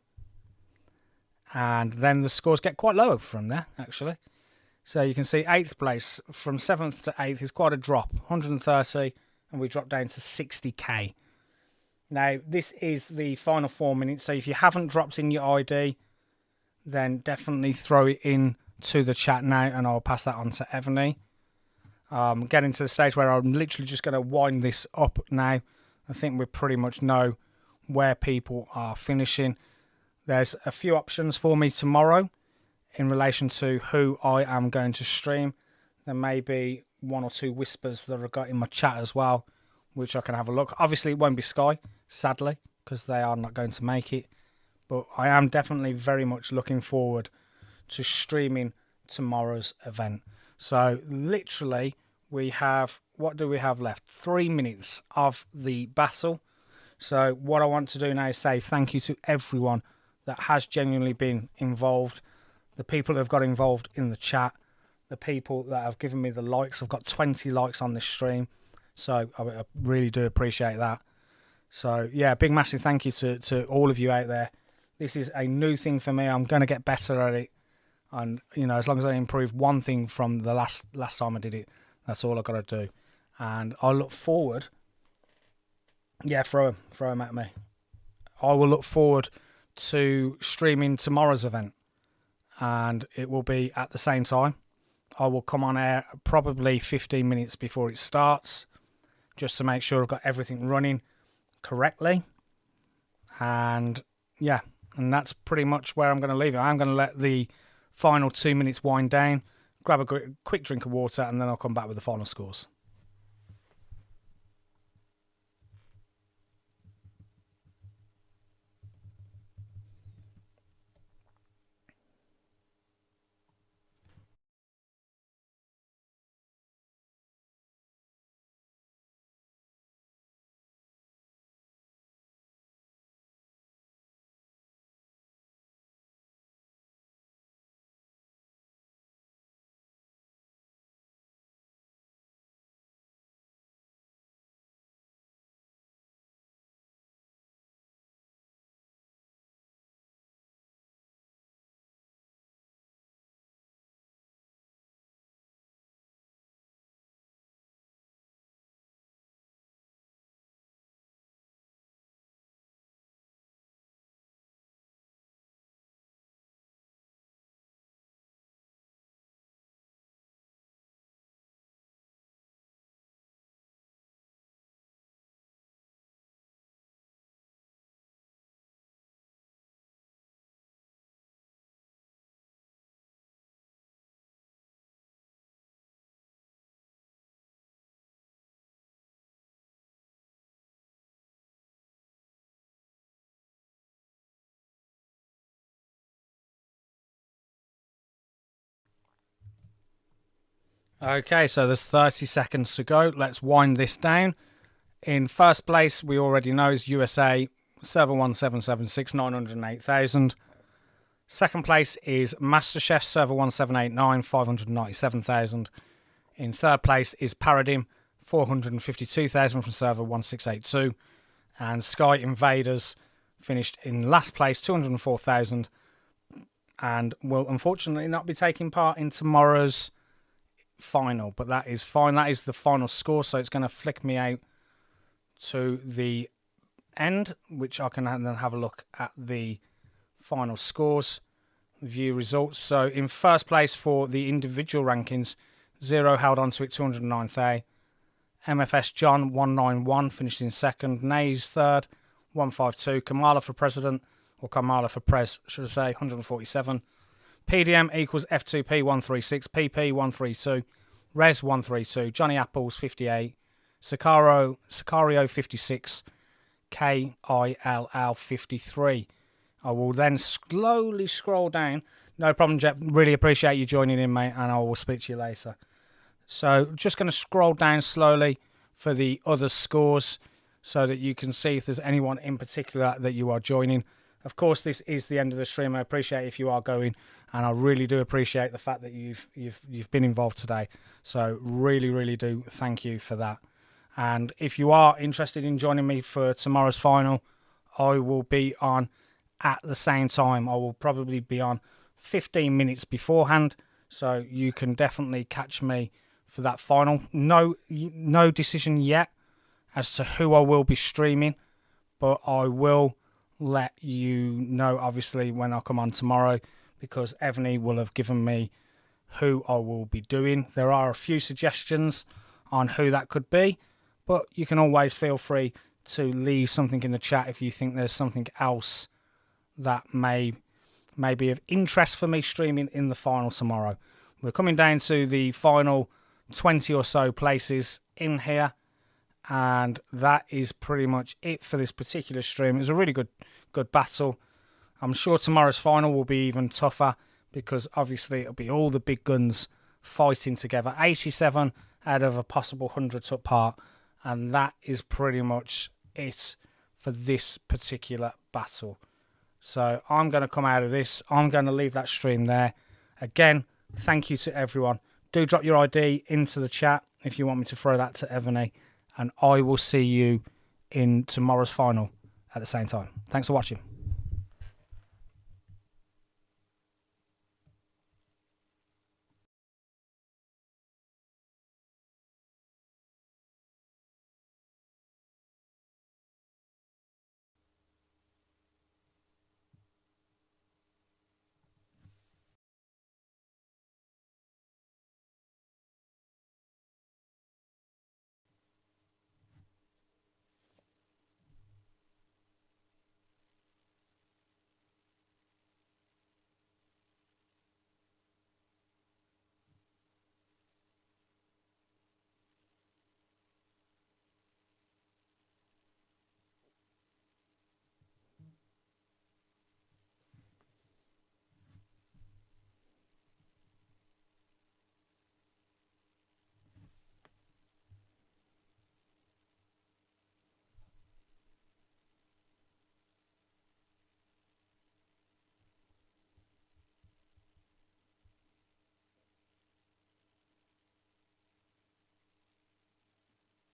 and then the scores get quite low from there actually. So you can see 8th place from 7th to 8th is quite a drop, 130, and we drop down to 60k. Now this is the final 4 minutes, so if you haven't dropped in your ID, then definitely throw it in to the chat now, and I'll pass that on to Evony. Getting to the stage where I'm literally just going to wind this up now. I think we pretty much know where people are finishing. There's a few options for me tomorrow in relation to who I am going to stream. There may be 1 or 2 whispers that I've got in my chat as well, which I can have a look. Obviously, it won't be Sky, sadly, because they are not going to make it. But I am definitely very much looking forward to streaming tomorrow's event. So literally we have, what do we have left? 3 minutes of the battle. So what I want to do now is say thank you to everyone that has genuinely been involved, the people that have got involved in the chat, the people that have given me the likes. I've got 20 likes on this stream, so I really do appreciate that. So yeah, big massive thank you to all of you out there. This is a new thing for me. I'm going to get better at it. And, you know, as long as I improve one thing from the last time I did it, that's all I've got to do. And I look forward. Yeah, throw them at me. I will look forward to streaming tomorrow's event. And it will be at the same time. I will come on air probably 15 minutes before it starts, just to make sure I've got everything running correctly. And, yeah, and that's pretty much where I'm going to leave it. I'm going to let the final 2 minutes wind down, grab a quick drink of water, and then I'll come back with the final scores. Okay, so there's 30 seconds to go. Let's wind this down. In first place, we already know is USA, server 1776, 908,000. Second place is MasterChef, server 1789, 597,000. In third place is Paradigm, 452,000 from server 1682. And Sky Invaders finished in last place, 204,000. And will unfortunately not be taking part in tomorrow's final, but that is fine. That is the final score, so it's going to flick me out to the end, which I can then have a look at the final scores, view results. So in first place for the individual rankings, Zero held on to it, 209th. MFS John 191 finished in second. Nays third, 152. Kamala for president, or Kamala for Prez, should I say, 147. PDM equals F2P 136, PP 132, Res 132, Johnny Apples 58, Sicario 56, KILL 53. I will then slowly scroll down. No problem, Jet. Really appreciate you joining in, mate, and I will speak to you later. So just going to scroll down slowly for the other scores so that you can see if there's anyone in particular that you are joining. Of course, this is the end of the stream. I appreciate if you are going, and I really do appreciate the fact that you've been involved today. So really, really do thank you for that. And if you are interested in joining me for tomorrow's final, I will be on at the same time. I will probably be on 15 minutes beforehand, so you can definitely catch me for that final. No decision yet as to who I will be streaming, but I will let you know obviously when I come on tomorrow, because Evony will have given me who I will be doing. There are a few suggestions on who that could be, but you can always feel free to leave something in the chat if you think there's something else that may be of interest for me streaming in the final tomorrow. We're coming down to the final 20 or so places in here, and that is pretty much it for this particular stream. It was a really good battle. I'm sure tomorrow's final will be even tougher, because obviously it'll be all the big guns fighting together. 87 out of a possible 100 took part, and that is pretty much it for this particular battle. So I'm going to come out of this. I'm going to leave that stream there. Again, thank you to everyone. Do drop your ID into the chat if you want me to throw that to Evony, and I will see you in tomorrow's final at the same time. Thanks for watching.